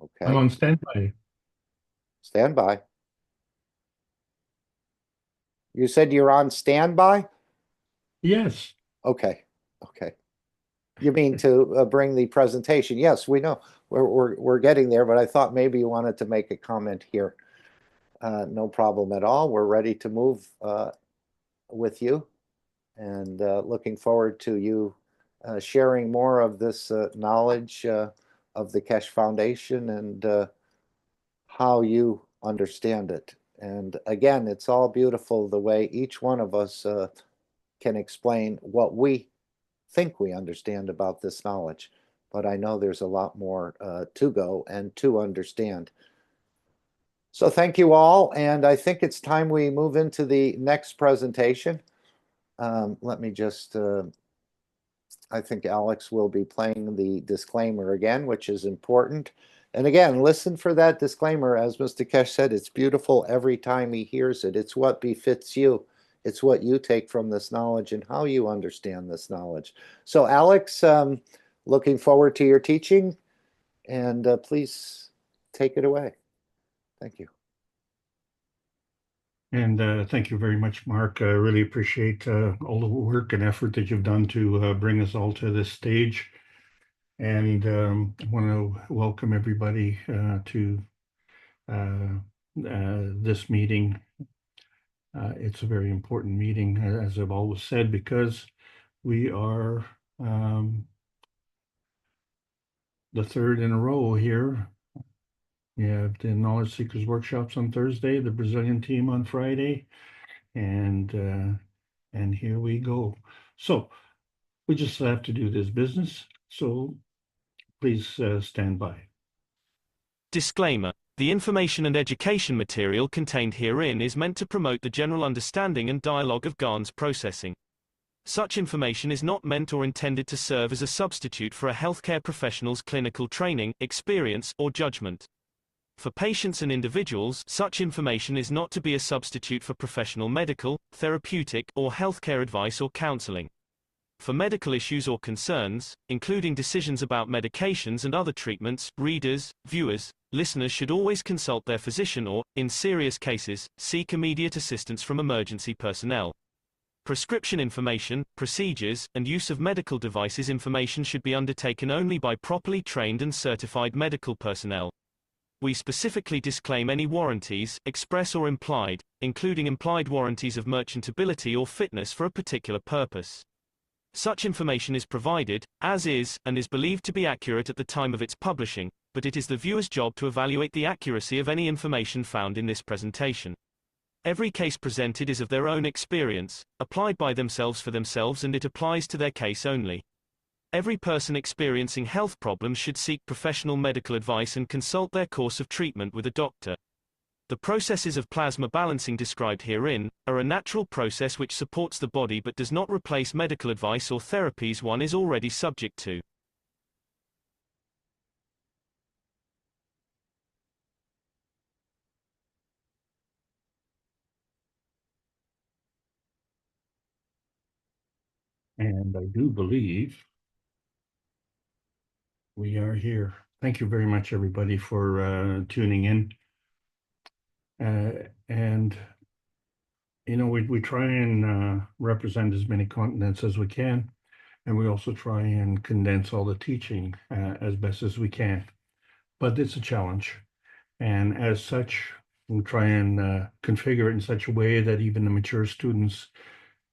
Okay. I'm on standby. Stand by. You said you're on standby? Yes. Okay. Okay. You mean to bring the presentation? Yes, we know. We're getting there, but I thought maybe you wanted to make a comment here. No problem at all. We're ready to move with you, and looking forward to you sharing more of this knowledge of the Keshe Foundation and how you understand it. And again, it's all beautiful the way each one of us can explain what we think we understand about this knowledge. But I know there's a lot more to go and to understand. So thank you all. And I think it's time we move into the next presentation. Let me just, I think Alex will be playing the disclaimer again, which is important. And again, listen for that disclaimer. As Mr. Keshe said, it's beautiful every time he hears it. It's what befits you. It's what you take from this knowledge and how you understand this knowledge. So Alex, looking forward to your teaching, and please take it away. Thank you. And thank you very much, Mark. I really appreciate all the work and effort that you've done to bring us all to this stage. And I want to welcome everybody to this meeting. It's a very important meeting, as I've always said, because we are the third in a row here. We have the Knowledge Seekers Workshops on Thursday, the Brazilian team on Friday, and here we go. So we just have to do this business. So please stand by. Disclaimer. The information and education material contained herein is meant to promote the general understanding and dialogue of GANS processing. Such information is not meant or intended to serve as a substitute for a healthcare professional's clinical training, experience, or judgment. For patients and individuals, such information is not to be a substitute for professional medical, therapeutic, or healthcare advice or counseling. For medical issues or concerns, including decisions about medications and other treatments, readers, viewers, listeners should always consult their physician or, in serious cases, seek immediate assistance from emergency personnel. Prescription information, procedures, and use of medical devices information should be undertaken only by properly trained and certified medical personnel. We specifically disclaim any warranties, express or implied, including implied warranties of merchantability or fitness for a particular purpose. Such information is provided, as is, and is believed to be accurate at the time of its publishing, but it is the viewer's job to evaluate the accuracy of any information found in this presentation. Every case presented is of their own experience, applied by themselves for themselves, and it applies to their case only. Every person experiencing health problems should seek professional medical advice and consult their course of treatment with a doctor. The processes of plasma balancing described herein are a natural process which supports the body but does not replace medical advice or therapies one is already subject to. And I do believe we are here. Thank you very much, everybody, for tuning in. And we try and represent as many continents as we can, and we also try and condense all the teaching as best as we can. But it's a challenge, and as such, we try and configure it in such a way that even the mature students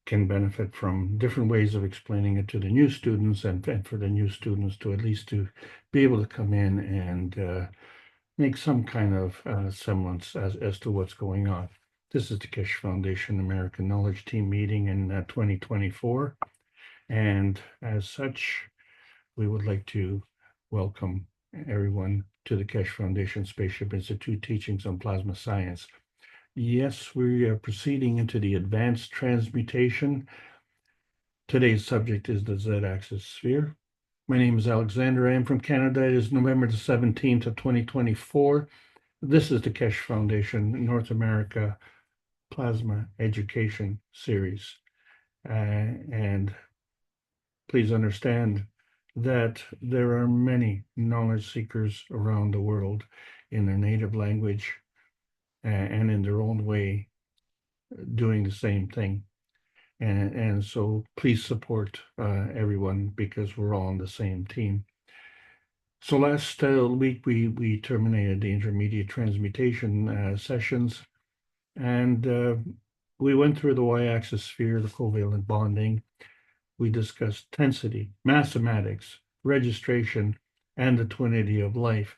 can benefit from different ways of explaining it to the new students, and for the new students to at least to be able to come in and make some kind of semblance as to what's going on. This is the Keshe Foundation American Knowledge Team meeting in 2024. And as such, we would like to welcome everyone to the Keshe Foundation Spaceship Institute teachings on plasma science. Yes, we are proceeding into the advanced transmutation. Today's subject is the Z-axis sphere. My name is Alexander. I am from Canada. It is November the 17th of 2024. This is the Keshe Foundation North America Plasma Education Series. And please understand that there are many knowledge seekers around the world in their native language and in their own way doing the same thing. And so please support everyone, because we're all on the same team. So last week we terminated the intermediate transmutation sessions, and we went through the y-axis sphere, the covalent bonding. We discussed tensity, mathematics, registration, and the twinity of life.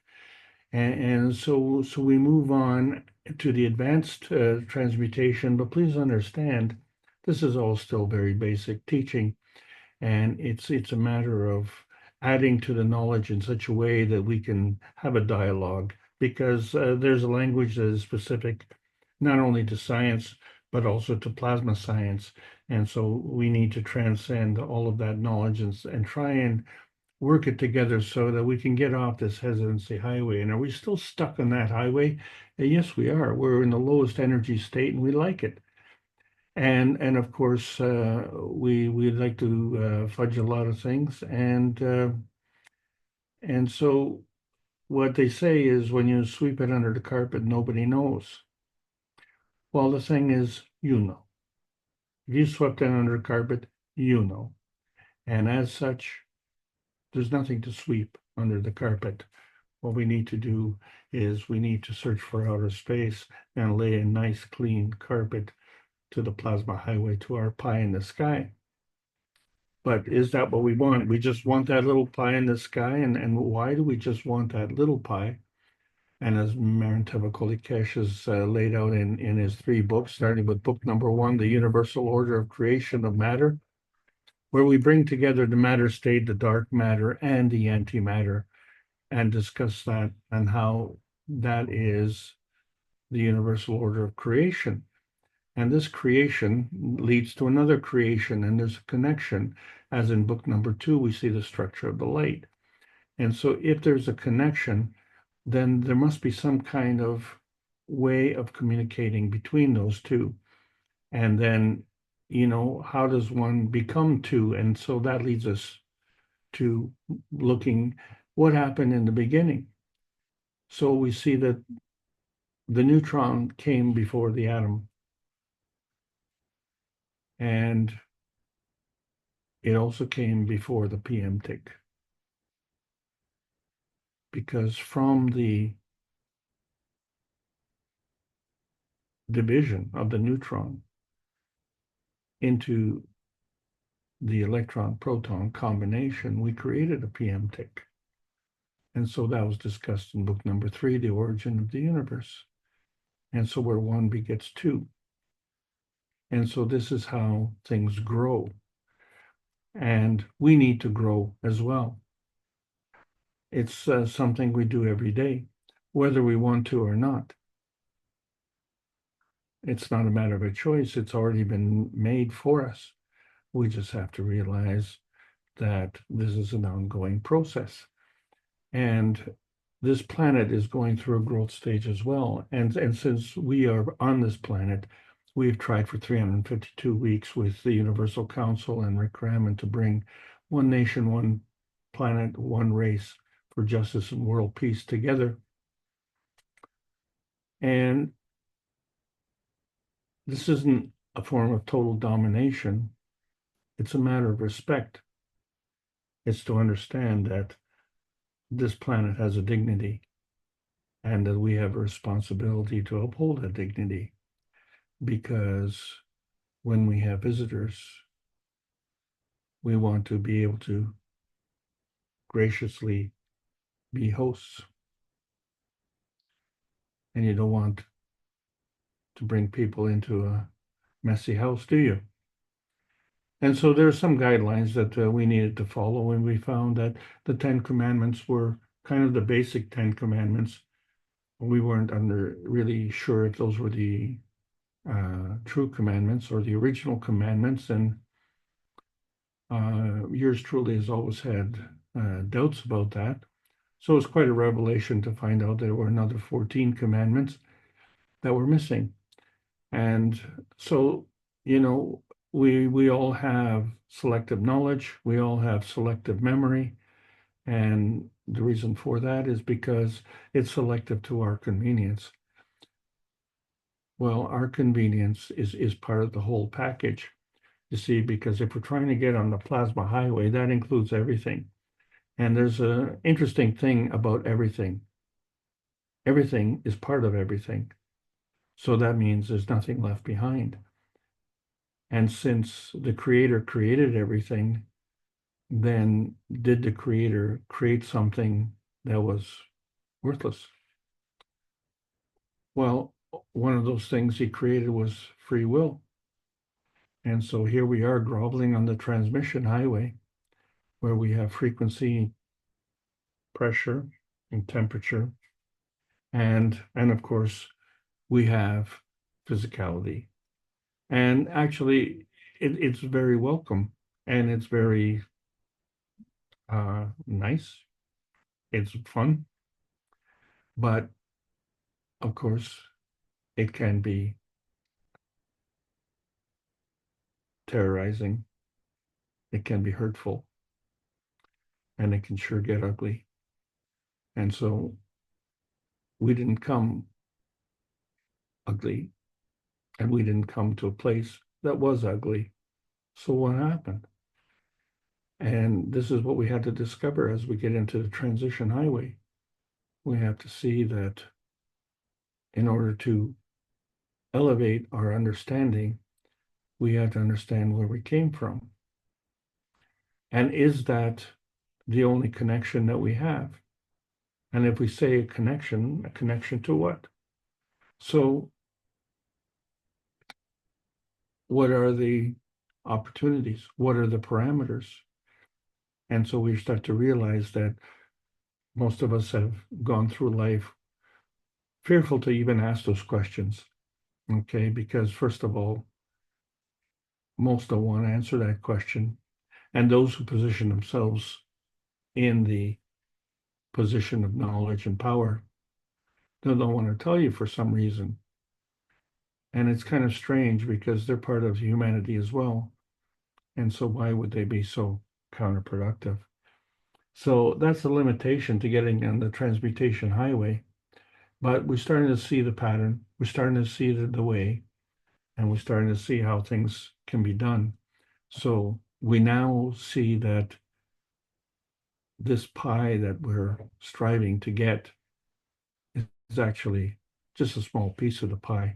And so we move on to the advanced transmutation, but please understand, this is all still very basic teaching, and it's a matter of adding to the knowledge in such a way that we can have a dialogue, because there's a language that is specific not only to science, but also to plasma science. And so we need to transcend all of that knowledge and try and work it together so that we can get off this hesitancy highway. And are we still stuck on that highway? Yes, we are. We're in the lowest energy state, and we like it. And of course, we like to fudge a lot of things. And so what they say is, when you sweep it under the carpet, nobody knows. Well, the thing is, you know. If you swept it under the carpet, you know. And as such, there's nothing to sweep under the carpet. What we need to do is we need to search for outer space and lay a nice clean carpet to the plasma highway, to our pie in the sky. But is that what we want? We just want that little pie in the sky. And why do we just want that little pie? And as Marantava Keshe has laid out in his 3 books, starting with book number 1, The Universal Order of Creation of Matter, where we bring together the matter state, the dark matter, and the antimatter, and discuss that and how that is the universal order of creation. And this creation leads to another creation, and there's a connection. As in book number 2, we see the structure of the light. And so if there's a connection, then there must be some kind of way of communicating between those two. And then how does one become two? And so that leads us to looking what happened in the beginning. So we see that the neutron came before the atom, and it also came before the PM tick. Because from the division of the neutron into the electron-proton combination, we created a PM tick. And so that was discussed in book number 3, The Origin of the Universe. And so where one begets two. And so this is how things grow. And we need to grow as well. It's something we do every day, whether we want to or not. It's not a matter of a choice. It's already been made for us. We just have to realize that this is an ongoing process. And this planet is going through a growth stage as well. And since we are on this planet, we've tried for 352 weeks with the Universal Council and Rick Raman to bring one nation, one planet, one race for justice and world peace together. And this isn't a form of total domination. It's a matter of respect. It's to understand that this planet has a dignity and that we have a responsibility to uphold that dignity, because when we have visitors, we want to be able to graciously be hosts. And you don't want to bring people into a messy house, do you? And so there are some guidelines that we needed to follow, and we found that the 10 Commandments were kind of the basic 10 Commandments. We weren't really sure if those were the true commandments or the original commandments, and yours truly has always had doubts about that. So it's quite a revelation to find out there were another 14 commandments that were missing. And so, we all have selective knowledge, we all have selective memory, and the reason for that is because it's selective to our convenience. Well, our convenience is part of the whole package, you see, because if we're trying to get on the plasma highway, that includes everything. And there's an interesting thing about everything. Everything is part of everything. So that means there's nothing left behind. And since the Creator created everything, then did the Creator create something that was worthless? Well, one of those things he created was free will. And so here we are groveling on the transmission highway, where we have frequency, pressure, and temperature. And of course, we have physicality. And actually, it's very welcome, and it's very nice. It's fun. But of course, it can be terrorizing. It can be hurtful. And it can sure get ugly. And so we didn't come ugly, and we didn't come to a place that was ugly. So what happened? And this is what we had to discover as we get into the transition highway. We have to see that in order to elevate our understanding, we have to understand where we came from. And is that the only connection that we have? And if we say a connection to what? So what are the opportunities? What are the parameters? And so we start to realize that most of us have gone through life fearful to even ask those questions, okay? Because first of all, most don't want to answer that question. And those who position themselves in the position of knowledge and power, they don't want to tell you for some reason. And it's kind of strange because they're part of humanity as well. And so why would they be so counterproductive? So that's a limitation to getting on the transmutation highway. But we're starting to see the pattern. We're starting to see the way, and we're starting to see how things can be done. So we now see that this pie that we're striving to get is actually just a small piece of the pie.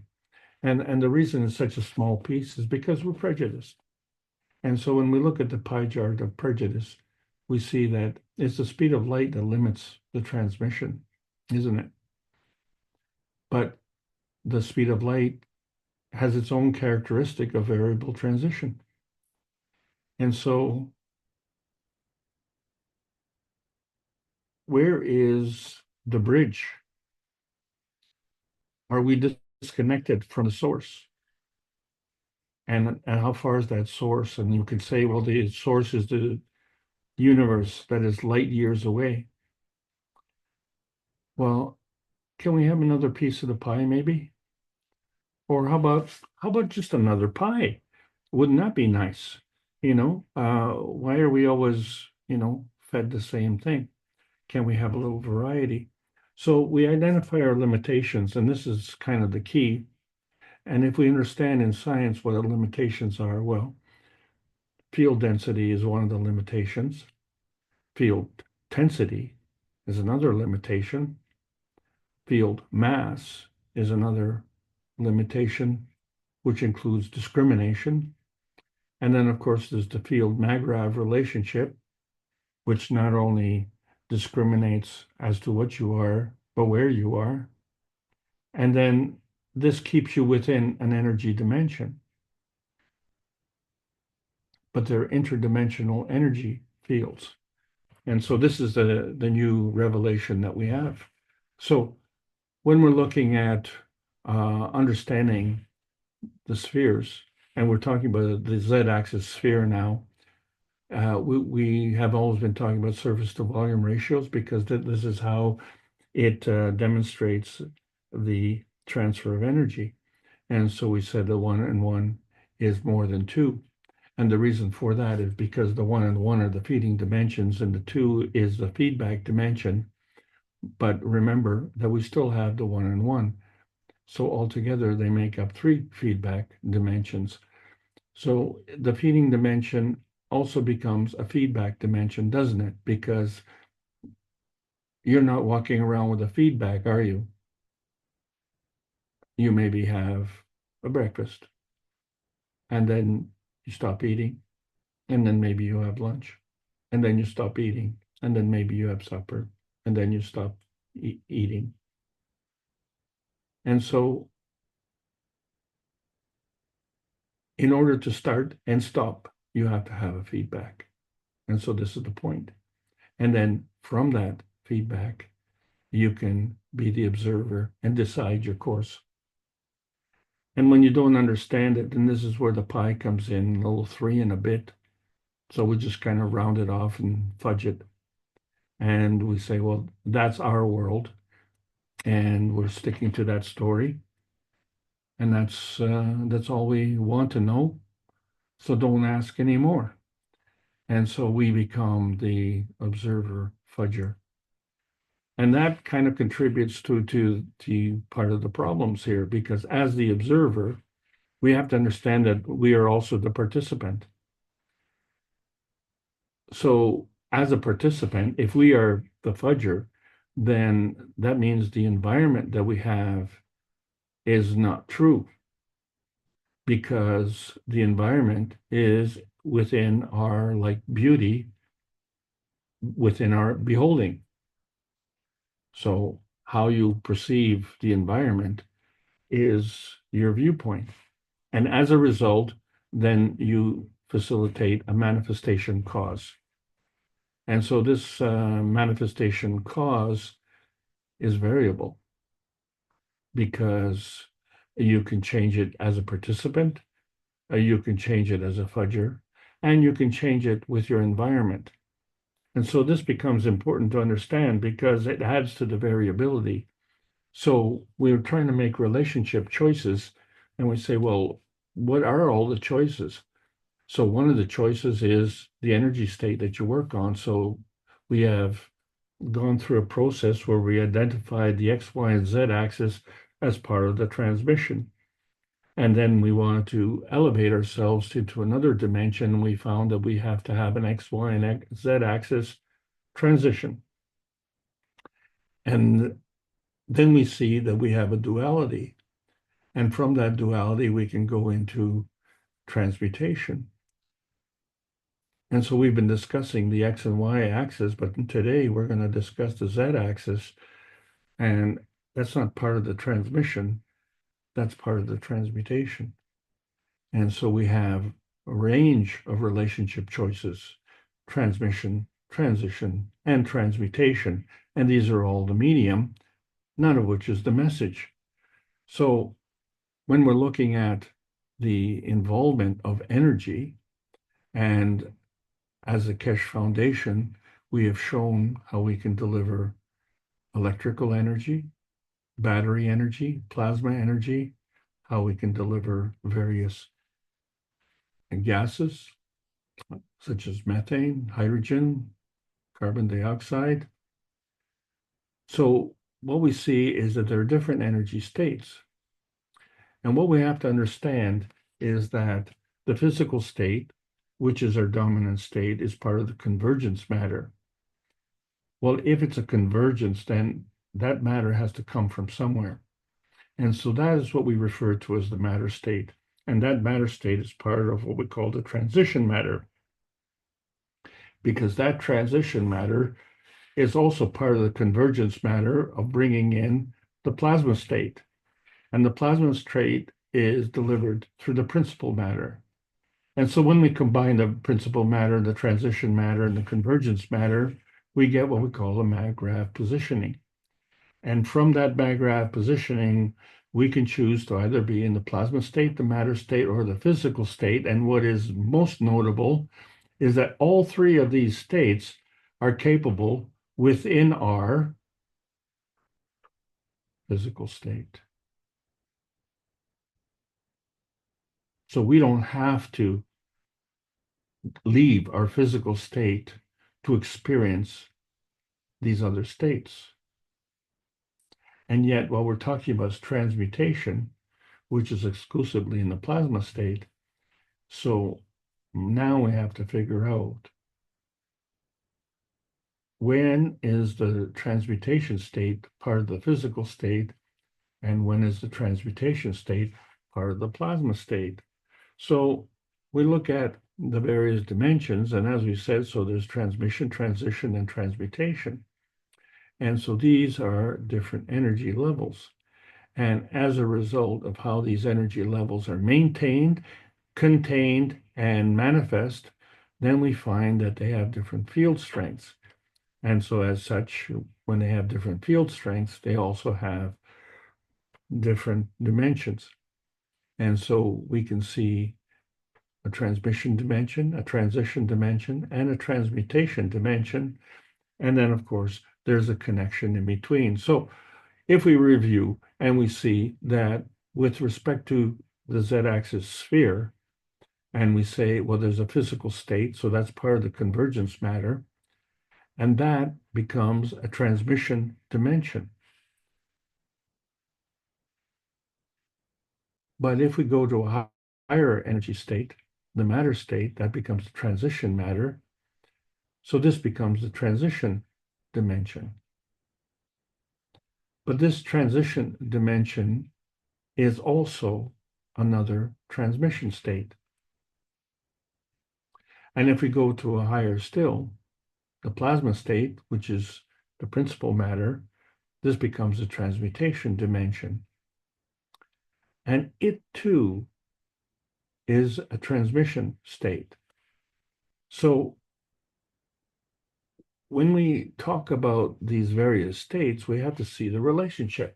And the reason it's such a small piece is because we're prejudiced. And so when we look at the pie chart of prejudice, we see that it's the speed of light that limits the transmission, isn't it? But the speed of light has its own characteristic of variable transition. And so where is the bridge? Are we disconnected from the source? And how far is that source? And you can say, well, the source is the universe that is light years away. Well, can we have another piece of the pie, maybe? Or how about just another pie? Wouldn't that be nice? Why are we always, fed the same thing? Can we have a little variety? So we identify our limitations, and this is kind of the key. And if we understand in science what the limitations are, well, field density is one of the limitations. Field tensity is another limitation. Field mass is another limitation, which includes discrimination. And then, of course, there's the field-Magrav relationship, which not only discriminates as to what you are, but where you are. And then this keeps you within an energy dimension. But they're interdimensional energy fields. And so this is the new revelation that we have. So when we're looking at understanding the spheres, and we're talking about the z-axis sphere now, we have always been talking about surface to volume ratios because this is how it demonstrates the transfer of energy. And so we said the 1 and 1 is more than 2. And the reason for that is because the 1 and 1 are the feeding dimensions and the 2 is the feedback dimension. But remember that we still have the 1 and 1. So altogether, they make up 3 feedback dimensions. So the feeding dimension also becomes a feedback dimension, doesn't it? Because you're not walking around with a feedback, are you? You maybe have a breakfast, and then you stop eating, and then maybe you have lunch, and then you stop eating, and then maybe you have supper, and then you stop eating. And so in order to start and stop, you have to have a feedback. And so this is the point. And then from that feedback, you can be the observer and decide your course. And when you don't understand it, then this is where the pie comes in, a little 3 and a bit. So we just kind of round it off and fudge it. And we say, well, that's our world. And we're sticking to that story. And that's all we want to know. So don't ask anymore. And so we become the observer fudger. And that kind of contributes to part of the problems here, because as the observer, we have to understand that we are also the participant. So as a participant, if we are the fudger, then that means the environment that we have is not true, because the environment is within our beauty, within our beholding. So how you perceive the environment is your viewpoint. And as a result, then you facilitate a manifestation cause. And so this manifestation cause is variable because you can change it as a participant, you can change it as a fudger, and you can change it with your environment. And so this becomes important to understand because it adds to the variability. So we're trying to make relationship choices, And we say, well, what are all the choices? So one of the choices is the energy state that you work on. So we have gone through a process where we identified the X, Y, and Z axis as part of the transmission. And then we wanted to elevate ourselves into another dimension. We found that we have to have an X, Y, and Z axis transition. And then we see that we have a duality. And from that duality, we can go into transmutation. And so we've been discussing the X and Y axis, but today we're going to discuss the Z axis. And that's not part of the transmission, that's part of the transmutation. And so we have a range of relationship choices: transmission, transition, and transmutation. And these are all the medium, none of which is the message. So when we're looking at the involvement of energy, and as a Keshe Foundation, we have shown how we can deliver electrical energy, battery energy, plasma energy, how we can deliver various gases, such as methane, hydrogen, carbon dioxide. So what we see is that there are different energy states. And what we have to understand is that the physical state, which is our dominant state, is part of the convergence matter. Well, if it's a convergence, then that matter has to come from somewhere. And so that is what we refer to as the matter state. And that matter state is part of what we call the transition matter, because that transition matter is also part of the convergence matter of bringing in the plasma state. And the plasma state is delivered through the principal matter. And so when we combine the principal matter, the transition matter, and the convergence matter, we get what we call a mag-grav positioning. And from that mag-grav positioning, we can choose to either be in the plasma state, the matter state, or the physical state. And what is most notable is that all three of these states are capable within our physical state. So we don't have to leave our physical state to experience these other states. And yet, while we're talking about transmutation, which is exclusively in the plasma state, so now we have to figure out when is the transmutation state part of the physical state, and when is the transmutation state part of the plasma state. So we look at the various dimensions, and as we said, so there's transmission, transition, and transmutation. And so these are different energy levels. And as a result of how these energy levels are maintained, contained, and manifest, then we find that they have different field strengths. And so as such, when they have different field strengths, they also have different dimensions. And so we can see a transmission dimension, a transition dimension, and a transmutation dimension. And then, of course, there's a connection in between. So if we review and we see that with respect to the z-axis sphere, and we say, well, there's a physical state, so that's part of the convergence matter, and that becomes a transmission dimension. But if we go to a higher energy state, the matter state, that becomes the transition matter. So this becomes the transition dimension. But this transition dimension is also another transmission state. And if we go to a higher still, the plasma state, which is the principal matter, this becomes a transmutation dimension. And it too is a transmission state. So when we talk about these various states, we have to see the relationship.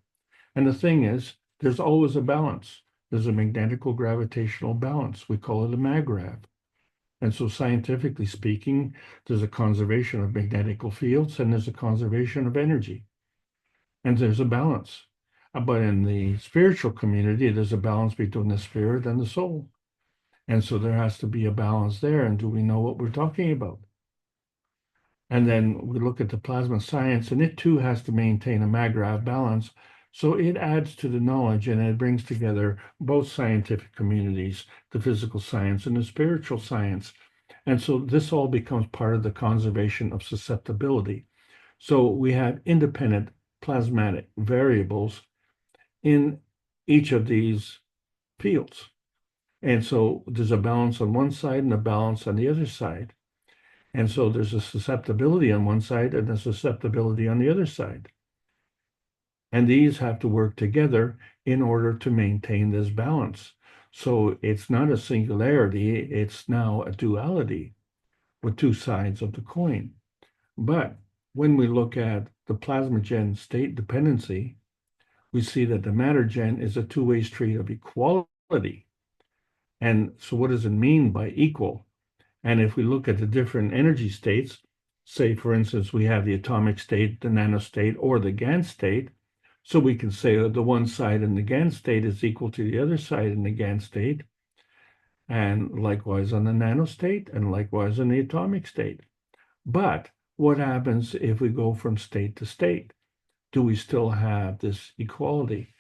And the thing is, there's always a balance. There's a magnetical gravitational balance. We call it a mag-grav. And so scientifically speaking, there's a conservation of magnetical fields and there's a conservation of energy. And there's a balance. But in the spiritual community, there's a balance between the spirit and the soul. And so there has to be a balance there. And do we know what we're talking about? And then we look at the plasma science, and it too has to maintain a MAGRAV balance. So it adds to the knowledge, and it brings together both scientific communities, the physical science and the spiritual science. And so this all becomes part of the conservation of susceptibility. So we have independent plasmatic variables in each of these fields. And so there's a balance on one side and a balance on the other side. And so there's a susceptibility on one side and a susceptibility on the other side. And these have to work together in order to maintain this balance. So it's not a singularity, it's now a duality with two sides of the coin. But when we look at the plasmagen state dependency, we see that the mattergen is a two-way street of equality. And so what does it mean by equal? And if we look at the different energy states, say, for instance, we have the atomic state, the nanostate, or the GAN state, so we can say the one side in the GAN state is equal to the other side in the GAN state, and likewise on the nanostate, and likewise on the atomic state. But what happens if we go from state to state? Do we still have this equality?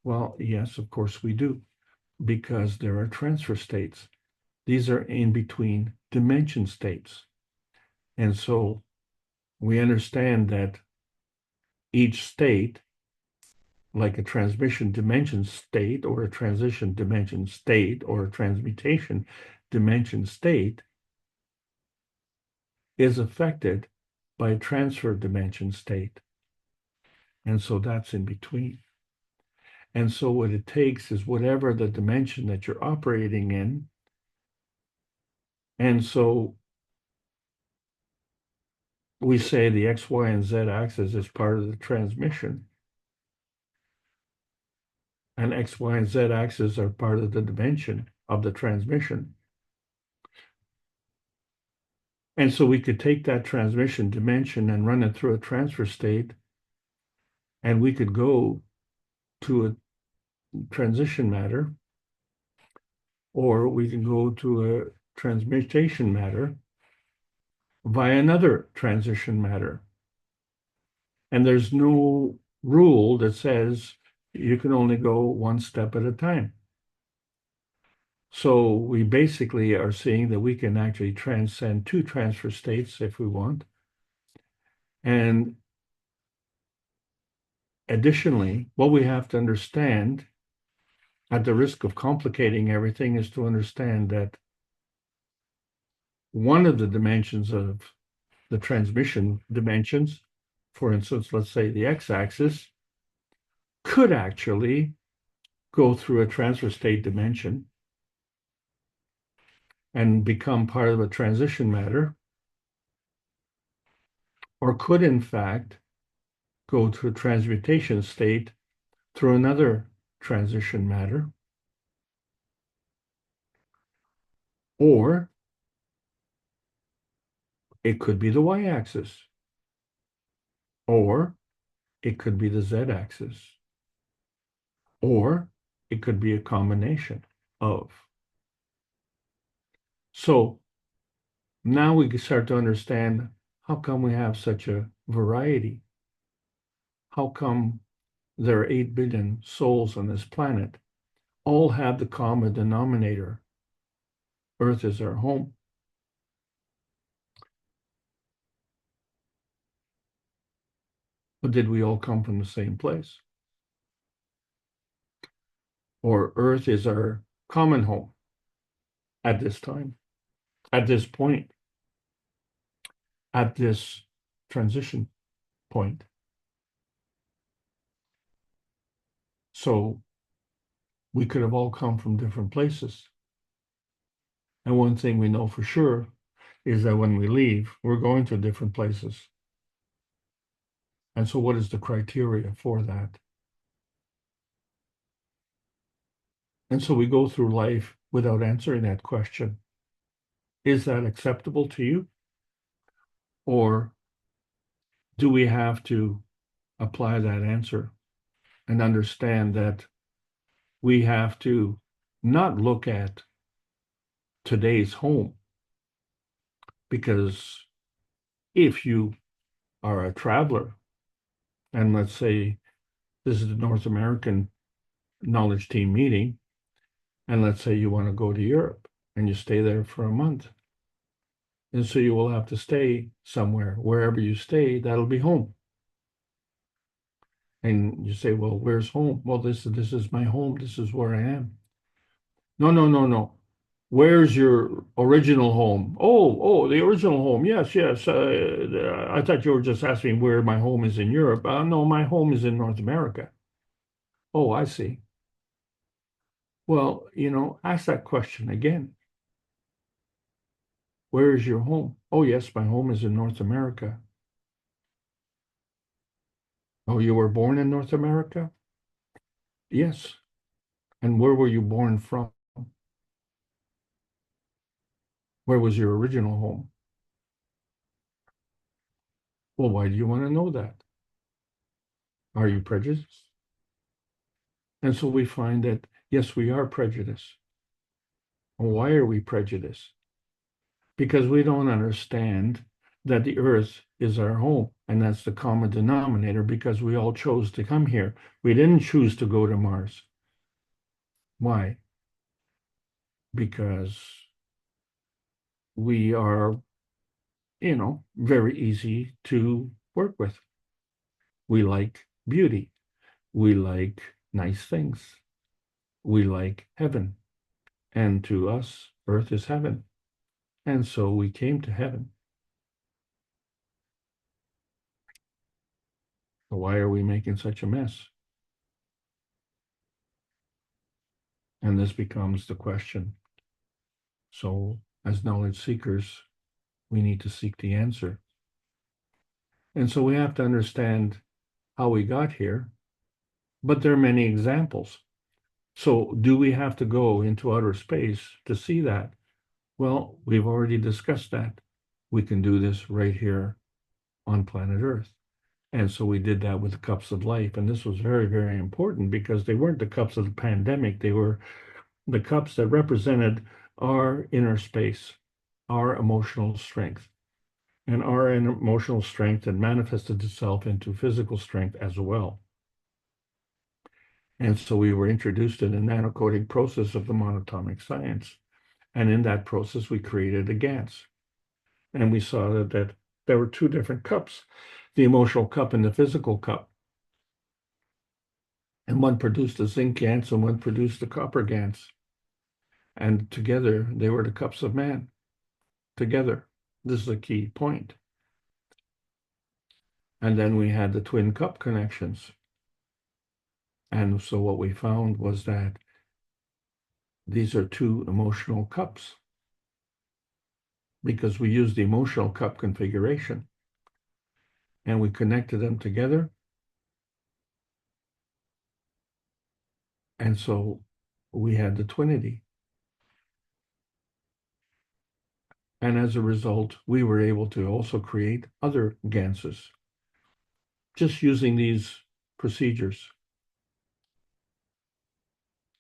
Well, yes, of course we do, because there are transfer states. These are in between dimension states. And so we understand that each state, like a transmission dimension state or a transition dimension state or a transmutation dimension state, is affected by a transfer dimension state. And so that's in between. And so what it takes is whatever the dimension that you're operating in. And so we say the X, Y, and Z axis is part of the transmission. And X, Y, and Z axis are part of the dimension of the transmission. And so we could take that transmission dimension and run it through a transfer state, and we could go to a transition matter, or we can go to a transmutation matter via another transition matter. And there's no rule that says you can only go one step at a time. So we basically are seeing that we can actually transcend two transfer states if we want. And additionally, what we have to understand, at the risk of complicating everything, is to understand that one of the dimensions of the transmission dimensions, for instance, let's say the x-axis, could actually go through a transfer state dimension and become part of a transition matter, or could in fact go to a transmutation state through another transition matter, or it could be the y-axis, or it could be the z-axis, or it could be a combination of. So now we can start to understand, how come we have such a variety? How come there are 8 billion souls on this planet? All have the common denominator. Earth is our home. But did we all come from the same place? Or Earth is our common home at this time, at this point, at this transition point? So we could have all come from different places. And one thing we know for sure is that when we leave, we're going to different places. And so what is the criteria for that? And so we go through life without answering that question. Is that acceptable to you? Or do we have to apply that answer and understand that we have to not look at today's home, because if you are a traveler, and let's say this is the North American Knowledge Team meeting, and let's say you want to go to Europe and you stay there for a month. And so you will have to stay somewhere. Wherever you stay, that'll be home. And you say, well, where's home? Well, this is my home. This is where I am. No, no, no, no. Where's your original home? Oh, the original home. Yes, yes. I thought you were just asking where my home is in Europe. No, my home is in North America. Oh, I see. Well, ask that question again. Where is your home? Oh, yes, my home is in North America. Oh, you were born in North America? Yes. And where were you born from? Where was your original home? Well, why do you want to know that? Are you prejudiced? And so we find that, yes, we are prejudiced. And why are we prejudiced? Because we don't understand that the earth is our home, and that's the common denominator, because we all chose to come here. We didn't choose to go to Mars. Why? Because we are, very easy to work with. We like beauty. We like nice things. We like heaven. And to us, earth is heaven. And so we came to heaven. So why are we making such a mess? And this becomes the question. So as knowledge seekers, we need to seek the answer. And so we have to understand how we got here, but there are many examples. So do we have to go into outer space to see that? Well, we've already discussed that. We can do this right here on planet Earth. And so we did that with the cups of life. And this was very, very important, because they weren't the cups of the pandemic. They were the cups that represented our inner space, our emotional strength. And our emotional strength had manifested itself into physical strength as well. And so we were introduced to the nanocoding process of the monatomic science. And in that process, we created a GANS. And we saw that there were two different cups, the emotional cup and the physical cup. And one produced the zinc GANS and one produced the copper GANS. And together, they were the cups of man. Together. This is a key point. And then we had the twin cup connections. And so what we found was that these are two emotional cups, because we used the emotional cup configuration and we connected them together. And so we had the twinity. And as a result, we were able to also create other GANSes, just using these procedures.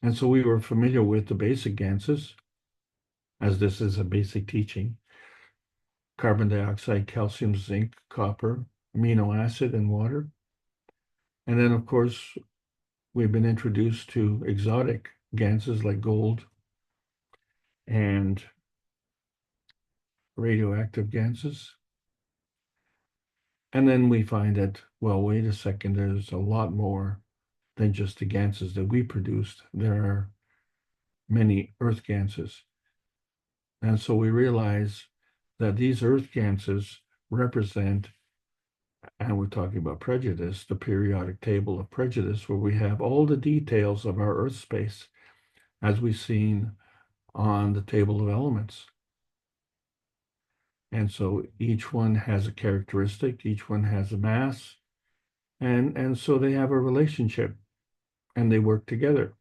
And so we were familiar with the basic GANSes, as this is a basic teaching: carbon dioxide, calcium, zinc, copper, amino acid, and water. And then, of course, we've been introduced to exotic GANSes like gold and radioactive GANSes. And then we find that, well, wait a second, there's a lot more than just the GANSes that we produced. There are many Earth GANSes. And so we realize that these Earth GANSes represent, and we're talking about prejudice, the periodic table of prejudice, where we have all the details of our Earth space as we've seen on the table of elements. And so each one has a characteristic, each one has a mass, and so they have a relationship and they work together.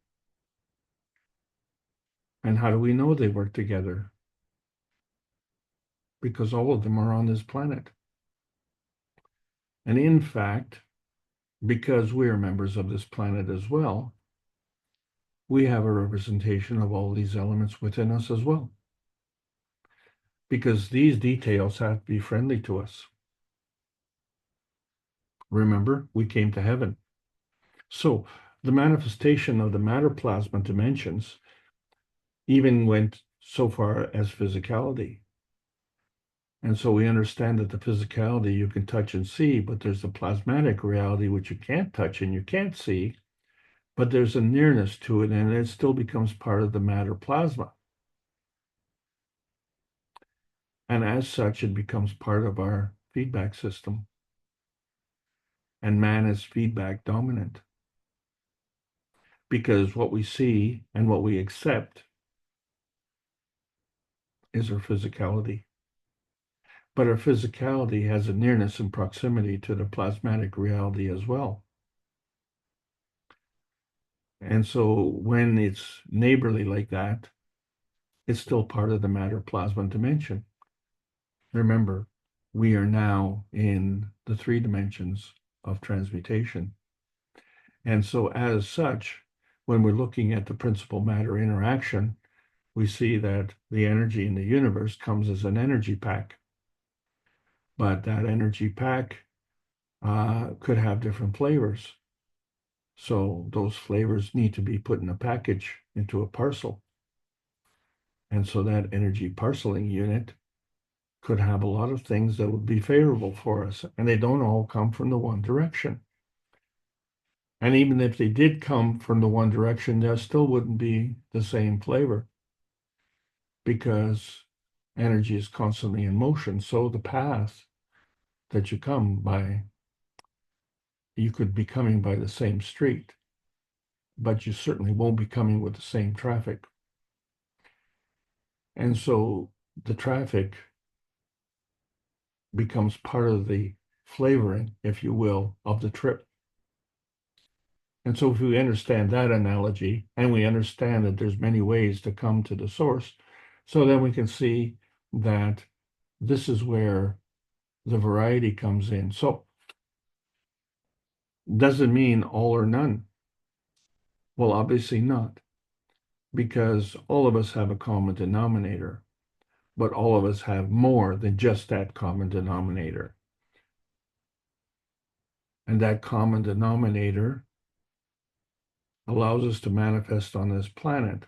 And how do we know they work together? Because all of them are on this planet. And in fact, because we are members of this planet as well, we have a representation of all these elements within us as well. Because these details have to be friendly to us. Remember, we came to heaven. So the manifestation of the matter plasma dimensions even went so far as physicality. And so we understand that the physicality you can touch and see, but there's the plasmatic reality which you can't touch and you can't see, but there's a nearness to it, and it still becomes part of the matter plasma. And as such, it becomes part of our feedback system. And man is feedback dominant. Because what we see and what we accept is our physicality. But our physicality has a nearness and proximity to the plasmatic reality as well. And so when it's neighborly like that, it's still part of the matter plasma dimension. Remember, we are now in the 3 dimensions of transmutation. And so as such, when we're looking at the principal matter interaction, we see that the energy in the universe comes as an energy pack. But that energy pack could have different flavors. So those flavors need to be put in a package into a parcel. And so that energy parceling unit could have a lot of things that would be favorable for us. And they don't all come from the one direction. And even if they did come from the one direction, there still wouldn't be the same flavor because energy is constantly in motion. So the path that you come by, you could be coming by the same street, but you certainly won't be coming with the same traffic. And so the traffic becomes part of the flavoring, if you will, of the trip. And so if we understand that analogy, and we understand that there's many ways to come to the source, so then we can see that this is where the variety comes in. So does it mean all or none? Well, obviously not, because all of us have a common denominator, but all of us have more than just that common denominator. And that common denominator allows us to manifest on this planet.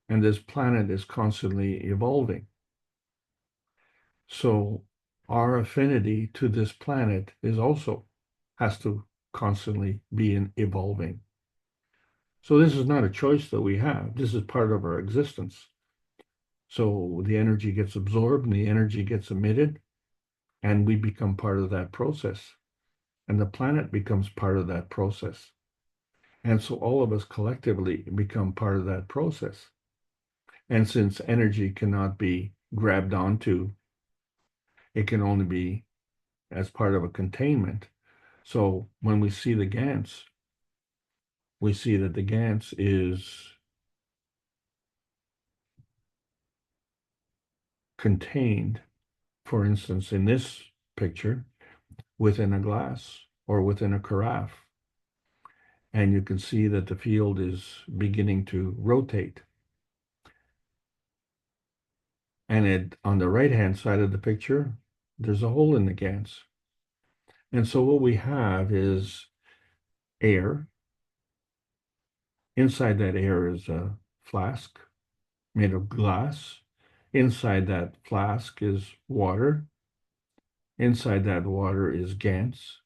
And this planet is constantly evolving. So our affinity to this planet is also has to constantly be evolving. So this is not a choice that we have. This is part of our existence. So the energy gets absorbed and the energy gets emitted, and we become part of that process. And the planet becomes part of that process. And so all of us collectively become part of that process. And since energy cannot be grabbed onto, it can only be as part of a containment. So when we see the Gans, we see that the Gans is contained, for instance, in this picture, within a glass or within a carafe. And you can see that the field is beginning to rotate. And on the right-hand side of the picture, there's a hole in the Gans. And so what we have is air. Inside that air is a flask made of glass. Inside that flask is water. Inside that water is Gans.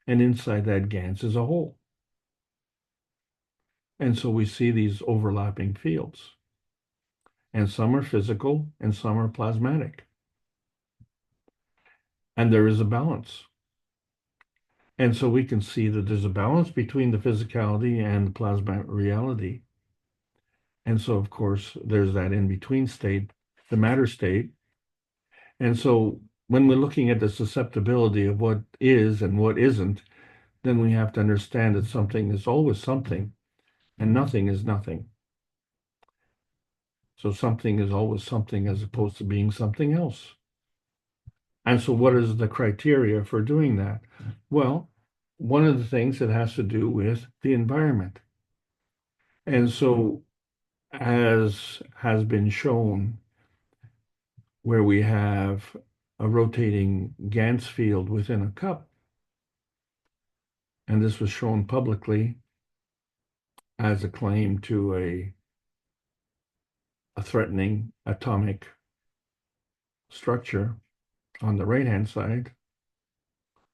And inside that Gans is a hole. And so we see these overlapping fields. And some are physical and some are plasmatic. And there is a balance. And so we can see that there's a balance between the physicality and the plasma reality. And so, of course, there's that in-between state, the matter state. And so when we're looking at the susceptibility of what is and what isn't, then we have to understand that something is always something and nothing is nothing. So something is always something as opposed to being something else. And so what is the criteria for doing that? Well, one of the things that has to do with the environment. And so, as has been shown, where we have a rotating Gans field within a cup, and this was shown publicly as a claim to a threatening atomic structure on the right-hand side.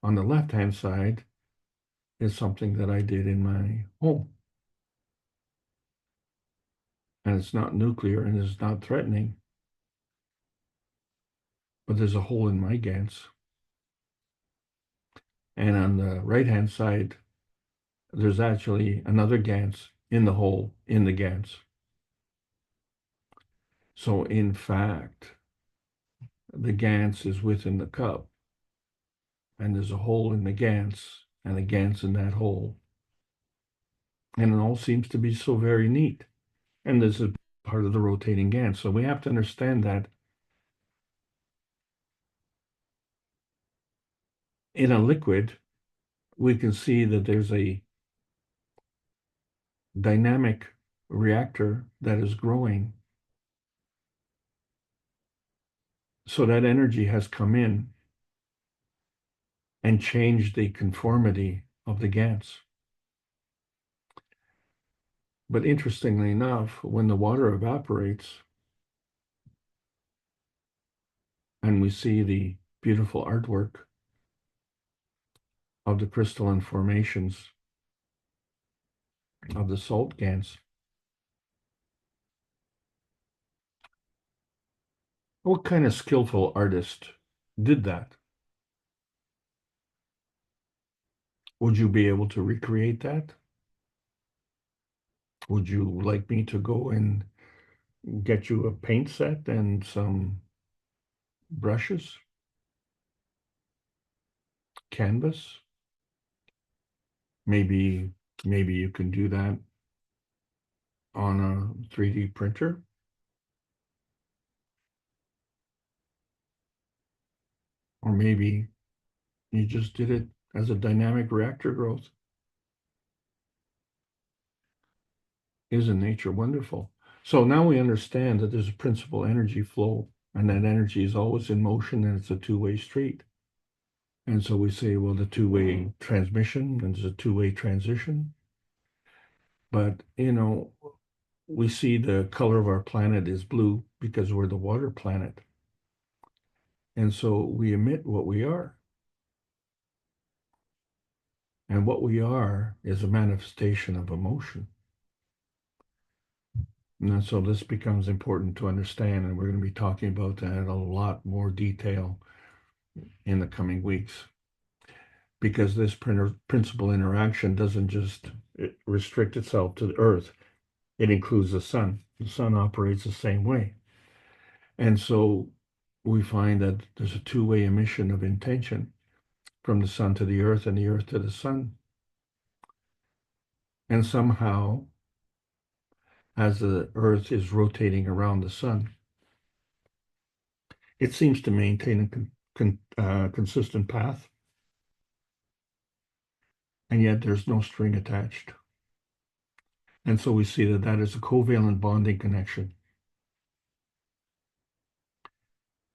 On the left-hand side is something that I did in my home. And it's not nuclear and it's not threatening, but there's a hole in my Gans. And on the right-hand side, there's actually another Gans in the hole in the Gans. So in fact, the Gans is within the cup, and there's a hole in the Gans, and a Gans in that hole. And it all seems to be so very neat. And this is part of the rotating Gans. So we have to understand that in a liquid, we can see that there's a dynamic reactor that is growing. So that energy has come in and changed the conformity of the Gans. But interestingly enough, when the water evaporates and we see the beautiful artwork of the crystalline formations of the salt Gans, what kind of skillful artist did that? Would you be able to recreate that? Would you like me to go and get you a paint set and some brushes, canvas? Maybe you can do that on a 3D printer. Or maybe you just did it as a dynamic reactor growth. Isn't nature wonderful? So now we understand that there's a principal energy flow, and that energy is always in motion, and it's a two-way street. And so we say, well, the two-way transmission, and there's a two-way transition. But, we see the color of our planet is blue because we're the water planet. And so we emit what we are. And what we are is a manifestation of emotion. And so this becomes important to understand, and we're going to be talking about that in a lot more detail in the coming weeks. Because this principal interaction doesn't just restrict itself to the Earth. It includes the sun. The sun operates the same way. And so we find that there's a two-way emission of intention from the sun to the Earth and the Earth to the sun. And somehow, as the Earth is rotating around the sun, it seems to maintain a consistent path. And yet there's no string attached. And so we see that that is a covalent bonding connection.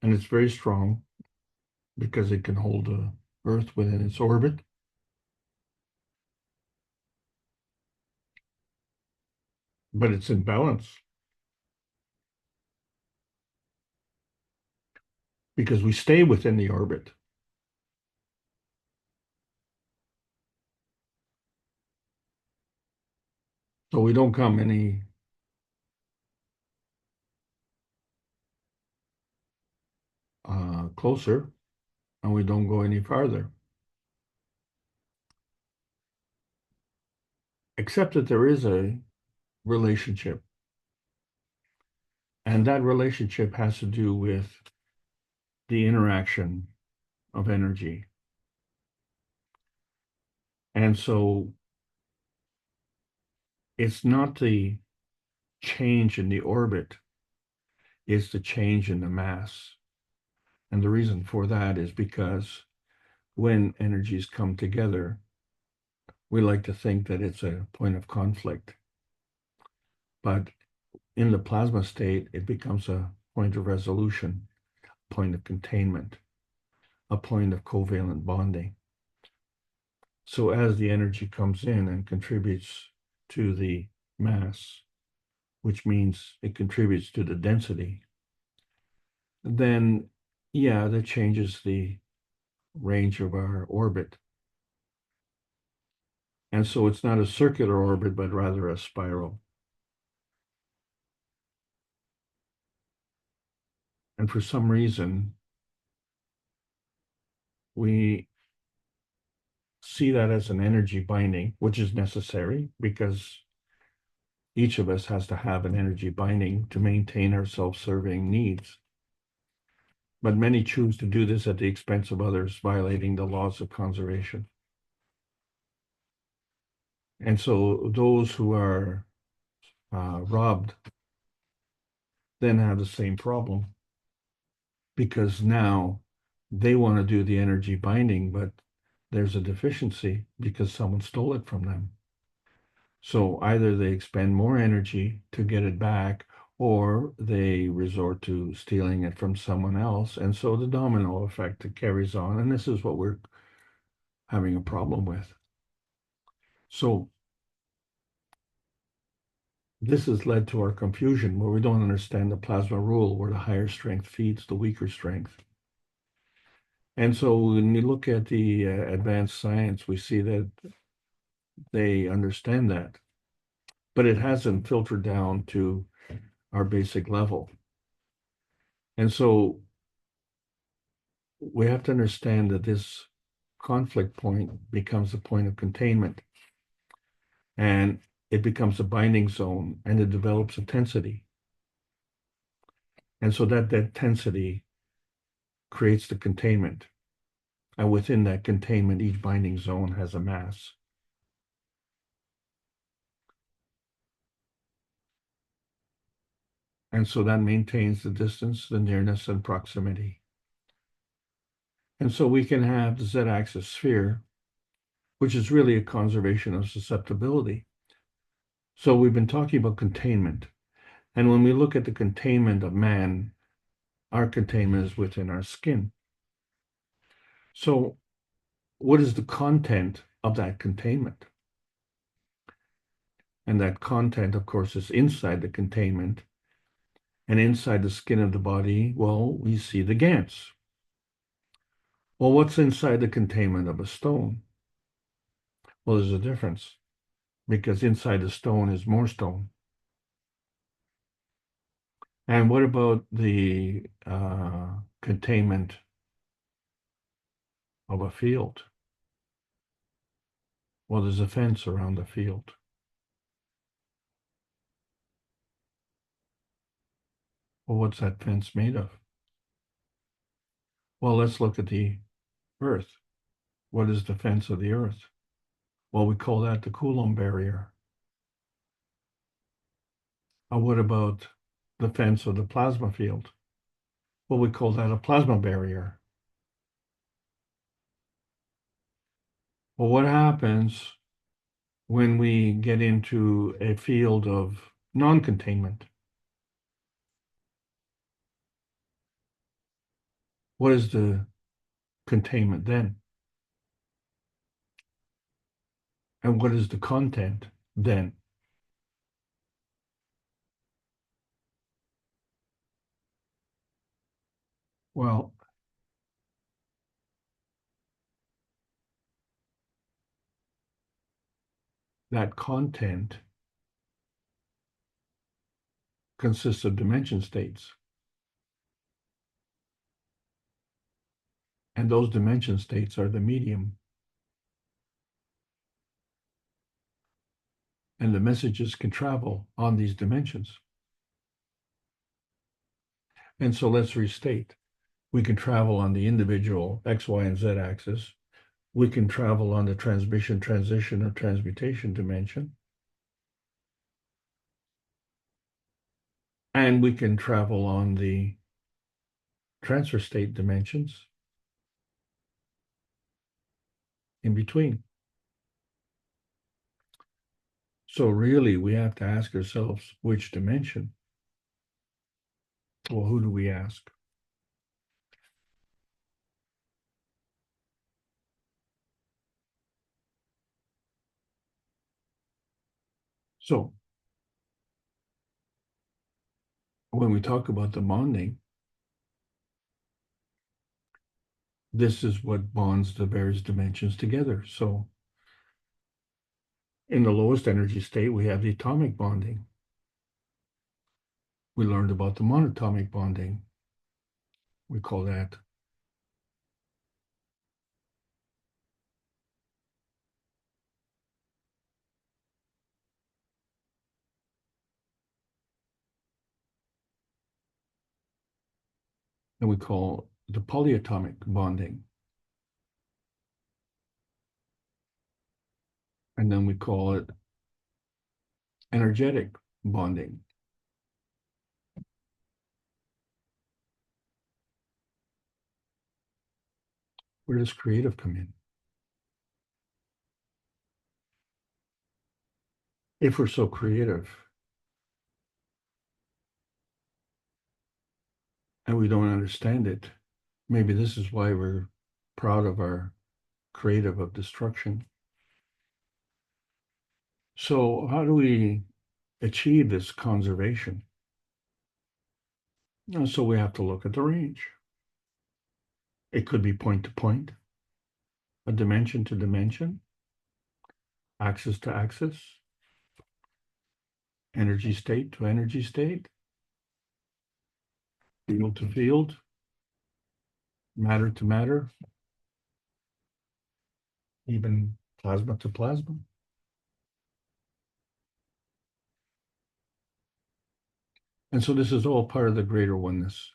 And it's very strong because it can hold the Earth within its orbit. But it's in balance. Because we stay within the orbit. So we don't come any closer, and we don't go any farther. Except that there is a relationship. And that relationship has to do with the interaction of energy. And so it's not the change in the orbit, it's the change in the mass. And the reason for that is because when energies come together, we like to think that it's a point of conflict. But in the plasma state, it becomes a point of resolution, a point of containment, a point of covalent bonding. So as the energy comes in and contributes to the mass, which means it contributes to the density, then yeah, that changes the range of our orbit. And so it's not a circular orbit, but rather a spiral. And for some reason, we see that as an energy binding, which is necessary because each of us has to have an energy binding to maintain our self-serving needs. But many choose to do this at the expense of others, violating the laws of conservation. And so those who are robbed then have the same problem, because now they want to do the energy binding, but there's a deficiency because someone stole it from them. So either they expend more energy to get it back, or they resort to stealing it from someone else. And so the domino effect carries on. And this is what we're having a problem with. So this has led to our confusion, where we don't understand the plasma rule, where the higher strength feeds the weaker strength. And so when you look at the advanced science, we see that they understand that, but it hasn't filtered down to our basic level. And so we have to understand that this conflict point becomes a point of containment, and it becomes a binding zone, and it develops a tensity. And so that tensity creates the containment. And within that containment, each binding zone has a mass. And so that maintains the distance, the nearness, and proximity. And so we can have the Z-axis sphere, which is really a conservation of susceptibility. So we've been talking about containment. And when we look at the containment of man, our containment is within our skin. So what is the content of that containment? And that content, of course, is inside the containment. And inside the skin of the body, well, we see the gans. Well, what's inside the containment of a stone? Well, there's a difference, because inside the stone is more stone. And what about the containment of a field? Well, there's a fence around the field. Well, what's that fence made of? Well, let's look at the Earth. What is the fence of the Earth? Well, we call that the Coulomb barrier. What about the fence of the plasma field? Well, we call that a plasma barrier. Well, what happens when we get into a field of non-containment? What is the containment then? And what is the content then? Well, that content consists of dimension states. And those dimension states are the medium. And the messages can travel on these dimensions. And so let's restate. We can travel on the individual X, Y, and Z axis. We can travel on the transmission, transition, or transmutation dimension. And we can travel on the transfer state dimensions in between. So really, we have to ask ourselves which dimension. Well, who do we ask? So when we talk about the bonding, this is what bonds the various dimensions together. So in the lowest energy state, we have the atomic bonding. We learned about the monatomic bonding. We call that and we call the polyatomic bonding. And then we call it energetic bonding. Where does creative come in? If we're so creative and we don't understand it, maybe this is why we're proud of our creative of destruction. So how do we achieve this conservation? And so we have to look at the range. It could be point to point, a dimension to dimension, axis to axis, energy state to energy state, field to field, matter to matter, even plasma to plasma. And so this is all part of the greater oneness.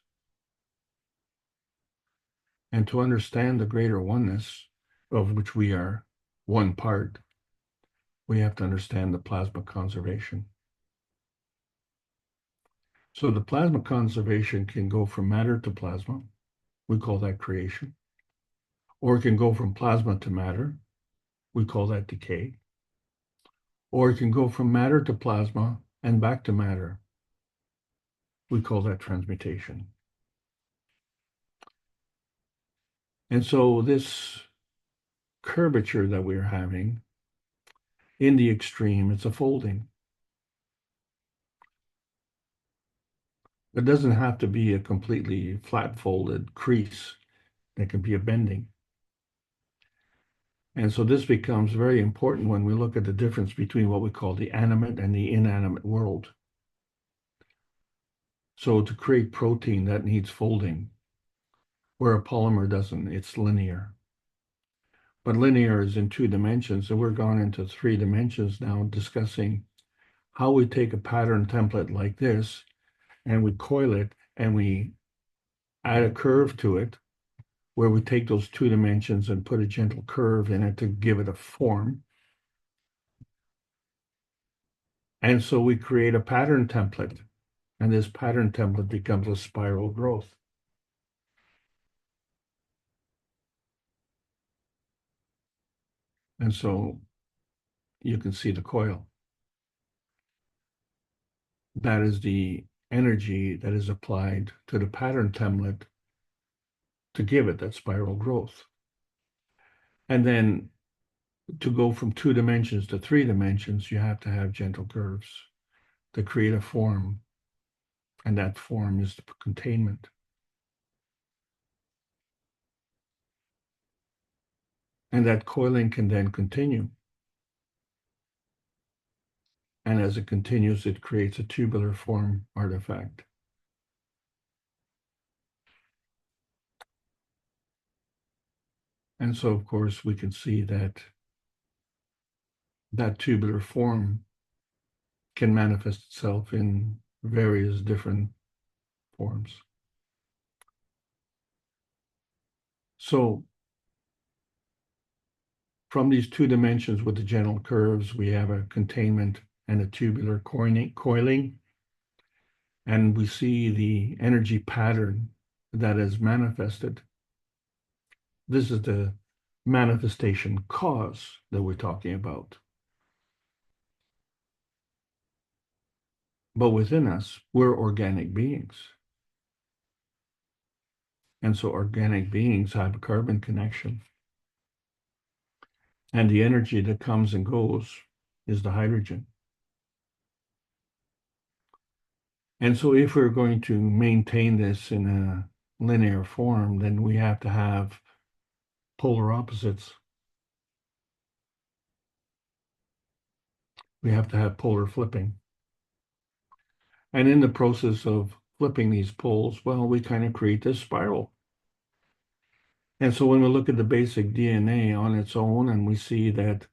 And to understand the greater oneness, of which we are one part, we have to understand the plasma conservation. So the plasma conservation can go from matter to plasma. We call that creation. Or it can go from plasma to matter. We call that decay. Or it can go from matter to plasma and back to matter. We call that transmutation. And so this curvature that we're having, in the extreme, it's a folding. It doesn't have to be a completely flat folded crease. It can be a bending. And so this becomes very important when we look at the difference between what we call the animate and the inanimate world. So to create protein, that needs folding, where a polymer doesn't, it's linear. But linear is in 2 dimensions, and we're gone into 3 dimensions now, discussing how we take a pattern template like this, and we coil it, and we add a curve to it, where we take those 2 dimensions and put a gentle curve in it to give it a form. And so we create a pattern template, and this pattern template becomes a spiral growth. And so you can see the coil. That is the energy that is applied to the pattern template to give it that spiral growth. And then to go from 2 dimensions to 3 dimensions, you have to have gentle curves to create a form. And that form is the containment. And that coiling can then continue. And as it continues, it creates a tubular form artifact. And so, of course, we can see that that tubular form can manifest itself in various different forms. So from these 2 dimensions with the gentle curves, we have a containment and a tubular coiling. And we see the energy pattern, that is manifested. This is the manifestation cause that we're talking about. But within us, we're organic beings. And so organic beings have a carbon connection. And the energy that comes and goes is the hydrogen. And so if we're going to maintain this in a linear form, then we have to have polar opposites. We have to have polar flipping. And in the process of flipping these poles, well, we kind of create this spiral. And so when we look at the basic DNA on its own, and we see that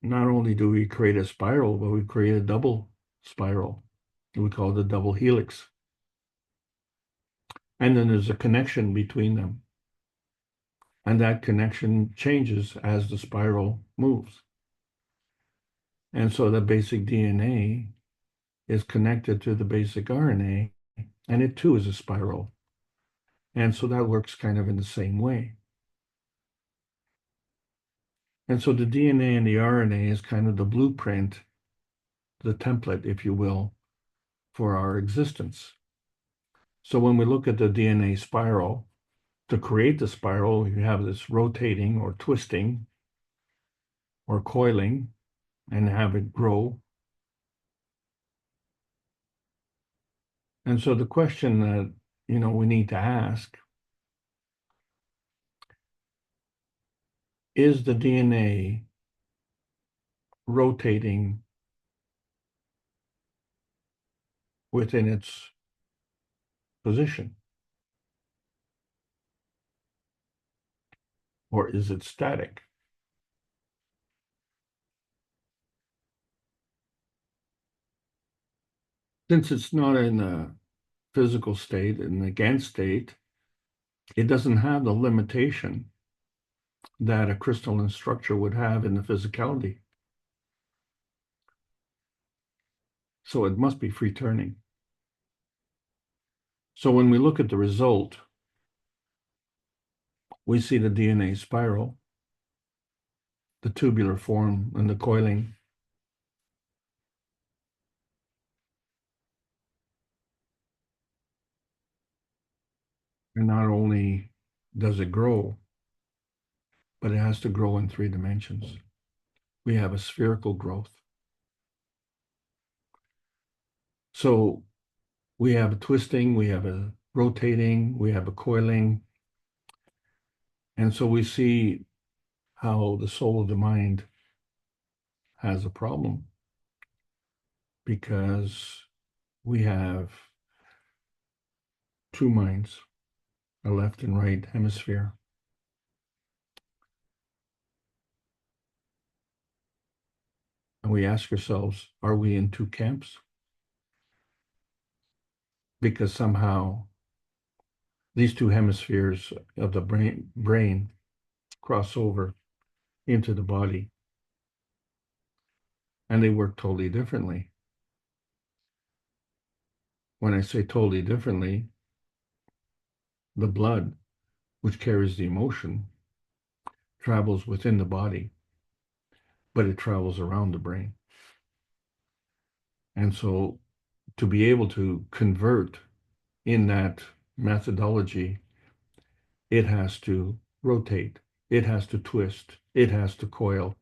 not only do we create a spiral, but we create a double spiral. We call it the double helix. And then there's a connection between them. And that connection changes as the spiral moves. And so the basic DNA is connected to the basic RNA, and it too is a spiral. And so that works kind of in the same way. And so the DNA and the RNA is kind of the blueprint, the template, if you will, for our existence. So when we look at the DNA spiral, to create the spiral, you have this rotating or twisting or coiling and have it grow. And so the question that, we need to ask, is the DNA rotating within its position? Or is it static? Since it's not in a physical state, in the GAN state, it doesn't have the limitation that a crystalline structure would have in the physicality. So it must be free turning. So when we look at the result, we see the DNA spiral, the tubular form, and the coiling. And not only does it grow, but it has to grow in 3 dimensions. We have a spherical growth. So we have a twisting, we have a rotating, we have a coiling. And so we see how the soul of the mind has a problem, because we have 2 minds, a left and right hemisphere. And we ask ourselves, are we in 2 camps? Because somehow these 2 hemispheres of the brain cross over into the body, and they work totally differently. When I say totally differently, the blood, which carries the emotion, travels within the body, but it travels around the brain. And so to be able to convert in that methodology, it has to rotate, it has to twist, it has to coil.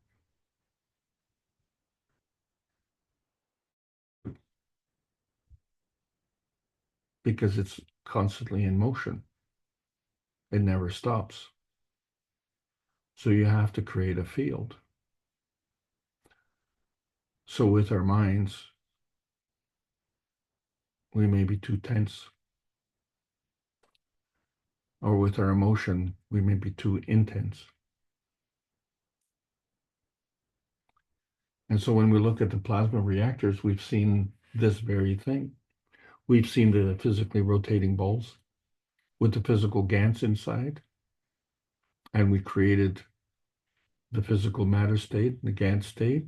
Because it's constantly in motion. It never stops. So you have to create a field. So with our minds, we may be too tense. Or with our emotion, we may be too intense. And so when we look at the plasma reactors, we've seen this very thing. We've seen the physically rotating balls with the physical GANs inside. And we created the physical matter state, the GAN state.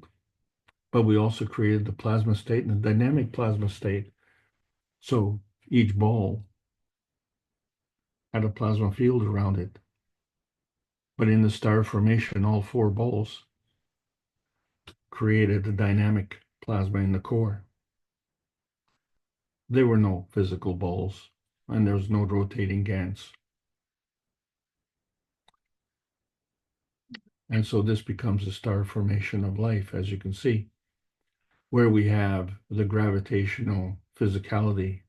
But we also created the plasma state and the dynamic plasma state. So each ball had a plasma field around it. But in the star formation, all four balls created a dynamic plasma in the core. There were no physical balls, and there was no rotating GANs. And so this becomes a star formation of life, as you can see, where we have the gravitational physicality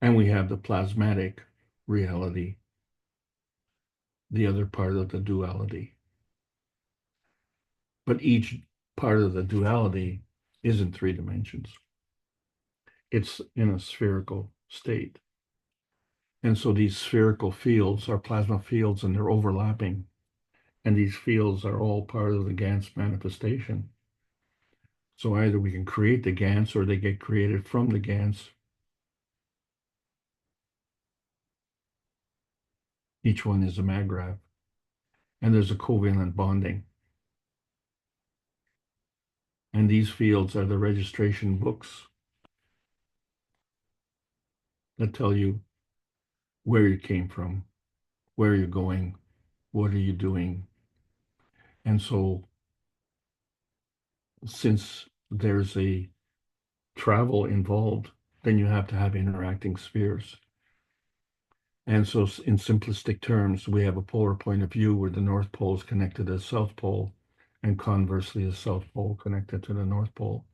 and we have the plasmatic reality, the other part of the duality. But each part of the duality is in 3 dimensions. It's in a spherical state. And so these spherical fields are plasma fields and they're overlapping. And these fields are all part of the GANS manifestation. So either we can create the GANs or they get created from the GANs. Each one is a maggrav. And there's a covalent bonding. And these fields are the registration books that tell you where you came from, where you're going, what are you doing. And so since there's a travel involved, then you have to have interacting spheres. And so in simplistic terms, we have a polar point of view where the North Pole is connected to the South Pole, and conversely, the South Pole connected to the North Pole.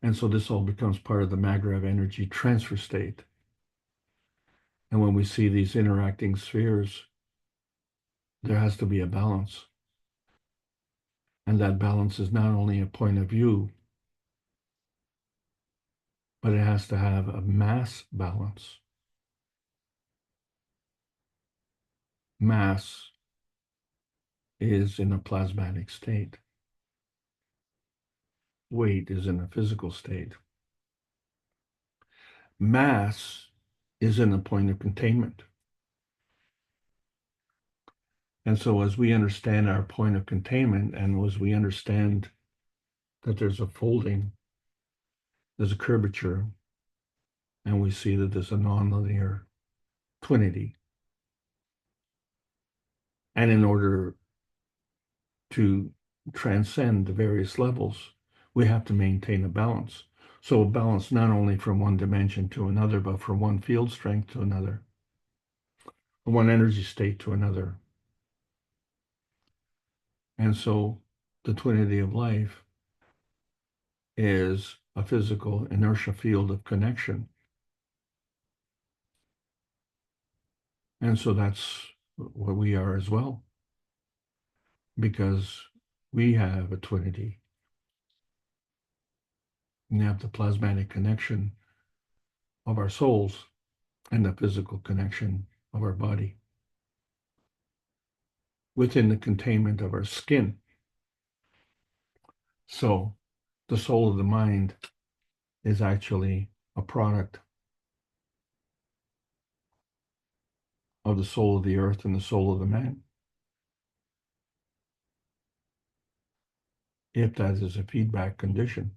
And so this all becomes part of the Maggrav energy transfer state. And when we see these interacting spheres, there has to be a balance. And that balance is not only a point of view, but it has to have a mass balance. Mass is in a plasmatic state. Weight is in a physical state. Mass is in a point of containment. And so as we understand our point of containment, and as we understand that there's a folding, there's a curvature, and we see that there's a nonlinear twinity. And in order to transcend the various levels, we have to maintain a balance. So a balance not only from one dimension to another, but from one field strength to another, from one energy state to another. And so the twinity of life is a physical inertia field of connection. And so that's what we are as well, because we have a twinity. We have the plasmatic connection of our souls and the physical connection of our body within the containment of our skin. So the soul of the mind is actually a product of the soul of the earth and the soul of the man. If that is a feedback condition.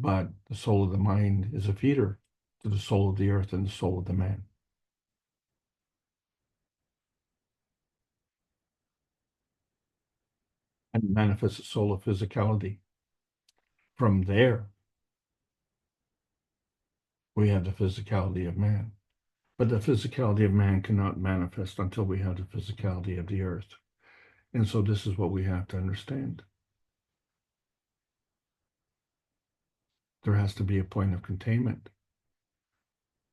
But the soul of the mind is a feeder to the soul of the earth and the soul of the man. And manifests a soul of physicality. From there, we have the physicality of man. But the physicality of man cannot manifest until we have the physicality of the earth. And so this is what we have to understand. There has to be a point of containment.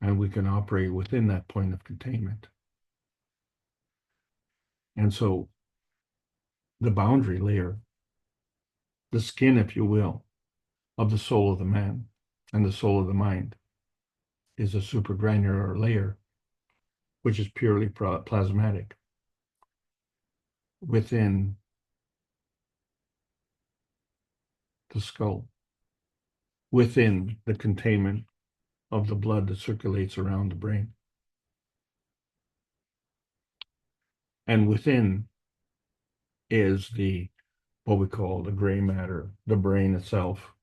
And we can operate within that point of containment. And so the boundary layer, the skin, if you will, of the soul of the man and the soul of the mind is a supragranular layer, which is purely plasmatic within the skull, within the containment of the blood that circulates around the brain. And within is what we call the gray matter, the brain itself,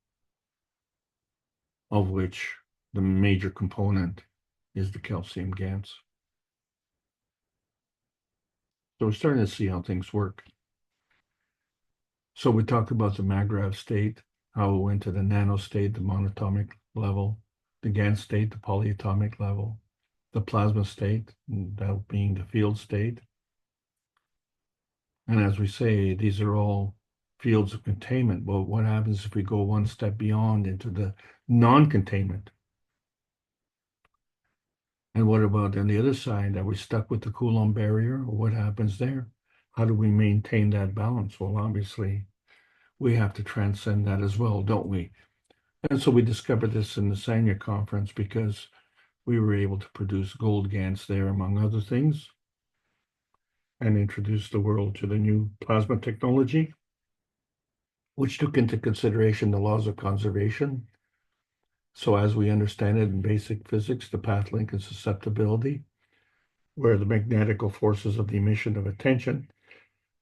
of which the major component is the calcium GANs. So we're starting to see how things work. So we talked about the MAGRAV state, how it went to the nano state, the monatomic level, the GAN state, the polyatomic level, the plasma state, that being the field state. And as we say, these are all fields of containment. Well, what happens if we go one step beyond into the non-containment? And what about on the other side? Are we stuck with the Coulomb barrier? Or what happens there? How do we maintain that balance? Well, obviously, we have to transcend that as well, don't we? And so we discovered this in the Sanya conference because we were able to produce gold GANs there, among other things, and introduce the world to the new plasma technology, which took into consideration the laws of conservation. So as we understand it in basic physics, the path link and susceptibility, where the magnetical forces of the emission of attention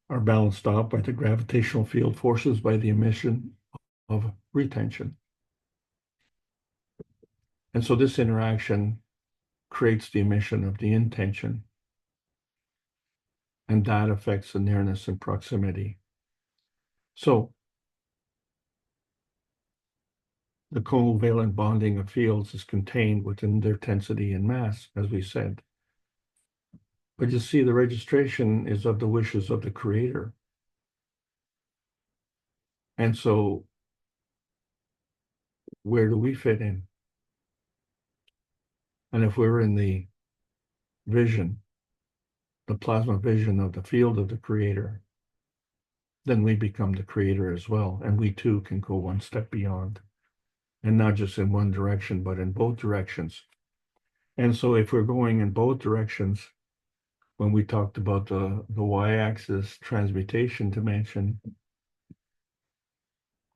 are balanced out by the gravitational field forces by the emission of retention. And so this interaction creates the emission of the intention, and that affects the nearness and proximity. So the covalent bonding of fields is contained within their tensity and mass, as we said. But you see, the registration is of the wishes of the creator. And so where do we fit in? And if we're in the vision, the plasma vision of the field of the creator, then we become the creator as well. And we too can go one step beyond. And not just in one direction, but in both directions. And so if we're going in both directions, when we talked about the y-axis transmutation dimension,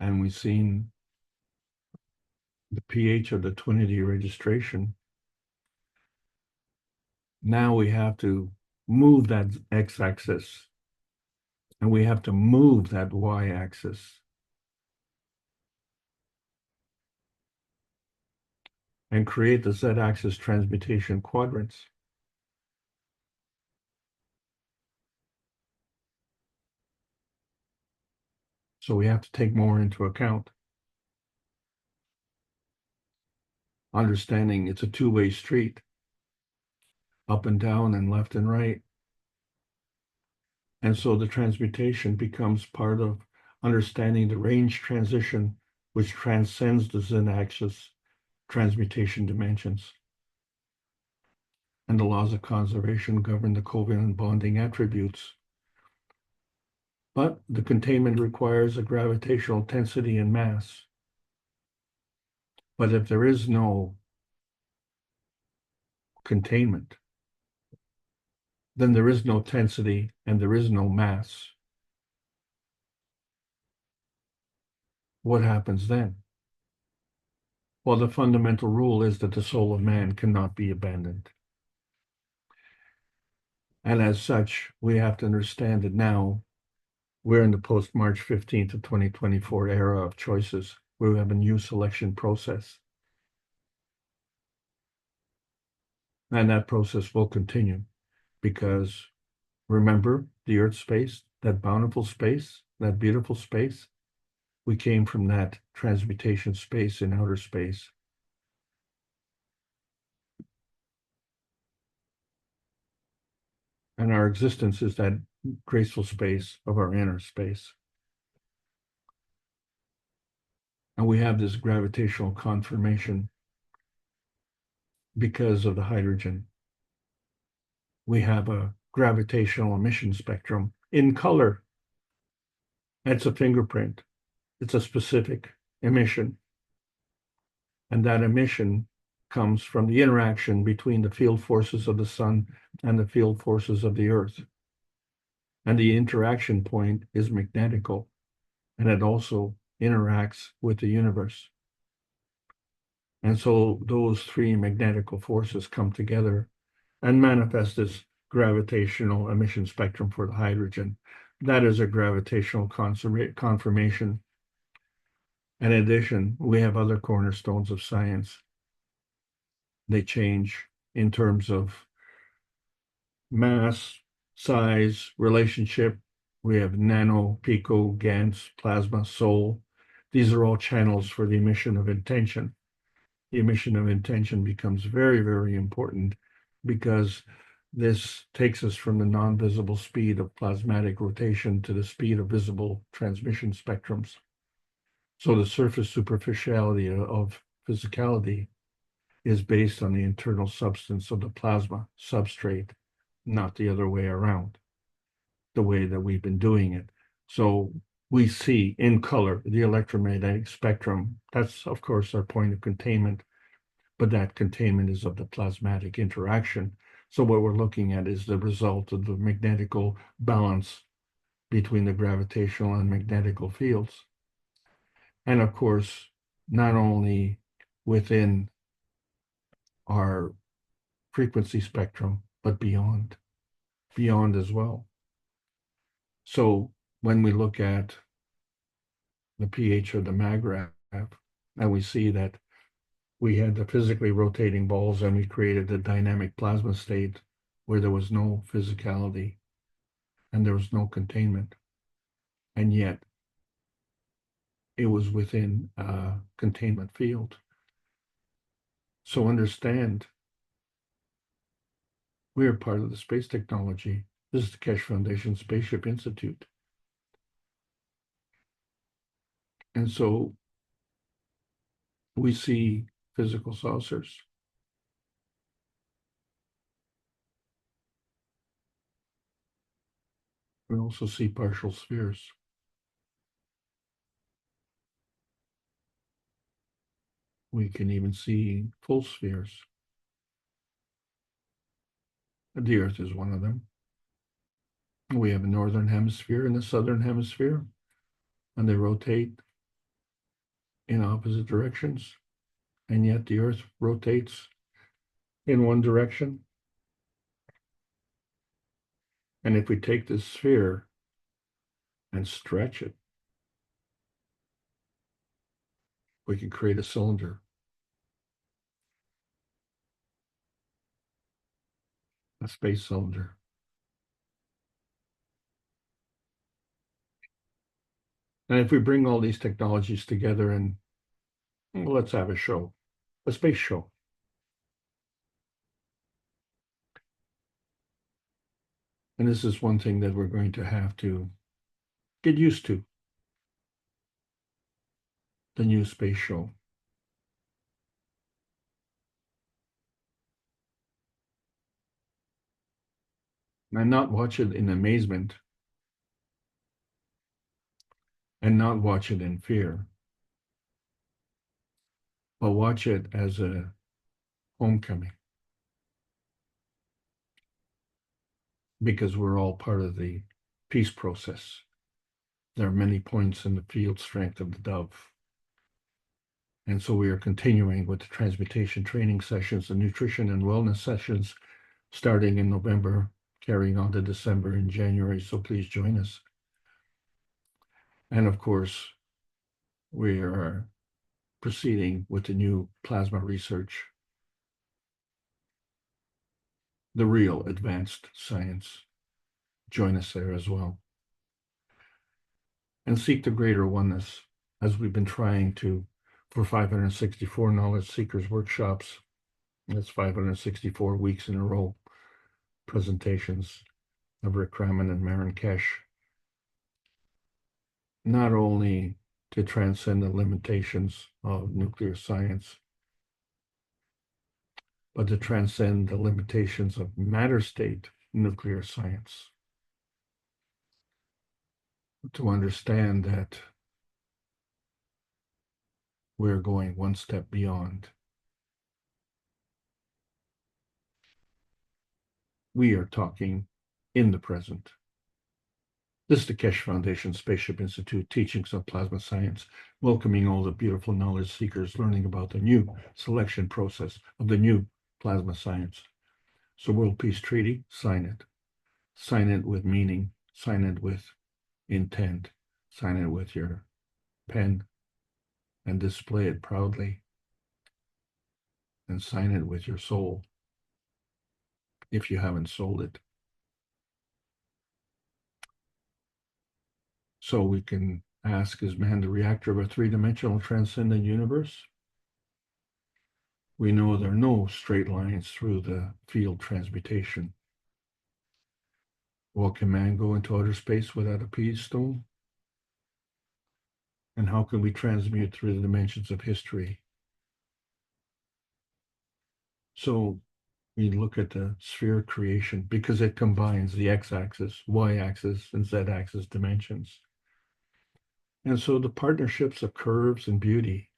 and we've seen the pH of the twinity registration, now we have to move that x-axis, and we have to move that y-axis. And create the z-axis transmutation quadrants. So we have to take more into account. Understanding it's a two-way street, up and down and left and right. And so the transmutation becomes part of understanding the range transition, which transcends the z-axis transmutation dimensions. And the laws of conservation govern the covalent bonding attributes. But the containment requires a gravitational tensity and mass. But if there is no containment, then there is no tensity and there is no mass. What happens then? Well, the fundamental rule is that the soul of man cannot be abandoned. And as such, we have to understand that now we're in the post-March 15th of 2024 era of choices, where we have a new selection process. And that process will continue because, remember, the Earth space, that bountiful space, that beautiful space, we came from that transmutation space in outer space. And our existence is that graceful space of our inner space. And we have this gravitational conformation because of the hydrogen. We have a gravitational emission spectrum in color. It's a fingerprint. It's a specific emission. And that emission comes from the interaction between the field forces of the sun and the field forces of the earth. And the interaction point is magnetical, and it also interacts with the universe. And so those three magnetical forces come together and manifest this gravitational emission spectrum for the hydrogen. That is a gravitational conformation In addition, we have other cornerstones of science. They change in terms of mass, size, relationship. We have nano, pico, GANs, plasma, soul. These are all channels for the emission of intention. The emission of intention becomes very, very important because this takes us from the non-visible speed of plasmatic rotation to the speed of visible transmission spectrums. So the surface superficiality of physicality is based on the internal substance of the plasma substrate, not the other way around, the way that we've been doing it. So we see in color the electromagnetic spectrum. That's, of course, our point of containment, but that containment is of the plasmatic interaction. So what we're looking at is the result of the magnetical balance between the gravitational and magnetical fields. And of course, not only within our frequency spectrum, but beyond as well. So when we look at the pH of the mag graph, and we see that we had the physically rotating balls and we created the dynamic plasma state where there was no physicality and there was no containment. And yet it was within a containment field. So understand, we are part of the space technology. This is the Keshe Foundation Spaceship Institute. And so we see physical saucers. We also see partial spheres. We can even see full spheres. The Earth is one of them. We have a northern hemisphere and a southern hemisphere, and they rotate in opposite directions. And yet the Earth rotates in one direction. And if we take this sphere and stretch it, we can create a cylinder. A space cylinder. And if we bring all these technologies together and well, let's have a show, a space show. And this is one thing that we're going to have to get used to. The new space show. And not watch it in amazement and not watch it in fear, but watch it as a homecoming. Because we're all part of the peace process. There are many points in the field strength of the dove. And so we are continuing with the transmutation training sessions, the nutrition and wellness sessions, starting in November, carrying on to December and January. So please join us. And of course, we are proceeding with the new plasma research, the real advanced science. Join us there as well. And seek the greater oneness as we've been trying to for 564 knowledge seekers workshops. That's 564 weeks in a row. Presentations of Rick Raman and Maren Keshe. Not only to transcend the limitations of nuclear science, but to transcend the limitations of matter state nuclear science. To understand that we're going one step beyond. We are talking in the present. This is the Keshe Foundation Spaceship Institute, Teachings of Plasma Science, welcoming all the beautiful knowledge seekers learning about the new selection process of the new plasma science. So World Peace Treaty, sign it. Sign it with meaning, sign it with intent, sign it with your pen, and display it proudly and sign it with your soul if you haven't sold it. So we can ask, is man the reactor of a three-dimensional transcendent universe? We know there are no straight lines through the field transmutation. Well, can man go into outer space without a peace stone? And how can we transmute through the dimensions of history? So we look at the sphere creation because it combines the x-axis, y-axis, and z-axis dimensions. And so the partnerships of curves and beauty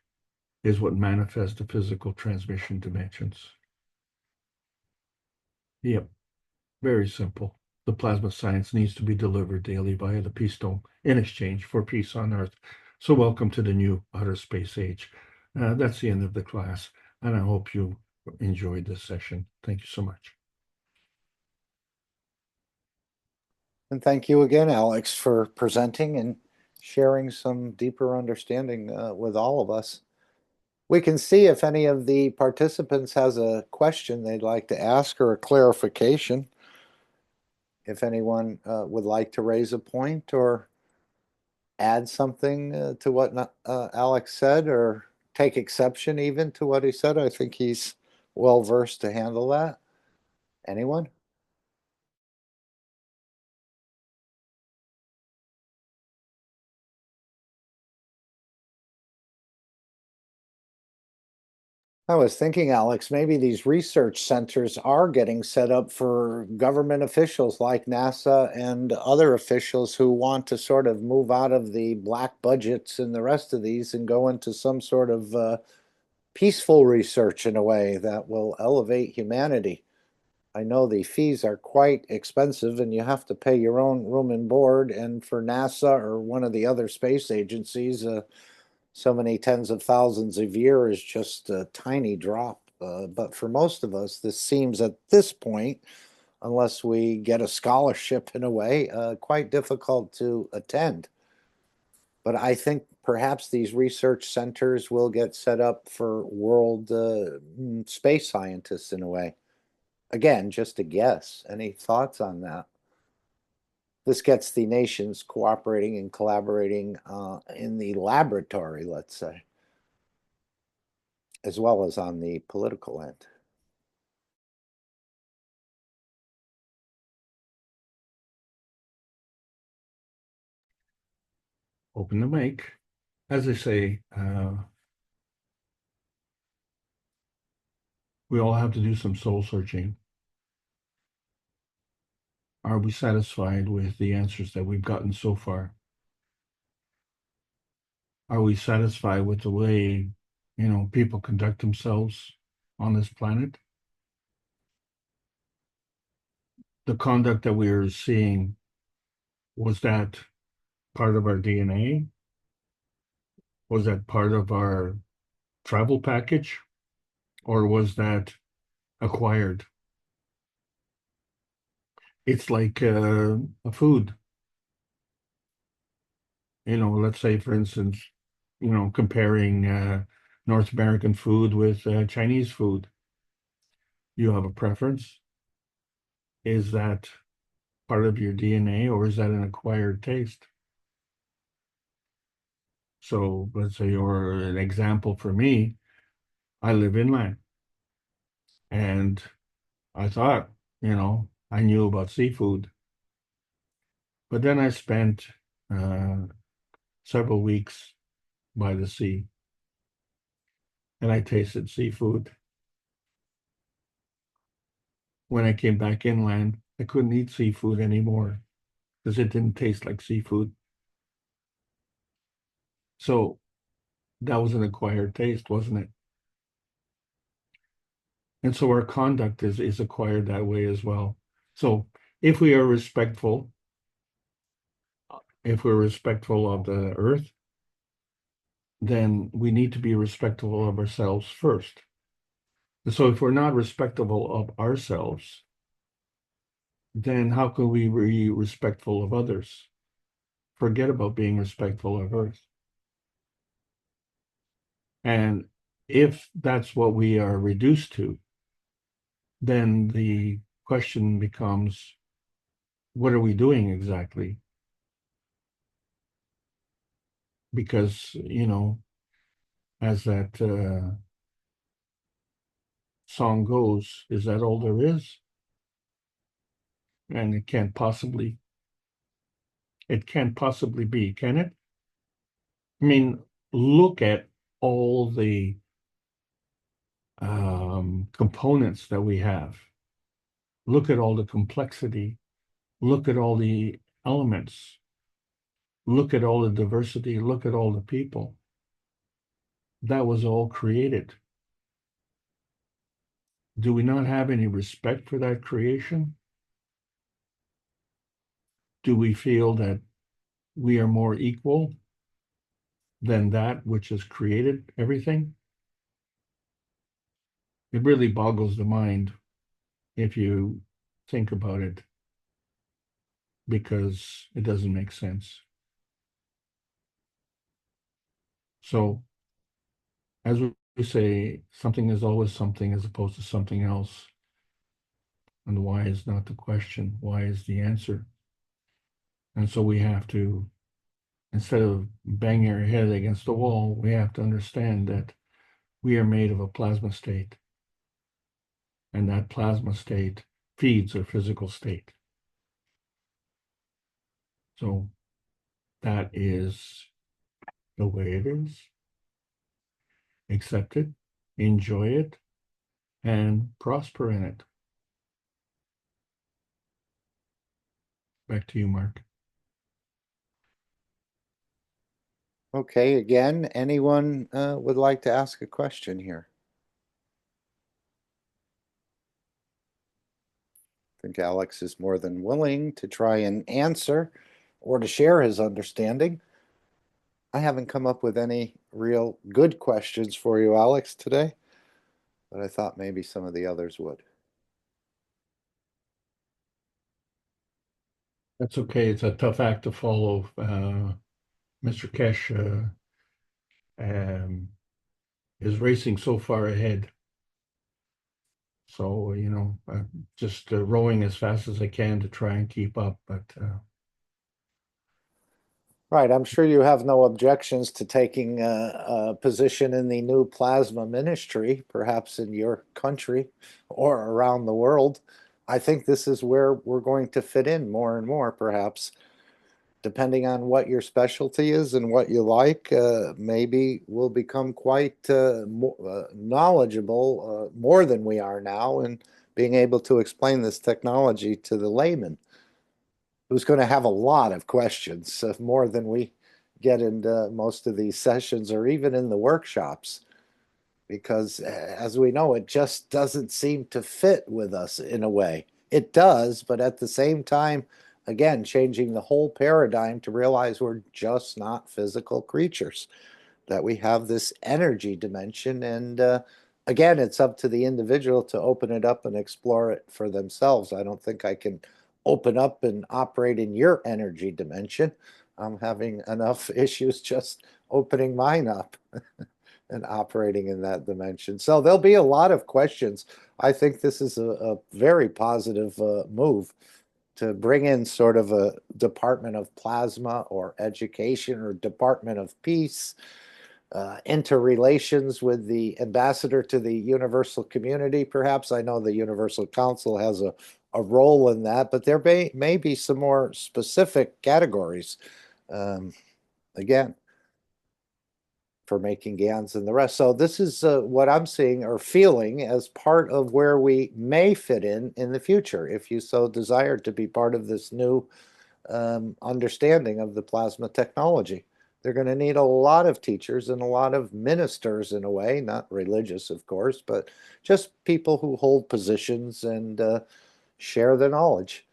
is what manifests the physical transmission dimensions. Yep, very simple. The plasma science needs to be delivered daily via the peace stone in exchange for peace on Earth. So welcome to the new outer space age. That's the end of the class, and I hope you enjoyed this session. Thank you so much. And thank you again, Alex, for presenting and sharing some deeper understanding with all of us. We can see if any of the participants has a question they'd like to ask or a clarification. If anyone would like to raise a point or add something to what Alex said, or take exception even to what he said, I think he's well versed to handle that. Anyone? I was thinking, Alex, maybe these research centers are getting set up for government officials like NASA and other officials who want to sort of move out of the black budgets and the rest of these and go into some sort of peaceful research in a way that will elevate humanity. I know the fees are quite expensive and you have to pay your own room and board. And for NASA or one of the other space agencies, so many tens of thousands a year is just a tiny drop. But for most of us, this seems at this point, unless we get a scholarship in a way, quite difficult to attend. But I think perhaps these research centers will get set up for world space scientists in a way. Again, just a guess. Any thoughts on that? This gets the nations cooperating and collaborating in the laboratory, let's say, as well as on the political end. Open the mic. As I say, we all have to do some soul searching. Are we satisfied with the answers that we've gotten so far? Are we satisfied with the way, people conduct themselves on this planet? The conduct that we are seeing, was that part of our DNA? Was that part of our travel package? Or was that acquired? It's like a food. Let's say, for instance, comparing North American food with Chinese food. You have a preference? Is that part of your DNA or is that an acquired taste? So let's say, or an example for me, I live inland and I thought, I knew about seafood, but then I spent several weeks by the sea and I tasted seafood. When I came back inland, I couldn't eat seafood anymore because it didn't taste like seafood. So that was an acquired taste, wasn't it? And so our conduct is acquired that way as well. So if we are respectful, if we're respectful of the earth, then we need to be respectful of ourselves first. And so if we're not respectful of ourselves, then how can we be respectful of others? Forget about being respectful of earth. And if that's what we are reduced to, then the question becomes, what are we doing exactly? Because, you know, as that song goes, is that all there is? And it can't possibly be, can it? I mean, look at all the components that we have. Look at all the complexity. Look at all the elements. Look at all the diversity. Look at all the people. That was all created. Do we not have any respect for that creation? Do we feel that we are more equal than that which has created everything? It really boggles the mind if you think about it, because it doesn't make sense. So, as we say, something is always something as opposed to something else. And why is not the question, why is the answer? And so we have to, instead of banging our head against the wall, we have to understand that we are made of a plasma state. And that plasma state feeds our physical state. So that is the way it is. Accept it, enjoy it, and prosper in it. Back to you, Mark. Okay, again, anyone would like to ask a question here? I think Alex is more than willing to try and answer or to share his understanding. I haven't come up with any real good questions for you, Alex, today, but I thought maybe some of the others would. That's okay. It's a tough act to follow. Mr. Keshe is racing so far ahead. So, you know, just rowing as fast as I can to try and keep up. But Right, I'm sure you have no objections to taking a position in the new plasma ministry, perhaps in your country or around the world. I think this is where we're going to fit in more and more, perhaps. Depending on what your specialty is and what you like, maybe we'll become quite knowledgeable, more than we are now, in being able to explain this technology to the layman, who's going to have a lot of questions, more than we get into most of these sessions or even in the workshops, because as we know, it just doesn't seem to fit with us in a way. It does, but at the same time, again, changing the whole paradigm to realize we're just not physical creatures, that we have this energy dimension. And again, it's up to the individual to open it up and explore it for themselves. I don't think I can open up and operate in your energy dimension. I'm having enough issues just opening mine up and operating in that dimension. So there'll be a lot of questions. I think this is a very positive move to bring in sort of a Department of Plasma or Education or Department of Peace, interrelations with the ambassador to the universal community, perhaps. I know the Universal Council has a role in that, but there may be some more specific categories, again, for making GANs and the rest. So this is what I'm seeing or feeling as part of where we may fit in the future, if you so desire to be part of this new understanding of the plasma technology. They're going to need a lot of teachers and a lot of ministers, in a way, not religious, of course, but just people who hold positions and share the knowledge.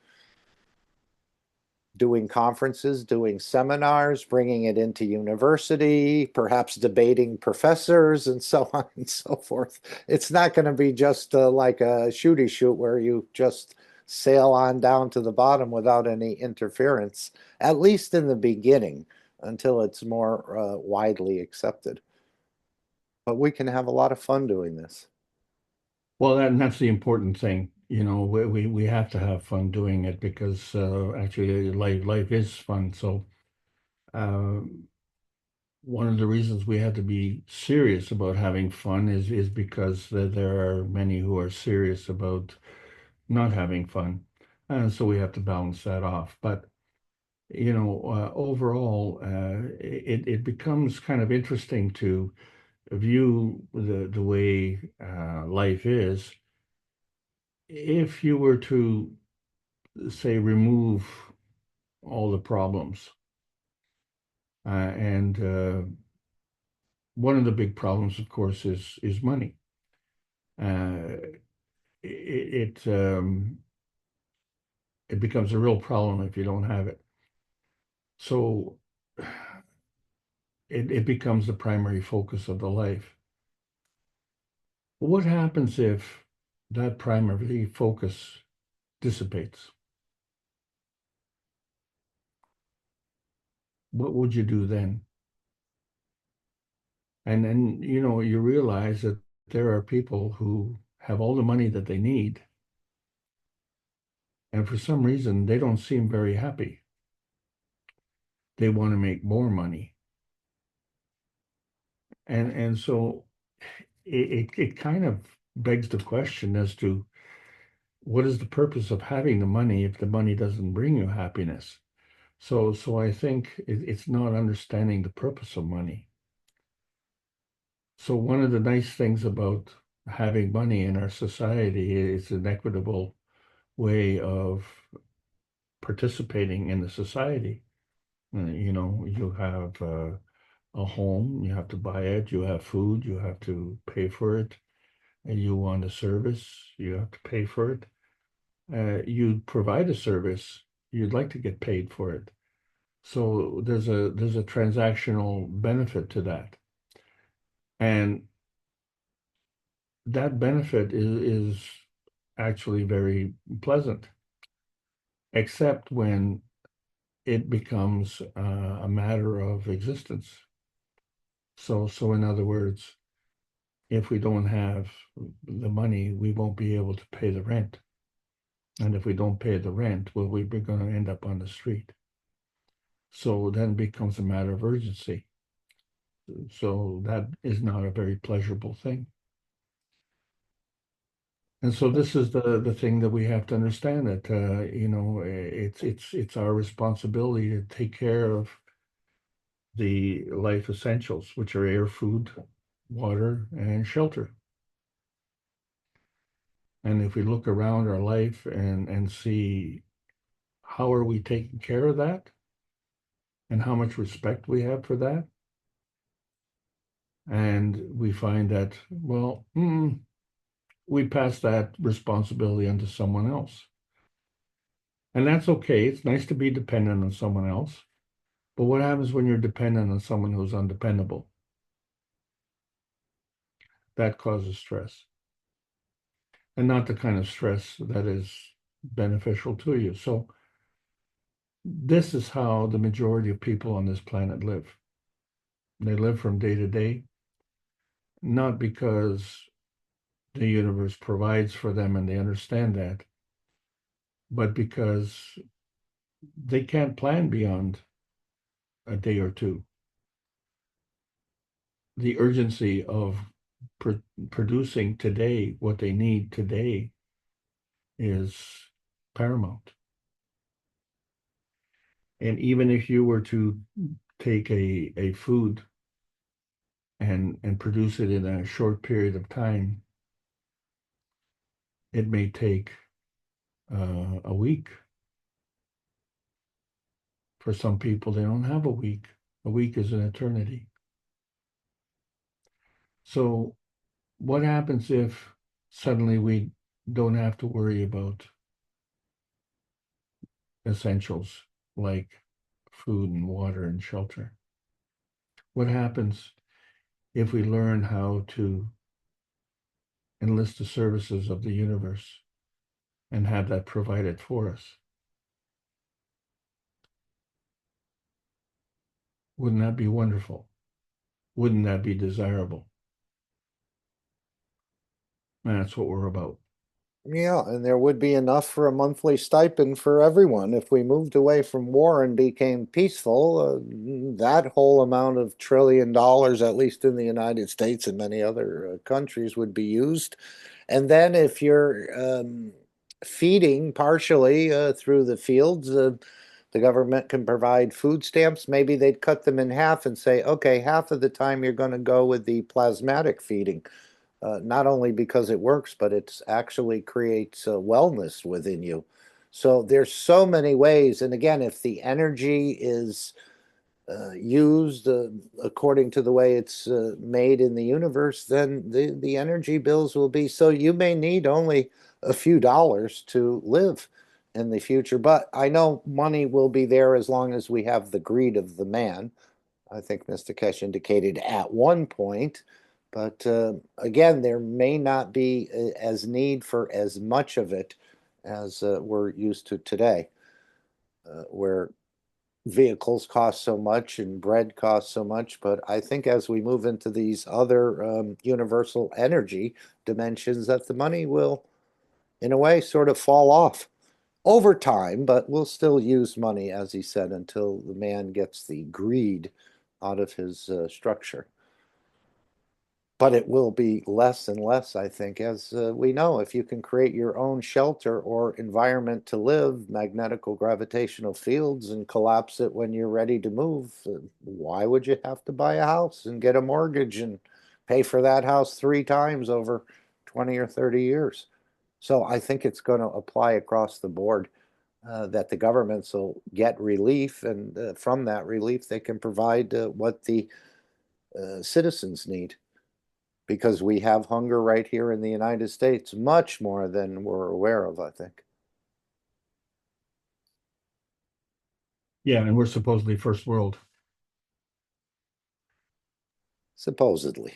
Doing conferences, doing seminars, bringing it into university, perhaps debating professors and so on and so forth. It's not going to be just like a shooty shoot where you just sail on down to the bottom without any interference, at least in the beginning, until it's more widely accepted. but we can have a lot of fun doing this. Well, that's the important thing. You know, we have to have fun doing it because actually life is fun. So one of the reasons we have to be serious about having fun is because there are many who are serious about not having fun, and so we have to balance that off. But you know, overall, it becomes kind of interesting to view the way life is if you were to say remove all the problems. And one of the big problems, of course, is money. It it becomes a real problem if you don't have it. So it becomes the primary focus of the life. What happens if that primary focus dissipates? What would you do then? And then, you know, you realize that there are people who have all the money that they need, and for some reason, they don't seem very happy. They want to make more money. And so it kind of begs the question as to what is the purpose of having the money if the money doesn't bring you happiness? So I think it's not understanding the purpose of money. So one of the nice things about having money in our society is an equitable way of participating in the society. You know, you have a home, you have to buy it, you have food, you have to pay for it, and you want a service, you have to pay for it. You provide a service, you'd like to get paid for it. So there's a transactional benefit to that. And that benefit is actually very pleasant, except when it becomes a matter of existence. So in other words, if we don't have the money, we won't be able to pay the rent. And if we don't pay the rent, well, we're going to end up on the street. So then it becomes a matter of urgency. So that is not a very pleasurable thing. And so this is the thing that we have to understand, that you know, it's our responsibility to take care of the life essentials, which are air, food, water, and shelter. And if we look around our life and see how are we taking care of that and how much respect we have for that, and we find that, well, we pass that responsibility onto someone else. And that's okay. It's nice to be dependent on someone else. But what happens when you're dependent on someone who's undependable? That causes stress. And not the kind of stress that is beneficial to you. So this is how the majority of people on this planet live. They live from day to day, not because the universe provides for them and they understand that, but because they can't plan beyond a day or two. The urgency of producing today what they need today is paramount. And even if you were to take a food and produce it in a short period of time, it may take a week. For some people, they don't have a week. A week is an eternity. So what happens if suddenly we don't have to worry about essentials like food and water and shelter? What happens if we learn how to enlist the services of the universe and have that provided for us? Wouldn't that be wonderful? Wouldn't that be desirable? And that's what we're about. Yeah, and there would be enough for a monthly stipend for everyone if we moved away from war and became peaceful. That whole amount of $1 trillion, at least in the United States and many other countries, would be used. And then if you're feeding partially through the fields, the government can provide food stamps. Maybe they'd cut them in half and say, okay, half of the time you're going to go with the plasmatic feeding. Not only because it works, but it actually creates wellness within you. So there's so many ways. And again, if the energy is used according to the way it's made in the universe, then the energy bills will be. So you may need only a few dollars to live in the future. But I know money will be there as long as we have the greed of the man. I think Mr. Keshe indicated at one point. But again, there may not be as need for as much of it as we're used to today, where vehicles cost so much and bread costs so much. But I think as we move into these other universal energy dimensions, that the money will, in a way, sort of fall off over time, but we'll still use money, as he said, until the man gets the greed out of his structure. But it will be less and less, I think, as we know, if you can create your own shelter or environment to live, magnetical gravitational fields, and collapse it when you're ready to move, why would you have to buy a house and get a mortgage and pay for that house 3 times over 20 or 30 years? So I think it's going to apply across the board, that the governments will get relief, and from that relief, they can provide what the citizens need. Because we have hunger right here in the United States, much more than we're aware of, I think. Yeah, and we're supposedly first world. Supposedly.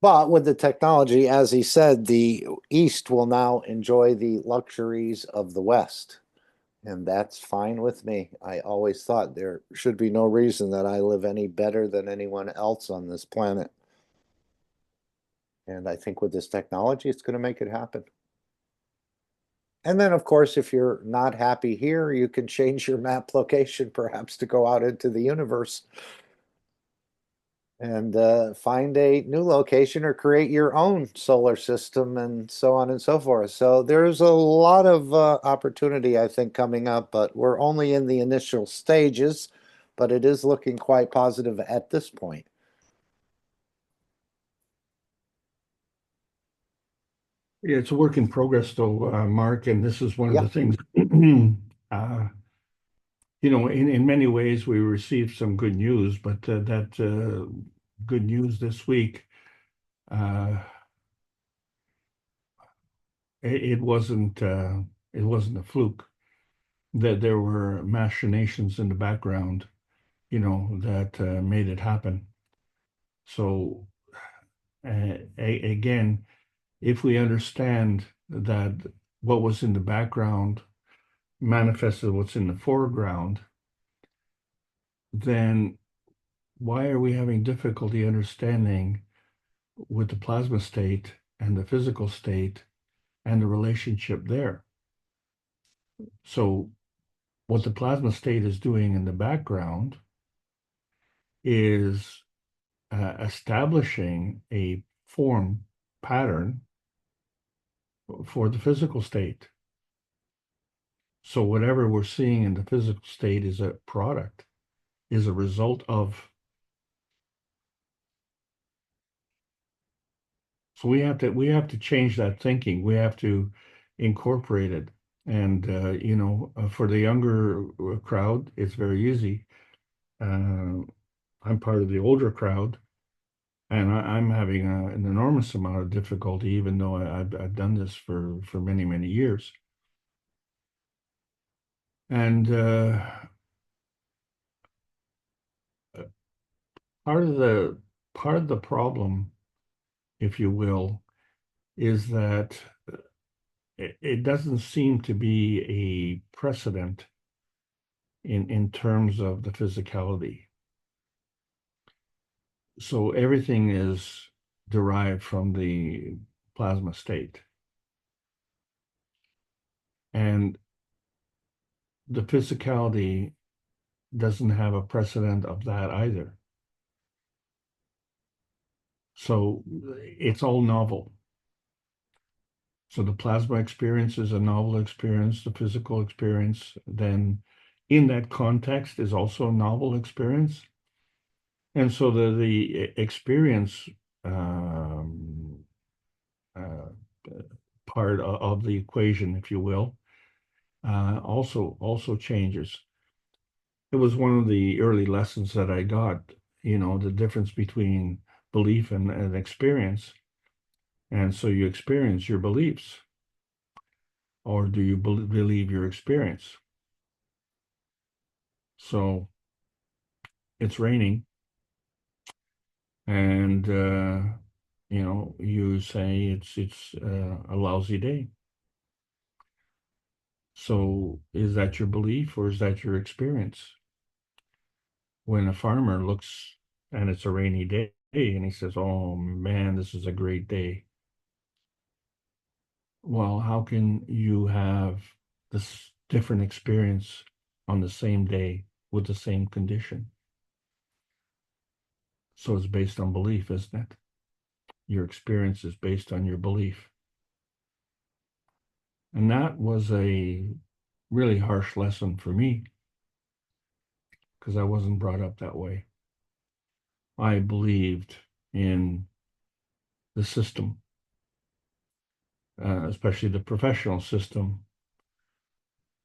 But with the technology, as he said, the East will now enjoy the luxuries of the West. And that's fine with me. I always thought there should be no reason that I live any better than anyone else on this planet. And I think with this technology, it's going to make it happen. And then, of course, if you're not happy here, you can change your map location perhaps to go out into the universe and find a new location or create your own solar system and so on and so forth. So there's a lot of opportunity, I think, coming up, but we're only in the initial stages, but it is looking quite positive at this point. Yeah, it's a work in progress, though, Mark, and this is one of the things, in many ways, we received some good news, but that good news this week, it wasn't a fluke. That there were machinations in the background, that made it happen. So again, if we understand that what was in the background manifested what's in the foreground, then why are we having difficulty understanding with the plasma state and the physical state and the relationship there? So what the plasma state is doing in the background is establishing a form pattern for the physical state. So whatever we're seeing in the physical state is a product, is a result of. So we have to change that thinking. We have to incorporate it. And for the younger crowd, it's very easy. I'm part of the older crowd, and I'm having an enormous amount of difficulty, even though I've done this for many, many years. And part of the problem, if you will, is that it doesn't seem to be a precedent in terms of the physicality. So everything is derived from the plasma state. And the physicality doesn't have a precedent of that either. So it's all novel. So the plasma experience is a novel experience, the physical experience, then in that context is also a novel experience. And so the experience part of the equation, if you will, also changes. It was one of the early lessons that I got, the difference between belief and experience. And so you experience your beliefs, or do you believe your experience? So it's raining, and you say it's a lousy day. So is that your belief or is that your experience? When a farmer looks and it's a rainy day and he says, "Oh man, this is a great day." Well, how can you have this different experience on the same day with the same condition? So it's based on belief, isn't it? Your experience is based on your belief. And that was a really harsh lesson for me because I wasn't brought up that way. I believed in the system, especially the professional system,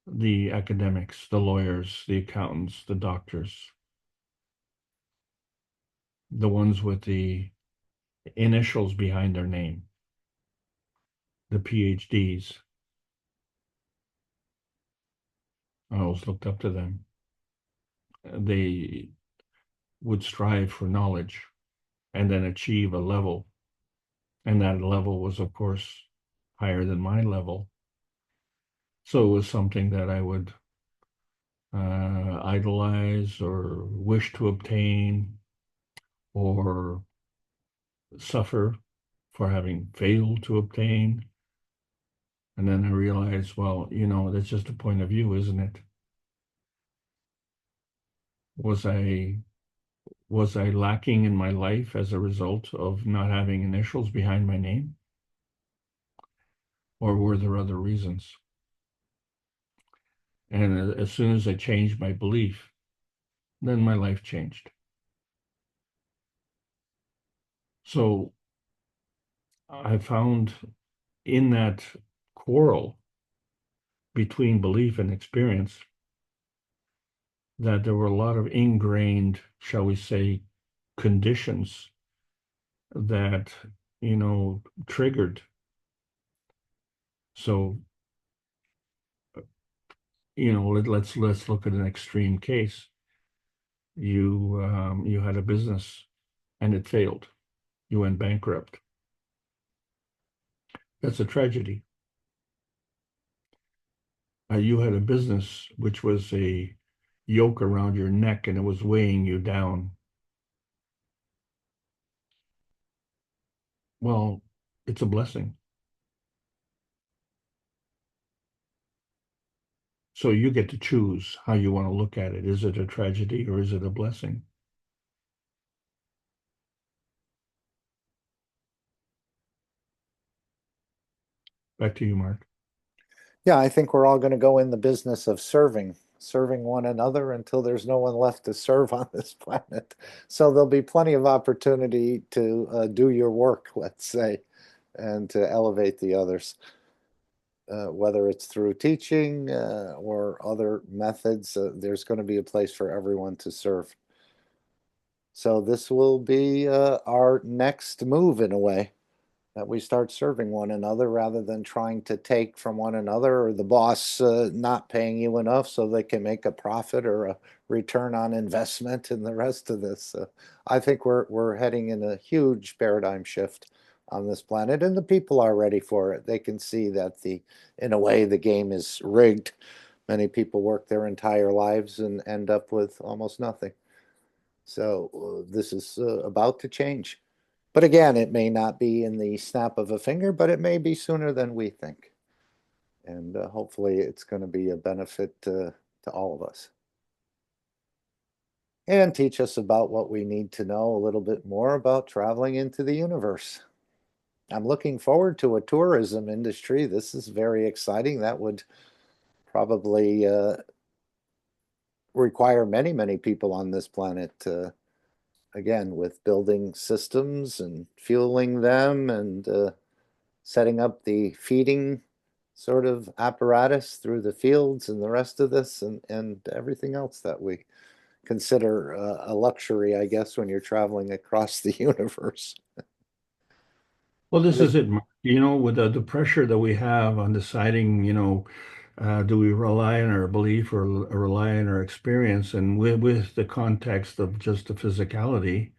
the academics, the lawyers, the accountants, the doctors, the ones with the initials behind their name, the PhDs. I always looked up to them. They would strive for knowledge and then achieve a level. And that level was, of course, higher than my level. So it was something that I would idolize or wish to obtain or suffer for having failed to obtain. And then I realized, well, that's just a point of view, isn't it? Was I lacking in my life as a result of not having initials behind my name? Or were there other reasons? And as soon as I changed my belief, then my life changed. So I found in that quarrel between belief and experience that there were a lot of ingrained, shall we say, conditions that, triggered. So, let's look at an extreme case. You had a business and it failed. You went bankrupt. That's a tragedy. You had a business which was a yoke around your neck and it was weighing you down. Well, it's a blessing. So you get to choose how you want to look at it. Is it a tragedy or is it a blessing? Back to you, Mark. Yeah, I think we're all going to go in the business of serving one another until there's no one left to serve on this planet. So there'll be plenty of opportunity to do your work, let's say, and to elevate the others. Whether it's through teaching or other methods, there's going to be a place for everyone to serve. So this will be our next move in a way, that we start serving one another rather than trying to take from one another, or the boss not paying you enough so they can make a profit or a return on investment and the rest of this. I think we're heading in a huge paradigm shift on this planet, and the people are ready for it. They can see that in a way, the game is rigged. Many people work their entire lives and end up with almost nothing. So this is about to change. But again, it may not be in the snap of a finger, but it may be sooner than we think. And hopefully it's going to be a benefit to all of us. And teach us about what we need to know a little bit more about traveling into the universe. I'm looking forward to a tourism industry. This is very exciting. That would probably require many, many people on this planet, again, with building systems and fueling them and setting up the feeding sort of apparatus through the fields and the rest of this and everything else that we consider a luxury, I guess, when you're traveling across the universe. Well, this is it, Mark. With the pressure that we have on deciding, do we rely on our belief or rely on our experience? And with the context of just the physicality,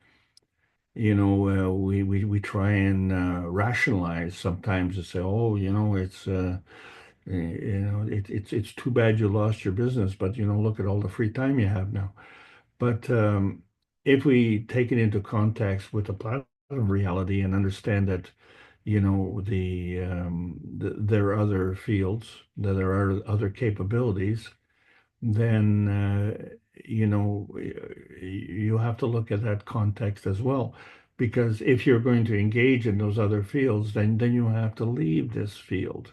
we try and rationalize sometimes and say, oh, it's too bad you lost your business, but look at all the free time you have now. But if we take it into context with the platform reality and understand that, there are other fields, that there are other capabilities, then you have to look at that context as well. Because if you're going to engage in those other fields, then you have to leave this field.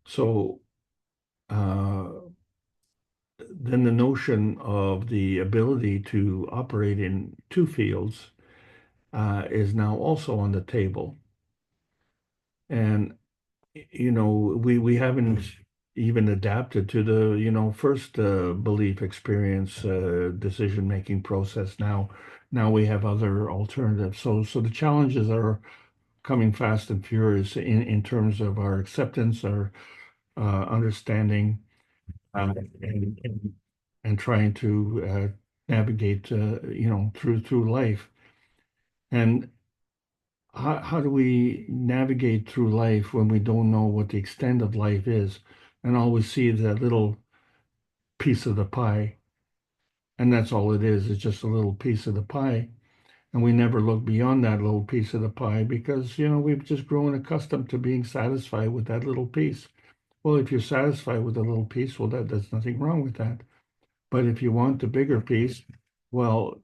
So then the notion of the ability to operate in two fields is now also on the table. And, we haven't even adapted to the, first belief experience decision-making process. Now we have other alternatives. So the challenges are coming fast and furious in terms of our acceptance, our understanding, and trying to navigate, through life. And how do we navigate through life when we don't know what the extent of life is and all we see is that little piece of the pie? And that's all it is. It's just a little piece of the pie. And we never look beyond that little piece of the pie because, we've just grown accustomed to being satisfied with that little piece. Well, if you're satisfied with a little piece, well, there's nothing wrong with that. But if you want the bigger piece, well,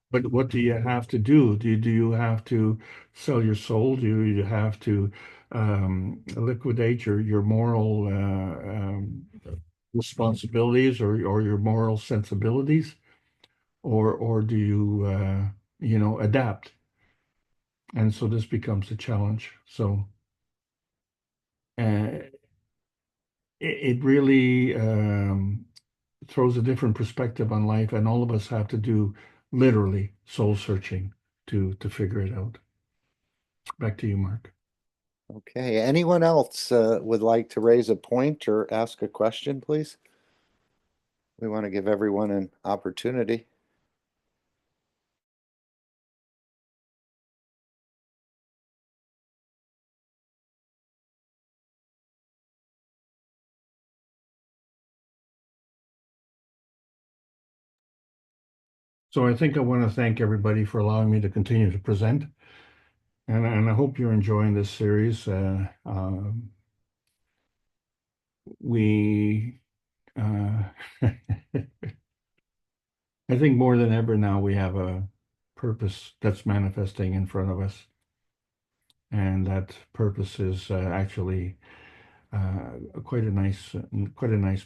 but what do you have to do? Do you have to sell your soul? Do you have to liquidate your moral responsibilities or your moral sensibilities? Or do you adapt? And so this becomes a challenge. So it really throws a different perspective on life, and all of us have to do literally soul searching to figure it out. Back to you, Mark. Okay, anyone else would like to raise a point or ask a question, please? We want to give everyone an opportunity. So I think I want to thank everybody for allowing me to continue to present. And I hope you're enjoying this series. We, I think more than ever now, we have a purpose that's manifesting in front of us. And that purpose is actually quite a nice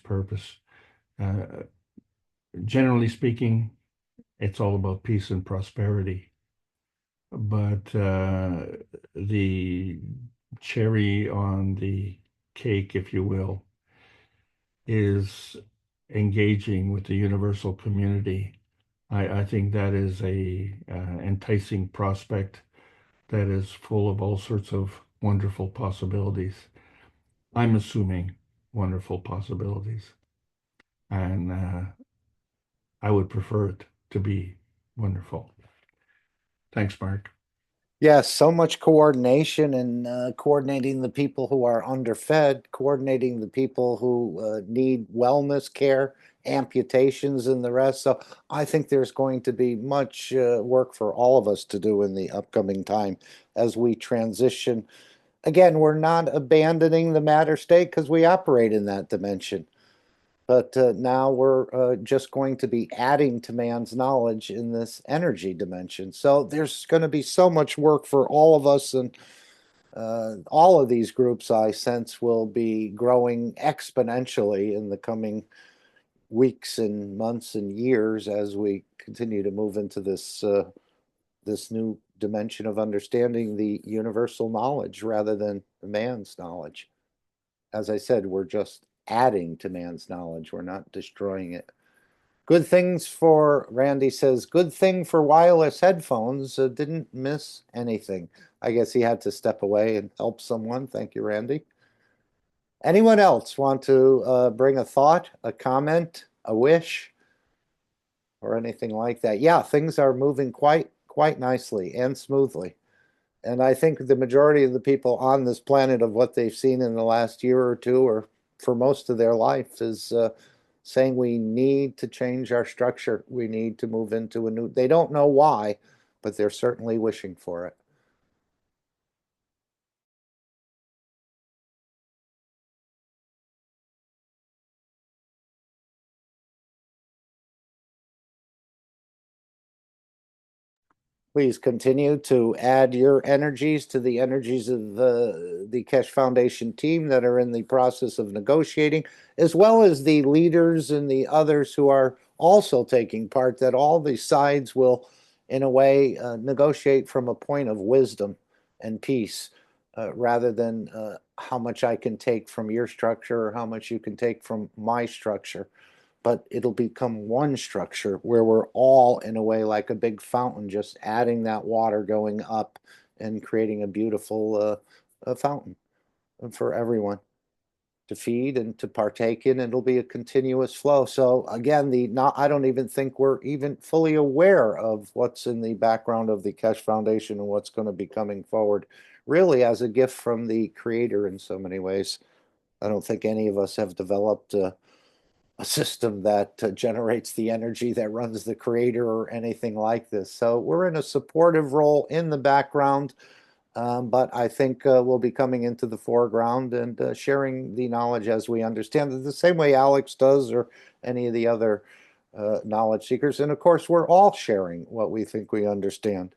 purpose. Generally speaking, it's all about peace and prosperity. But the cherry on the cake, if you will, is engaging with the universal community. I think that is a enticing prospect that is full of all sorts of wonderful possibilities. I'm assuming wonderful possibilities. And I would prefer it to be wonderful. Thanks, Mark. Yes, so much coordination and coordinating the people who are underfed, coordinating the people who need wellness care amputations and the rest. So I think there's going to be much work for all of us to do in the upcoming time as we transition. Again, we're not abandoning the matter state because we operate in that dimension. But now we're just going to be adding to man's knowledge in this energy dimension. So there's going to be so much work for all of us, and all of these groups, I sense, will be growing exponentially in the coming weeks and months and years as we continue to move into this this new dimension of understanding the universal knowledge rather than man's knowledge. As I said, we're just adding to man's knowledge. We're not destroying it. Good things for, Randy says, good thing for wireless headphones. Didn't miss anything. I guess he had to step away and help someone. Thank you, Randy. Anyone else want to bring a thought, a comment, a wish, or anything like that? Yeah, things are moving quite nicely and smoothly. And I think the majority of the people on this planet of what they've seen in the last year or two, or for most of their life, is saying we need to change our structure. We need to move into a new, they don't know why, but they're certainly wishing for it. Please continue to add your energies to the energies of the Keshe Foundation team that are in the process of negotiating, as well as the leaders and the others who are also taking part, that all the sides will, in a way, negotiate from a point of wisdom and peace, rather than how much I can take from your structure or how much you can take from my structure. But it'll become one structure where we're all, in a way, like a big fountain, just adding that water going up and creating a beautiful fountain for everyone to feed and to partake in. It'll be a continuous flow. So again, I don't even think we're even fully aware of what's in the background of the Keshe Foundation and what's going to be coming forward, really as a gift from the Creator in so many ways. I don't think any of us have developed a system that generates the energy that runs the Creator or anything like this. So we're in a supportive role in the background, but I think we'll be coming into the foreground and sharing the knowledge as we understand it, the same way Alex does or any of the other knowledge seekers. And of course, we're all sharing what we think we understand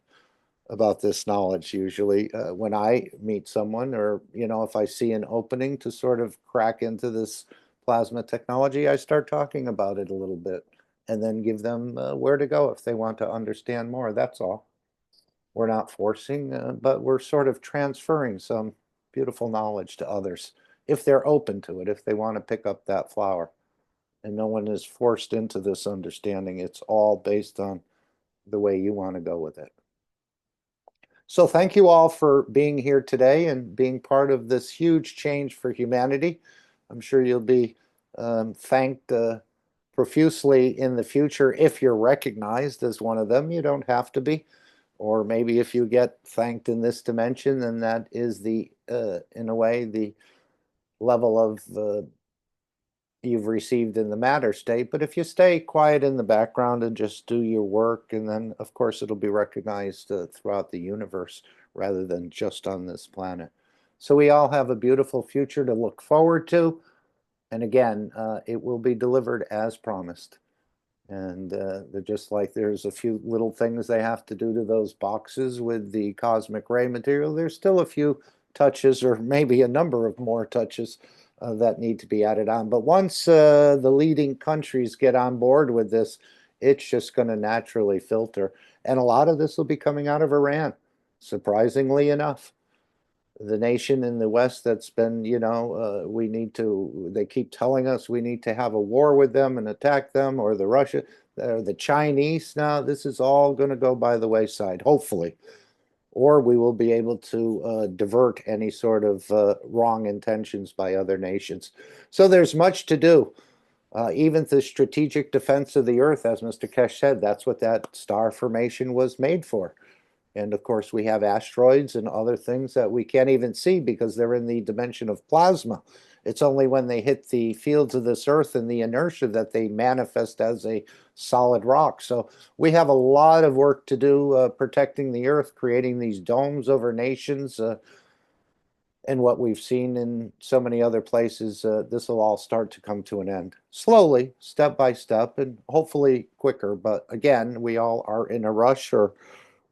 about this knowledge. Usually when I meet someone, or if I see an opening to sort of crack into this plasma technology, I start talking about it a little bit and then give them where to go if they want to understand more. That's all. We're not forcing, but we're sort of transferring some beautiful knowledge to others if they're open to it, if they want to pick up that flower. And no one is forced into this understanding. It's all based on the way you want to go with it. So thank you all for being here today and being part of this huge change for humanity. I'm sure you'll be thanked profusely in the future if you're recognized as one of them. You don't have to be. Or maybe if you get thanked in this dimension, then that is the, in a way, the level of you've received in the matter state. But if you stay quiet in the background and just do your work, and then of course it'll be recognized throughout the universe rather than just on this planet. So we all have a beautiful future to look forward to. And again, it will be delivered as promised. And they're just like there's a few little things they have to do to those boxes with the cosmic ray material. There's still a few touches, or maybe a number of more touches that need to be added on. But once the leading countries get on board with this, it's just going to naturally filter. And a lot of this will be coming out of Iran, surprisingly enough. The nation in the West that's been, they keep telling us we need to have a war with them and attack them, or the Chinese. Now, this is all going to go by the wayside, hopefully. Or we will be able to divert any sort of wrong intentions by other nations. So there's much to do. Even the strategic defense of the Earth, as Mr. Keshe said, that's what that star formation was made for. And of course, we have asteroids and other things that we can't even see because they're in the dimension of plasma. It's only when they hit the fields of this earth and the inertia that they manifest as a solid rock. So we have a lot of work to do protecting the earth, creating these domes over nations. And what we've seen in so many other places, this will all start to come to an end. Slowly, step by step, and hopefully quicker. But again, we all are in a rush, or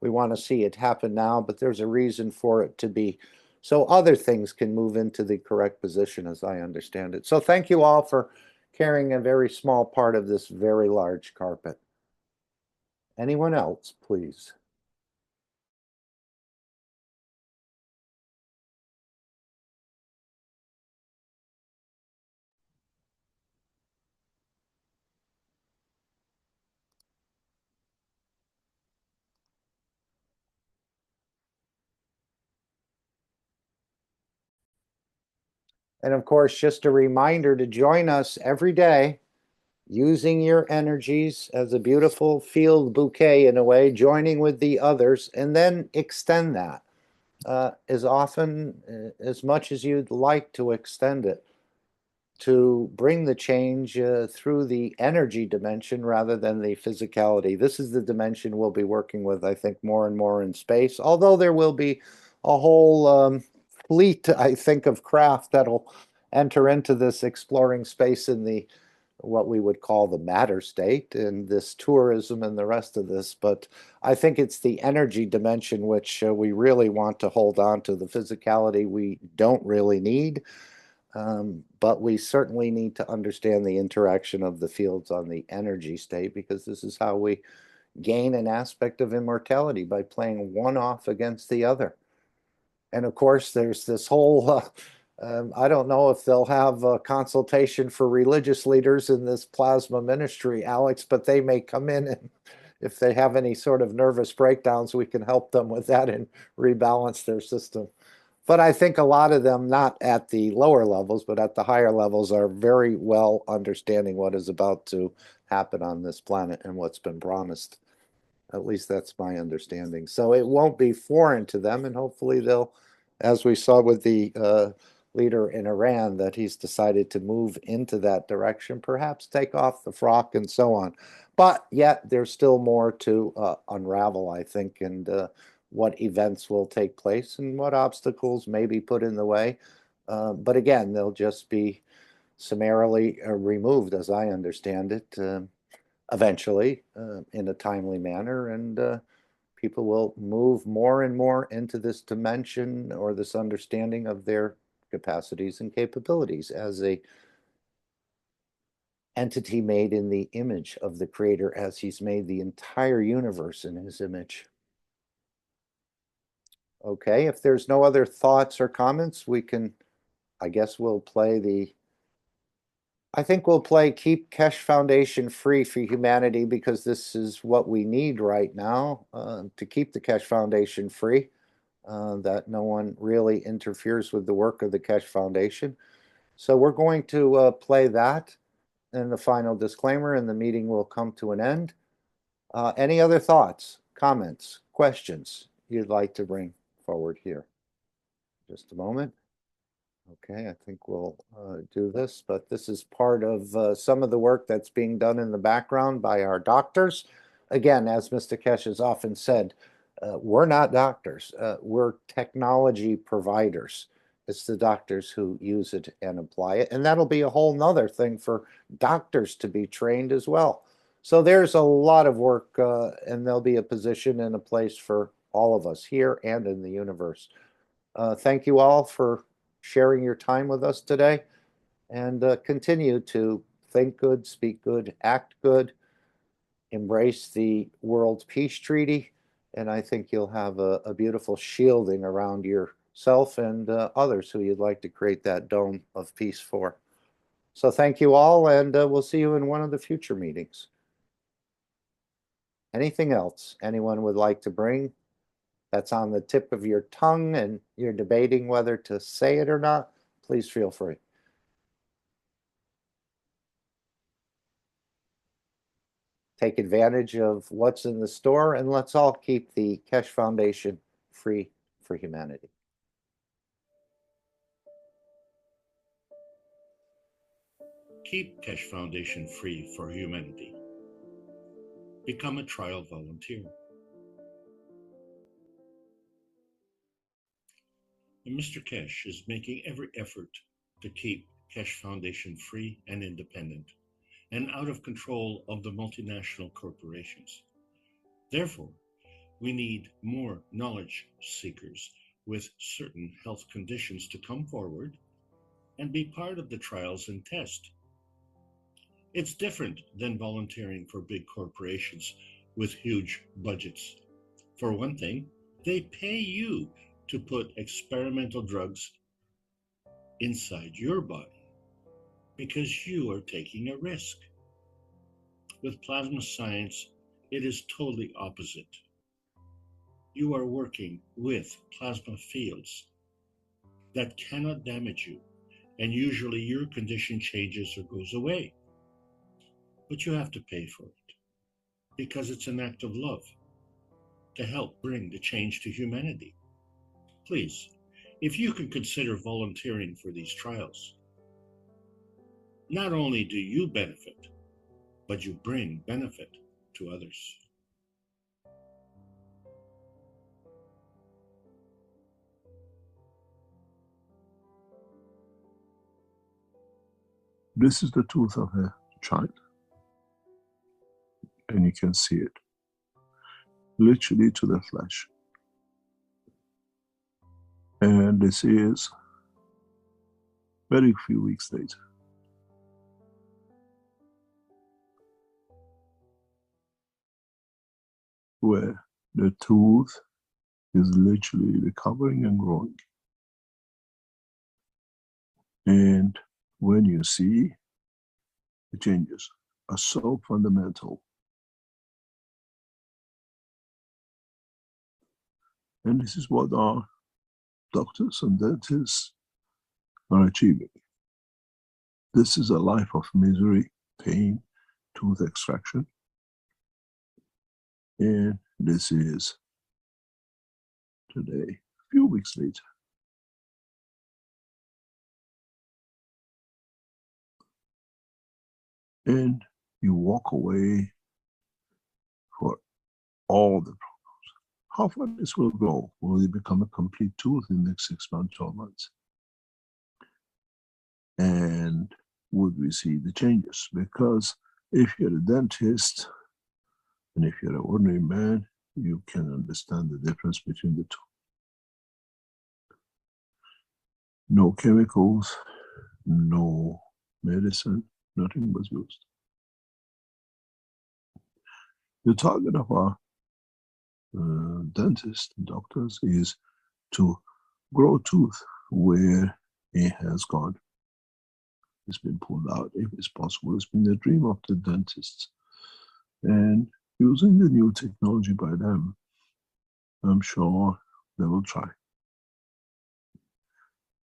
we want to see it happen now, but there's a reason for it to be. So other things can move into the correct position, as I understand it. So thank you all for carrying a very small part of this very large carpet. Anyone else, please? And of course, just a reminder to join us every day, using your energies as a beautiful field bouquet in a way, joining with the others, and then extend that as often, as much as you'd like to extend it, to bring the change through the energy dimension rather than the physicality. This is the dimension we'll be working with, I think, more and more in space, although there will be a whole fleet, I think, of craft that'll enter into this exploring space in the what we would call the matter state, and this tourism and the rest of this. But I think it's the energy dimension which we really want to hold on to. The physicality we don't really need, but we certainly need to understand the interaction of the fields on the energy state, because this is how we gain an aspect of immortality, by playing one off against the other. And of course, there's this whole I don't know if they'll have a consultation for religious leaders in this plasma ministry, Alex, but they may come in, and if they have any sort of nervous breakdowns, we can help them with that and rebalance their system. But I think a lot of them, not at the lower levels, but at the higher levels, are very well understanding what is about to happen on this planet and what's been promised. At least that's my understanding. So it won't be foreign to them, and hopefully they'll, as we saw with the leader in Iran, that he's decided to move into that direction, perhaps take off the frock and so on. But yet there's still more to unravel, I think, and what events will take place and what obstacles may be put in the way. But again, they'll just be summarily removed, as I understand it, eventually in a timely manner, and people will move more and more into this dimension, or this understanding of their capacities and capabilities as a entity made in the image of the creator, as he's made the entire universe in his image. Okay, if there's no other thoughts or comments, we can, I guess we'll play the, I think we'll play Keep Keshe Foundation Free for Humanity, because this is what we need right now, to keep the Keshe Foundation free, that no one really interferes with the work of the Keshe Foundation. So we're going to play that and the final disclaimer, and the meeting will come to an end. Any other thoughts, comments, questions you'd like to bring forward here? Just a moment. Okay, I think we'll do this, but this is part of some of the work that's being done in the background by our doctors. Again, as Mr. Keshe has often said, we're not doctors, we're technology providers. It's the doctors who use it and apply it, and that'll be a whole nother thing for doctors to be trained as well. So there's a lot of work, and there'll be a position and a place for all of us here and in the universe. Thank you all for sharing your time with us today, and continue to think good, speak good, act good, embrace the World Peace Treaty, and I think you'll have a beautiful shielding around yourself and others who you'd like to create that dome of peace for. So thank you all, and we'll see you in one of the future meetings. Anything else anyone would like to bring that's on the tip of your tongue and you're debating whether to say it or not, please feel free. Take advantage of what's in the store, and let's all keep the Keshe Foundation free for humanity. Keep Keshe Foundation free for humanity. Become a trial volunteer. And Mr. Keshe is making every effort to keep Keshe Foundation free and independent, and out of control of the multinational corporations. Therefore, we need more knowledge seekers with certain health conditions to come forward and be part of the trials and test. It's different than volunteering for big corporations with huge budgets. For one thing, they pay you to put experimental drugs inside your body because you are taking a risk. With plasma science, it is totally opposite. You are working with plasma fields that cannot damage you, and usually your condition changes or goes away. But you have to pay for it because it's an act of love to help bring the change to humanity. Please, if you can consider volunteering for these trials, not only do you benefit, but you bring benefit to others. This is the tooth of a child, and you can see it literally to the flesh. And this is very few weeks later. Where the tooth is literally recovering and growing. And when you see the changes are so fundamental. And this is what our doctors and dentists are achieving. This is a life of misery, pain, tooth extraction. And this is today, a few weeks later. And you walk away for all the problems. How far this will go? Will it become a complete tooth in the next 6 months, 12 months? And would we see the changes? Because if you're a dentist and if you're an ordinary man, you can understand the difference between the two. No chemicals, no medicine, nothing was used. The target of our dentists and doctors is to grow tooth where it has gone. It's been pulled out if it's possible. It's been the dream of the dentists. And using the new technology by them, I'm sure they will try.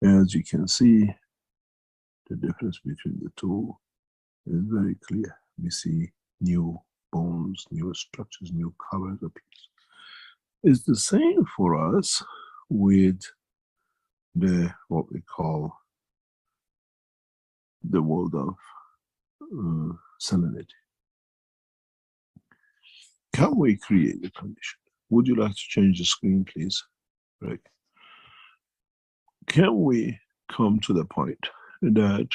As you can see, the difference between the two is very clear. We see new bones, new structures, new covers appear. It's the same for us with the what we call the world of salinity. Can we create the condition? Would you like to change the screen, please, Greg? Can we come to the point that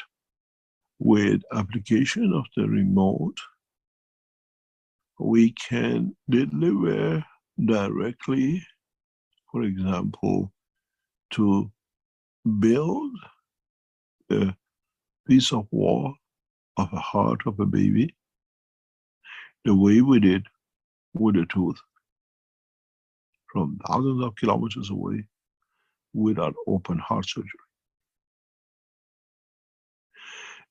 with application of the remote, we can deliver directly, for example, to build a piece of wall of a heart of a baby, the way we did with a tooth from thousands of kilometers away without open heart surgery?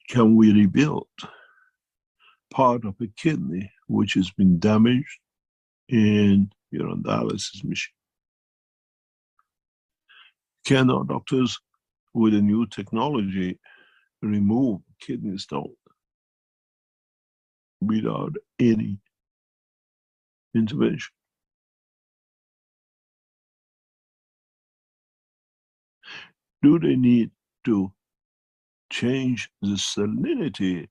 Can we rebuild part of a kidney which has been damaged in your dialysis machine? Can our doctors, with a new technology, remove kidney stone without any intervention? Do they need to change the salinity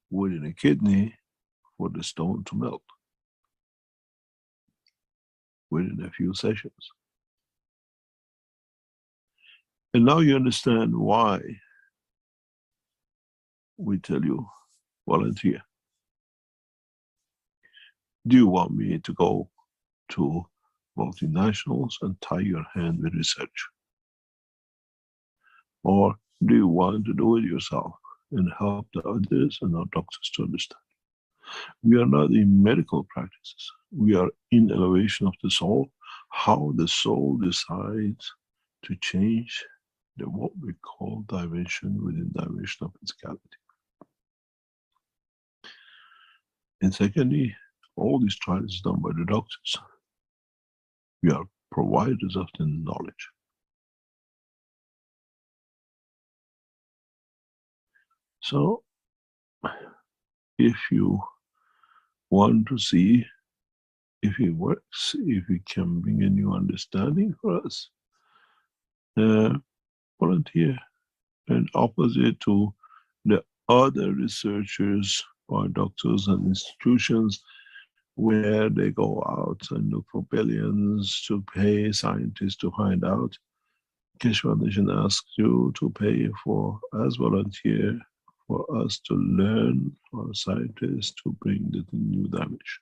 within a kidney for the stone to melt within a few sessions. And now you understand why we tell you, volunteer. Do you want me to go to multinationals and tie your hand with research? Or do you want to do it yourself and help the others and our doctors to understand? We are not in medical practices. We are in elevation of the soul, how the soul decides to change the what we call dimension within dimension of physicality. And secondly, all these trials is done by the doctors. We are providers of the knowledge. So, if you want to see if it works, if it can bring a new understanding for us, volunteer. And opposite to the other researchers or doctors and institutions where they go out and look for billions to pay scientists to find out, Keshe Foundation asks you to pay for, as volunteer, for us to learn, for scientists to bring the new dimension.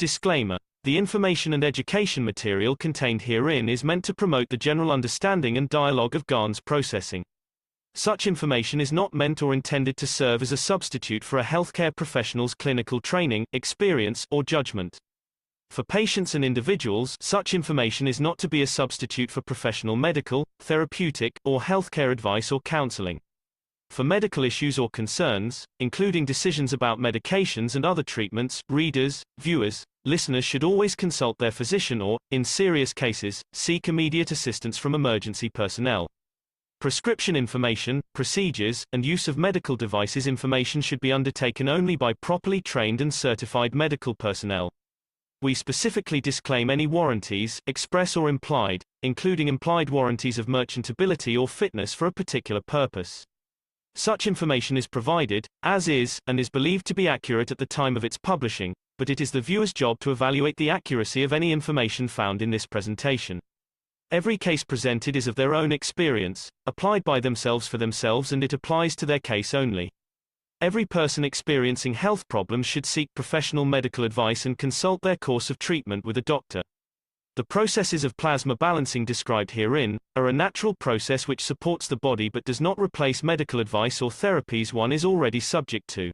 Disclaimer. The information and education material contained herein is meant to promote the general understanding and dialogue of GAN's processing. Such information is not meant or intended to serve as a substitute for a healthcare professional's clinical training, experience, or judgment. For patients and individuals, such information is not to be a substitute for professional medical, therapeutic, or healthcare advice or counseling. For medical issues or concerns, including decisions about medications and other treatments, readers, viewers, listeners should always consult their physician or, in serious cases, seek immediate assistance from emergency personnel. Prescription information, procedures, and use of medical devices information should be undertaken only by properly trained and certified medical personnel. We specifically disclaim any warranties, express or implied, including implied warranties of merchantability or fitness for a particular purpose. Such information is provided, as is, and is believed to be accurate at the time of its publishing, but it is the viewer's job to evaluate the accuracy of any information found in this presentation. Every case presented is of their own experience, applied by themselves for themselves, and it applies to their case only. Every person experiencing health problems should seek professional medical advice and consult their course of treatment with a doctor. The processes of plasma balancing described herein are a natural process which supports the body but does not replace medical advice or therapies one is already subject to.